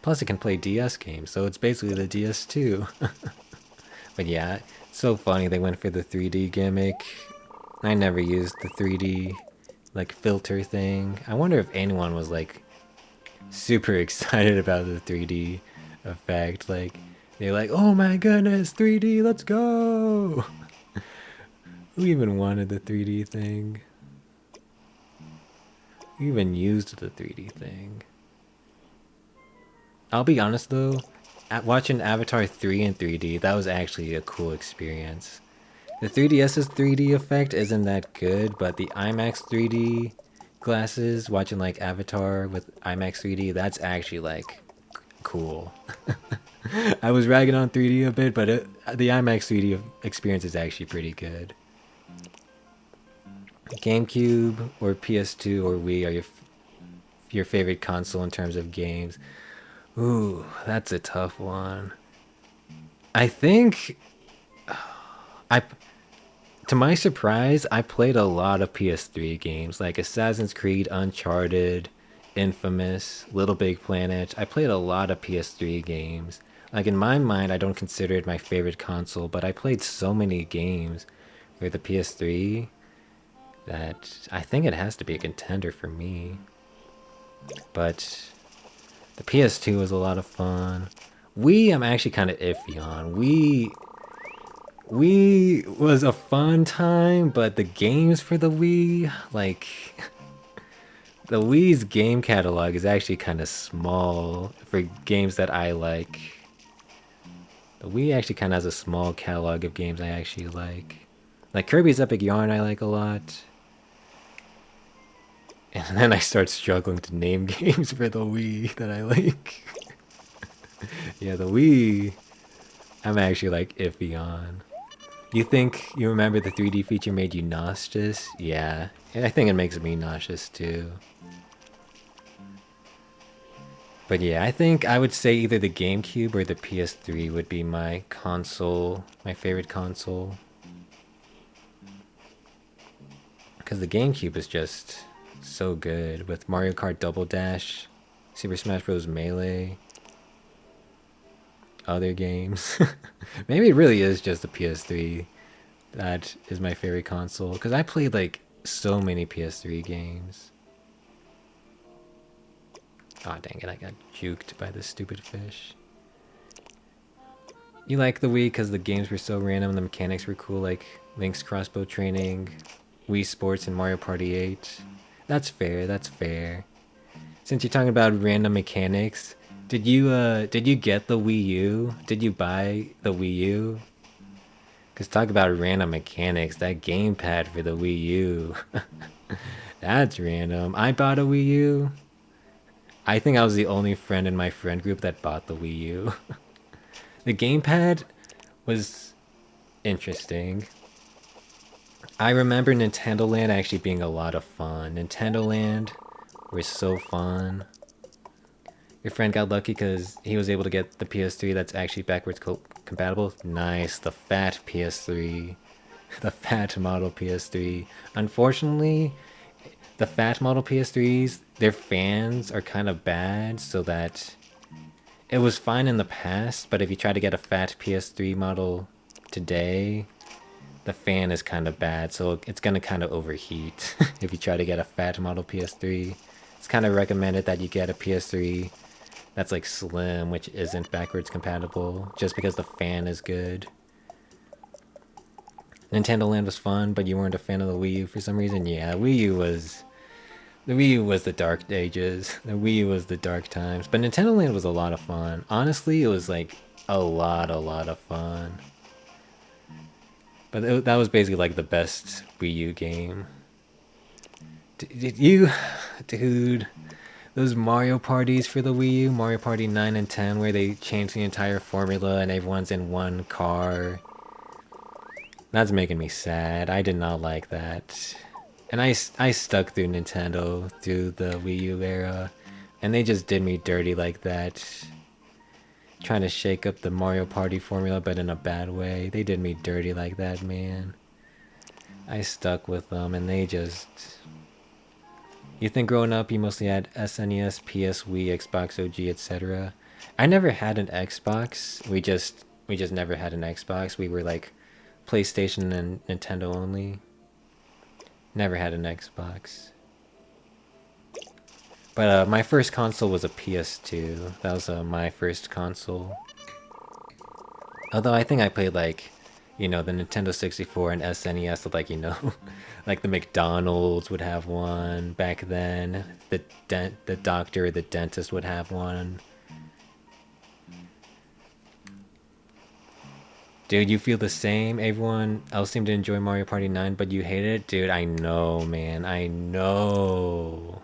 Plus it can play DS games, so it's basically the DS2. But yeah, it's so funny they went for the 3D gimmick. I never used the 3D like filter thing. I wonder if anyone was like super excited about the 3D effect. Like they're like, "Oh my goodness, 3D, let's go!" Who even wanted the 3D thing? Who even used the 3D thing? I'll be honest though, watching Avatar 3 in 3D, that was actually a cool experience. The 3DS's 3D effect isn't that good, but the IMAX 3D glasses, watching like Avatar with IMAX 3D, that's actually like cool. I was ragging on 3D a bit, but the IMAX 3D experience is actually pretty good. GameCube or PS2 or Wii are your favorite console in terms of games? Ooh, that's a tough one. I think I to my surprise, I played a lot of PS3 games like Assassin's Creed, Uncharted, Infamous, Little Big Planet. I played a lot of PS3 games. Like in my mind, I don't consider it my favorite console, but I played so many games for the PS3 that I think it has to be a contender for me. But the PS2 was a lot of fun. Wii, I'm actually kind of iffy on. Wii was a fun time, but the games for the Wii, like, the Wii's game catalog is actually kind of small for games that I like. The Wii actually kind of has a small catalog of games I actually like. Like Kirby's Epic Yarn I like a lot. And then I start struggling to name games for the Wii that I like. Yeah, the Wii, I'm actually like iffy on. You think you remember the 3D feature made you nauseous? Yeah, I think it makes me nauseous too. But yeah, I think I would say either the GameCube or the PS3 would be my console, my favorite console. Because the GameCube is just so good with Mario Kart Double Dash, Super Smash Bros. Melee, other games. Maybe it really is just the PS3 that is my favorite console. Because I played like so many PS3 games. Aw, dang it, I got juked by this stupid fish. You like the Wii because the games were so random, the mechanics were cool, like Link's crossbow training, Wii Sports, and Mario Party 8. That's fair, that's fair. Since you're talking about random mechanics, did you get the Wii U? Did you buy the Wii U? Cause talk about random mechanics, that gamepad for the Wii U. That's random. I bought a Wii U. I think I was the only friend in my friend group that bought the Wii U. The gamepad was interesting. I remember Nintendo Land actually being a lot of fun. Nintendo Land was so fun. Your friend got lucky because he was able to get the PS3 that's actually backwards compatible. Nice, the fat PS3. The fat model PS3. Unfortunately, the fat model PS3s, their fans are kind of bad, so that it was fine in the past, but if you try to get a fat PS3 model today, the fan is kind of bad, so it's gonna kind of overheat if you try to get a fat model PS3. It's kind of recommended that you get a PS3 that's like slim, which isn't backwards compatible, just because the fan is good. Nintendo Land was fun, but you weren't a fan of the Wii U for some reason. Yeah, the Wii U was the dark ages. The Wii U was the dark times. But Nintendo Land was a lot of fun. Honestly, it was like a lot of fun. But that was basically like the best Wii U game. Did you, dude? Those Mario parties for the Wii U, Mario Party 9 and 10, where they changed the entire formula and everyone's in one car. That's making me sad. I did not like that. And I stuck through Nintendo through the Wii U era, and they just did me dirty like that. Trying to shake up the Mario Party formula, but in a bad way. They did me dirty like that, man. I stuck with them, and they just... You think growing up you mostly had SNES, PS, Wii, Xbox OG, etc. I never had an Xbox. We just never had an Xbox. We were like PlayStation and Nintendo only. Never had an Xbox. But my first console was a PS2. That was my first console. Although I think I played like, you know, the Nintendo 64 and SNES with like, you know, like the McDonald's would have one back then. The doctor or the dentist would have one. Dude, you feel the same? Everyone else seemed to enjoy Mario Party 9, but you hated it? Dude, I know, man. I know.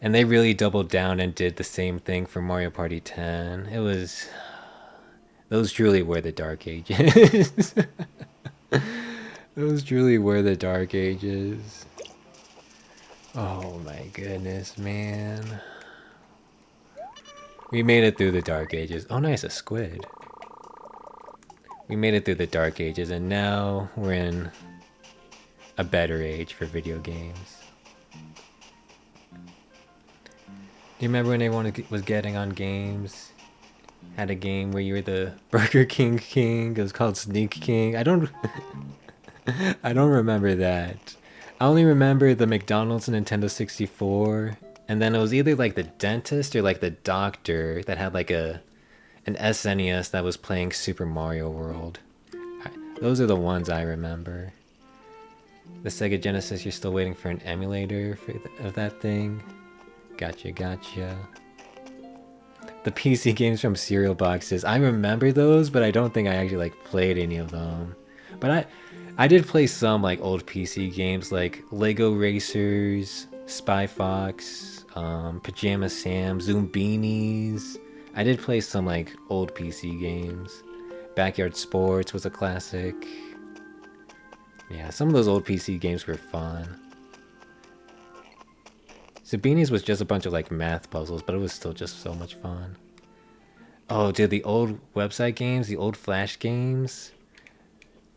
And they really doubled down and did the same thing for Mario Party 10. It was... Those truly were the dark ages. Those truly were the dark ages. Oh my goodness, man. We made it through the dark ages. Oh nice, a squid. We made it through the dark ages, and now we're in a better age for video games. Do you remember when everyone was getting on games? Had a game where you were the Burger King King. It was called Sneak King. I don't remember that. I only remember the McDonald's Nintendo 64, and then it was either like the dentist or like the doctor that had like an SNES that was playing Super Mario World. Those are the ones I remember. The Sega Genesis, you're still waiting for an emulator of that thing? Gotcha. The PC games from cereal boxes. I remember those, but I don't think I actually like played any of them. But I did play some like old PC games like Lego Racers, Spy Fox, Pajama Sam, Zoombinis. I did play some like old PC games. Backyard Sports was a classic. Yeah, some of those old PC games were fun. Zubinis was just a bunch of like math puzzles, but it was still just so much fun. Oh, dude, the old website games, the old Flash games.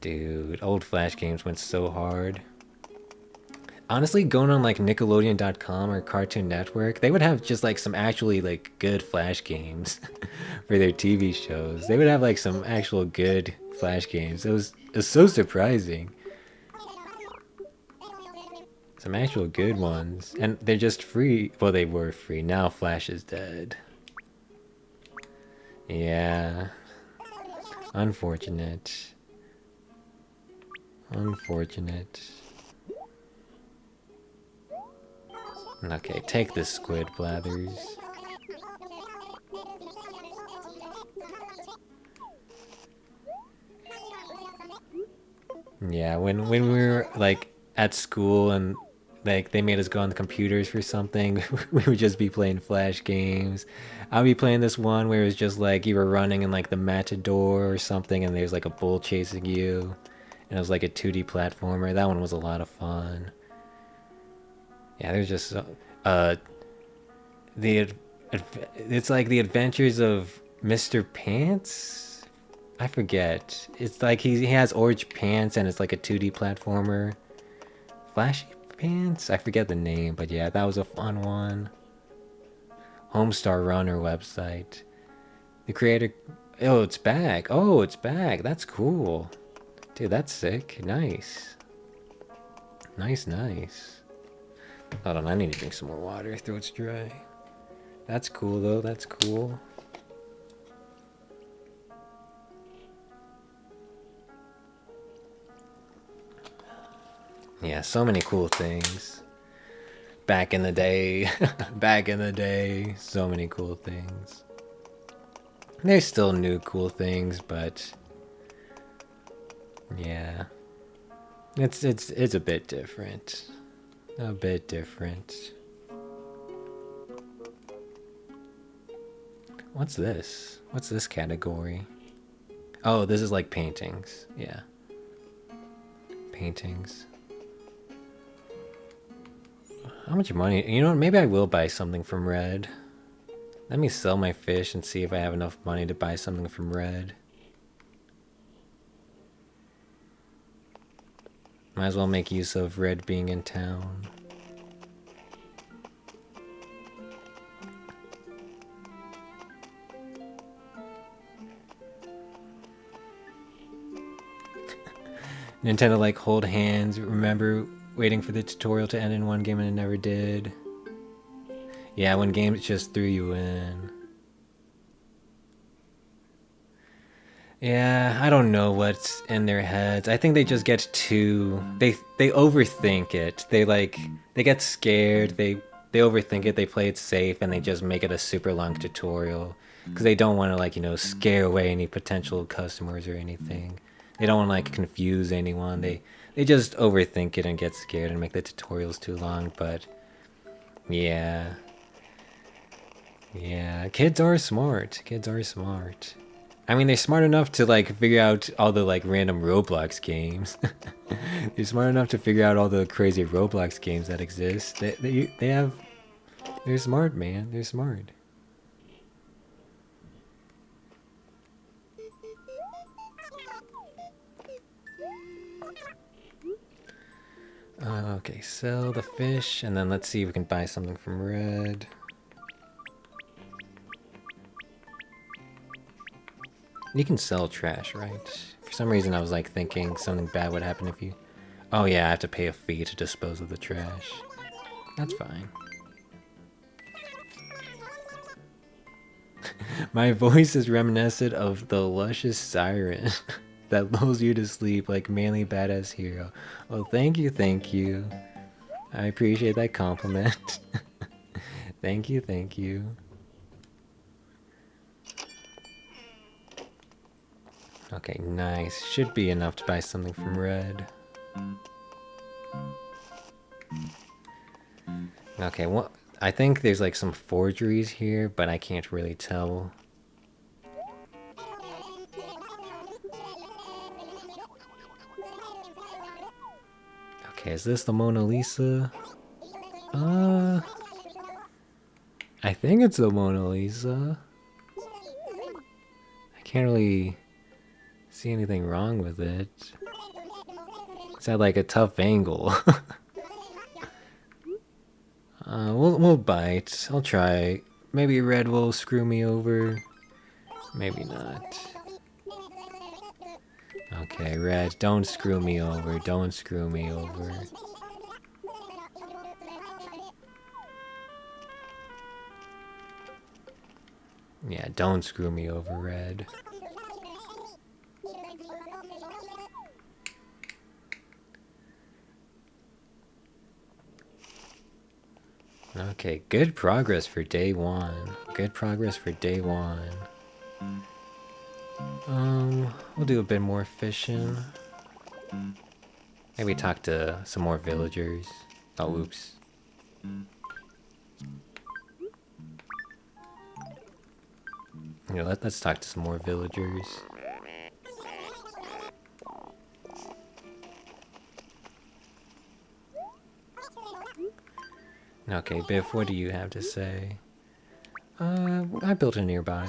Dude, old Flash games went so hard. Honestly, going on like Nickelodeon.com or Cartoon Network, they would have just like some actually like good Flash games for their TV shows. They would have like some actual good Flash games. It was so surprising. Some actual good ones. And they're just free. Well, they were free. Now Flash is dead. Yeah. Unfortunate. Okay, take this, Squid Blathers. Yeah, when we were like at school and like they made us go on the computers for something, we would just be playing Flash games. I would be playing this one where it was just like you were running in like the Matador or something, and there's like a bull chasing you, and it was like a 2D platformer. That one was a lot of fun. Yeah, there's just it's like the adventures of Mr. Pants. I forget. It's like he has orange pants and it's like a 2D platformer. Pants? I forget the name, but yeah, that was a fun one. Homestar Runner website. The creator... Oh, it's back. Oh, it's back. That's cool. Dude, that's sick. Nice. Nice. Hold on, I need to drink some more water. Throat's dry. That's cool, though. That's cool. Yeah, so many cool things. Back in the day. Back in the day. So many cool things. There's still new cool things, but... yeah. It's a bit different. A bit different. What's this? What's this category? Oh, this is like paintings. Yeah. Paintings. How much money? You know what? Maybe I will buy something from Red. Let me sell my fish and see if I have enough money to buy something from Red. Might as well make use of Red being in town. Nintendo like hold hands. Remember waiting for the tutorial to end in one game and it never did. Yeah, when games just threw you in. Yeah, I don't know what's in their heads. I think they just get too... They overthink it. They get scared. They overthink it. They play it safe and they just make it a super long tutorial. Because they don't want to, like, you know, scare away any potential customers or anything. They don't want to, like, confuse anyone. They just overthink it and get scared and make the tutorials too long. But, yeah. Yeah, kids are smart. Kids are smart. I mean, they're smart enough to, like, figure out all the, like, random Roblox games. They're smart enough to figure out all the crazy Roblox games that exist. They're smart, man. They're smart. Okay, sell the fish, and then let's see if we can buy something from Red. You can sell trash, right? For some reason I was like thinking something bad would happen if you... Oh yeah, I have to pay a fee to dispose of the trash. That's fine. My voice is reminiscent of the luscious siren that lulls you to sleep like manly badass hero. Oh, thank you, thank you. I appreciate that compliment. Thank you, thank you. Okay, nice. Should be enough to buy something from Red. Okay, what? I think there's like some forgeries here, but I can't really tell. Okay, is this the Mona Lisa? I think it's the Mona Lisa. I can't really see anything wrong with it. It's at like a tough angle. We'll bite. I'll try. Maybe Red will screw me over. Maybe not. Okay, Red, don't screw me over. Don't screw me over. Yeah, don't screw me over, Red. Okay, good progress for day one. Good progress for day one. We'll do a bit more fishing. Maybe talk to some more villagers. Oh, oops. You know, let's talk to some more villagers. Okay, Biff, what do you have to say? I built a nearby.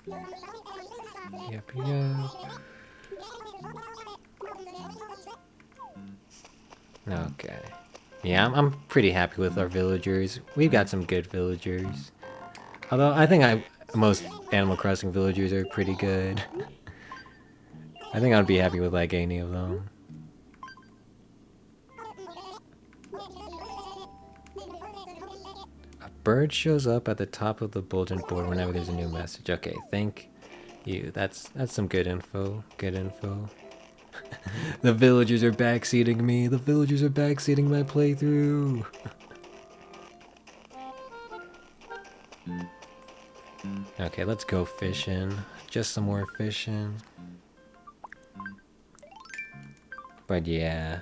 Yep, yep. Okay. Yeah, I'm pretty happy with our villagers. We've got some good villagers. Although I think most Animal Crossing villagers are pretty good. I think I'd be happy with like any of them. A bird shows up at the top of the bulletin board whenever there's a new message. Okay, thank you. That's some good info. Good info. The villagers are backseating me. The villagers are backseating my playthrough. Okay, let's go fishing. Just some more fishing. But yeah,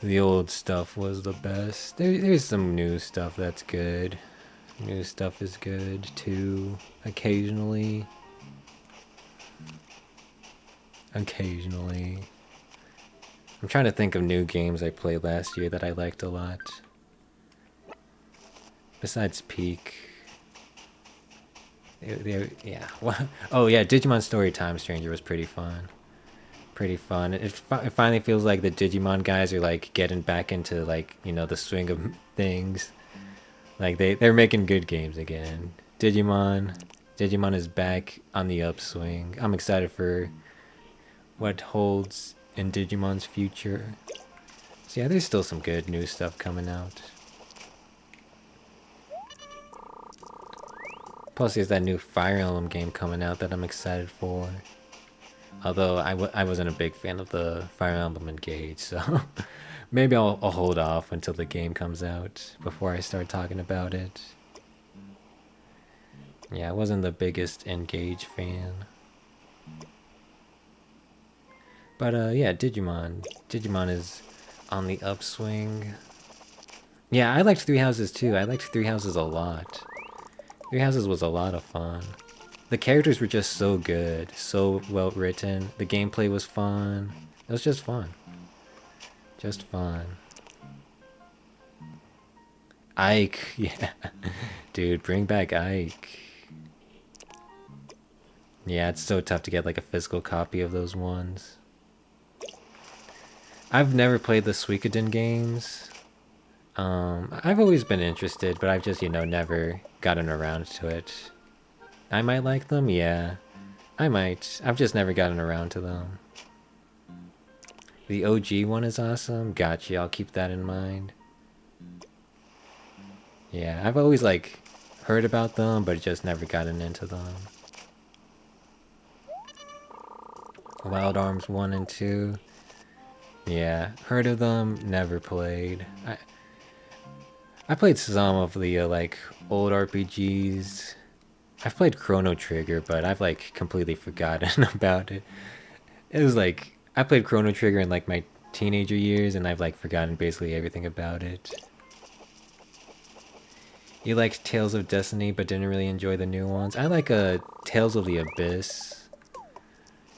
the old stuff was the best. There's some new stuff that's good. New stuff is good too, occasionally. Occasionally. I'm trying to think of new games I played last year that I liked a lot. Besides Peak. Yeah. Oh yeah, Digimon Story Time Stranger was pretty fun. Pretty fun. It finally feels like the Digimon guys are like getting back into like, you know, the swing of things. Like they're making good games again. Digimon is back on the upswing. I'm excited for what holds in Digimon's future. So yeah, there's still some good new stuff coming out. Plus there's that new Fire Emblem game coming out that I'm excited for. Although I wasn't a big fan of the Fire Emblem Engage, so maybe I'll hold off until the game comes out before I start talking about it. Yeah, I wasn't the biggest Engage fan. But yeah, Digimon is on the upswing. Yeah, I liked Three Houses too. I liked Three Houses a lot. Three Houses was a lot of fun. The characters were just so good, so well written. The gameplay was fun. It was just fun. Just fun. Ike, yeah. Dude, bring back Ike. Yeah, it's so tough to get like a physical copy of those ones. I've never played the Suikoden games. I've always been interested, but I've just, you know, never gotten around to it. I might like them, yeah. I might. I've just never gotten around to them. The OG one is awesome. Gotcha, I'll keep that in mind. Yeah, I've always, like, heard about them, but just never gotten into them. Wild Arms 1 and 2. Yeah, heard of them, never played. I played some of the, like, old RPGs. I've played Chrono Trigger, but I've, like, completely forgotten about it. It was, like, I played Chrono Trigger in, like, my teenager years, and I've, like, forgotten basically everything about it. You liked Tales of Destiny, but didn't really enjoy the new ones. I like Tales of the Abyss.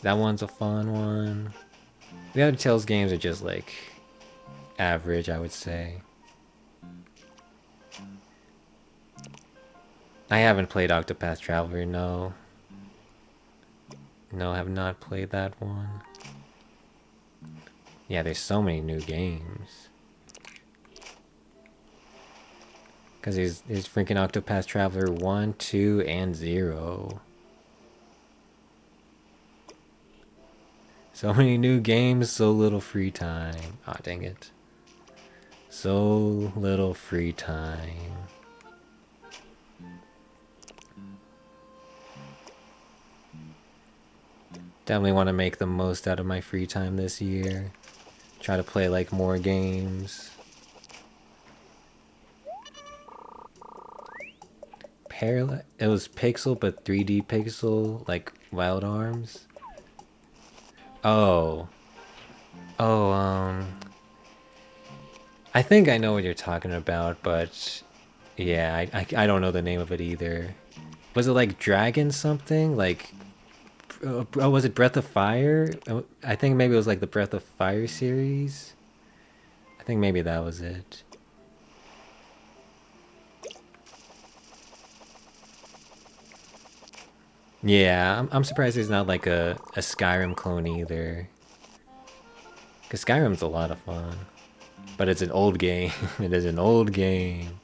That one's a fun one. The other Tales games are just, like, average, I would say. I haven't played Octopath Traveler, no. No, I have not played that one. Yeah, there's so many new games. Because there's freaking Octopath Traveler 1, 2, and 0. So many new games, so little free time. Aw, dang it. So little free time. Definitely want to make the most out of my free time this year. Try to play like more games. It was pixel, but 3D pixel, like Wild Arms. Oh. Oh, I think I know what you're talking about, but yeah, I don't know the name of it either. Was it like Dragon something? Like, oh, was it Breath of Fire? I think maybe it was like the Breath of Fire series. I think maybe that was it. Yeah, I'm surprised there's not like a Skyrim clone either. Because Skyrim's a lot of fun. But it's an old game. It is an old game.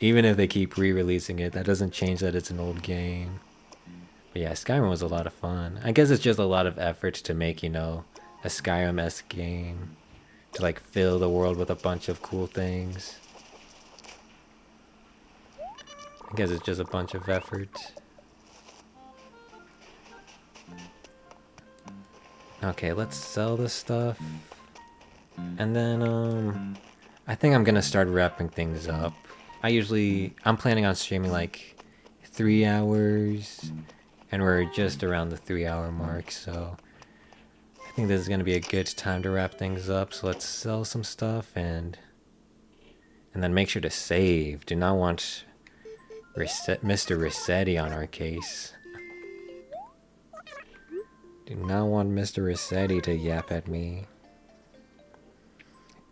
Even if they keep re-releasing it, that doesn't change that it's an old game. But yeah, Skyrim was a lot of fun. I guess it's just a lot of effort to make, a Skyrim-esque game. To like fill the world with a bunch of cool things. I guess it's just a bunch of effort. Okay, let's sell this stuff. And then, I think I'm gonna start wrapping things up. I'm planning on streaming like 3 hours. And we're just around the 3 hour mark, so I think this is gonna be a good time to wrap things up. So let's sell some stuff and then make sure to save. Do not want Mr. Rossetti on our case. Do not want Mr. Rossetti to yap at me.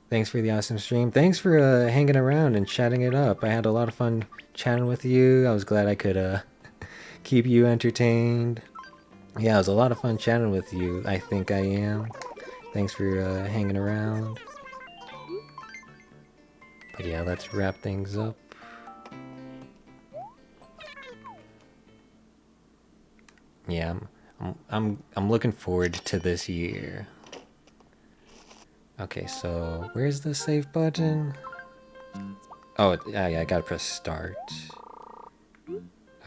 Thanks for the awesome stream. Thanks for hanging around and chatting it up. I had a lot of fun chatting with you. I was glad I could keep you entertained. Yeah, it was a lot of fun chatting with you. I think I am. Thanks for hanging around. But yeah, let's wrap things up. Yeah, I'm looking forward to this year. Okay, so where's the save button? Oh, yeah, I gotta press start.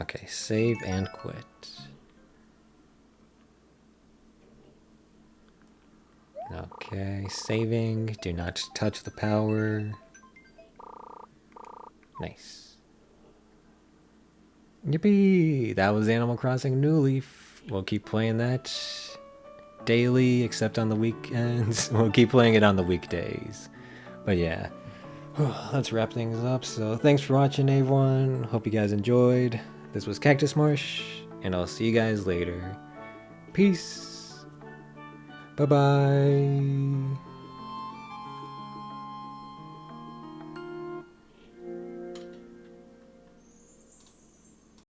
Okay, save and quit. Okay, saving. Do not touch the power. Nice. Yippee! That was Animal Crossing New Leaf. We'll keep playing that daily, except on the weekends. We'll keep playing it on the weekdays. But yeah, let's wrap things up. So thanks for watching, everyone. Hope you guys enjoyed. This was Cactus Marsh, and I'll see you guys later. Peace. Bye-bye.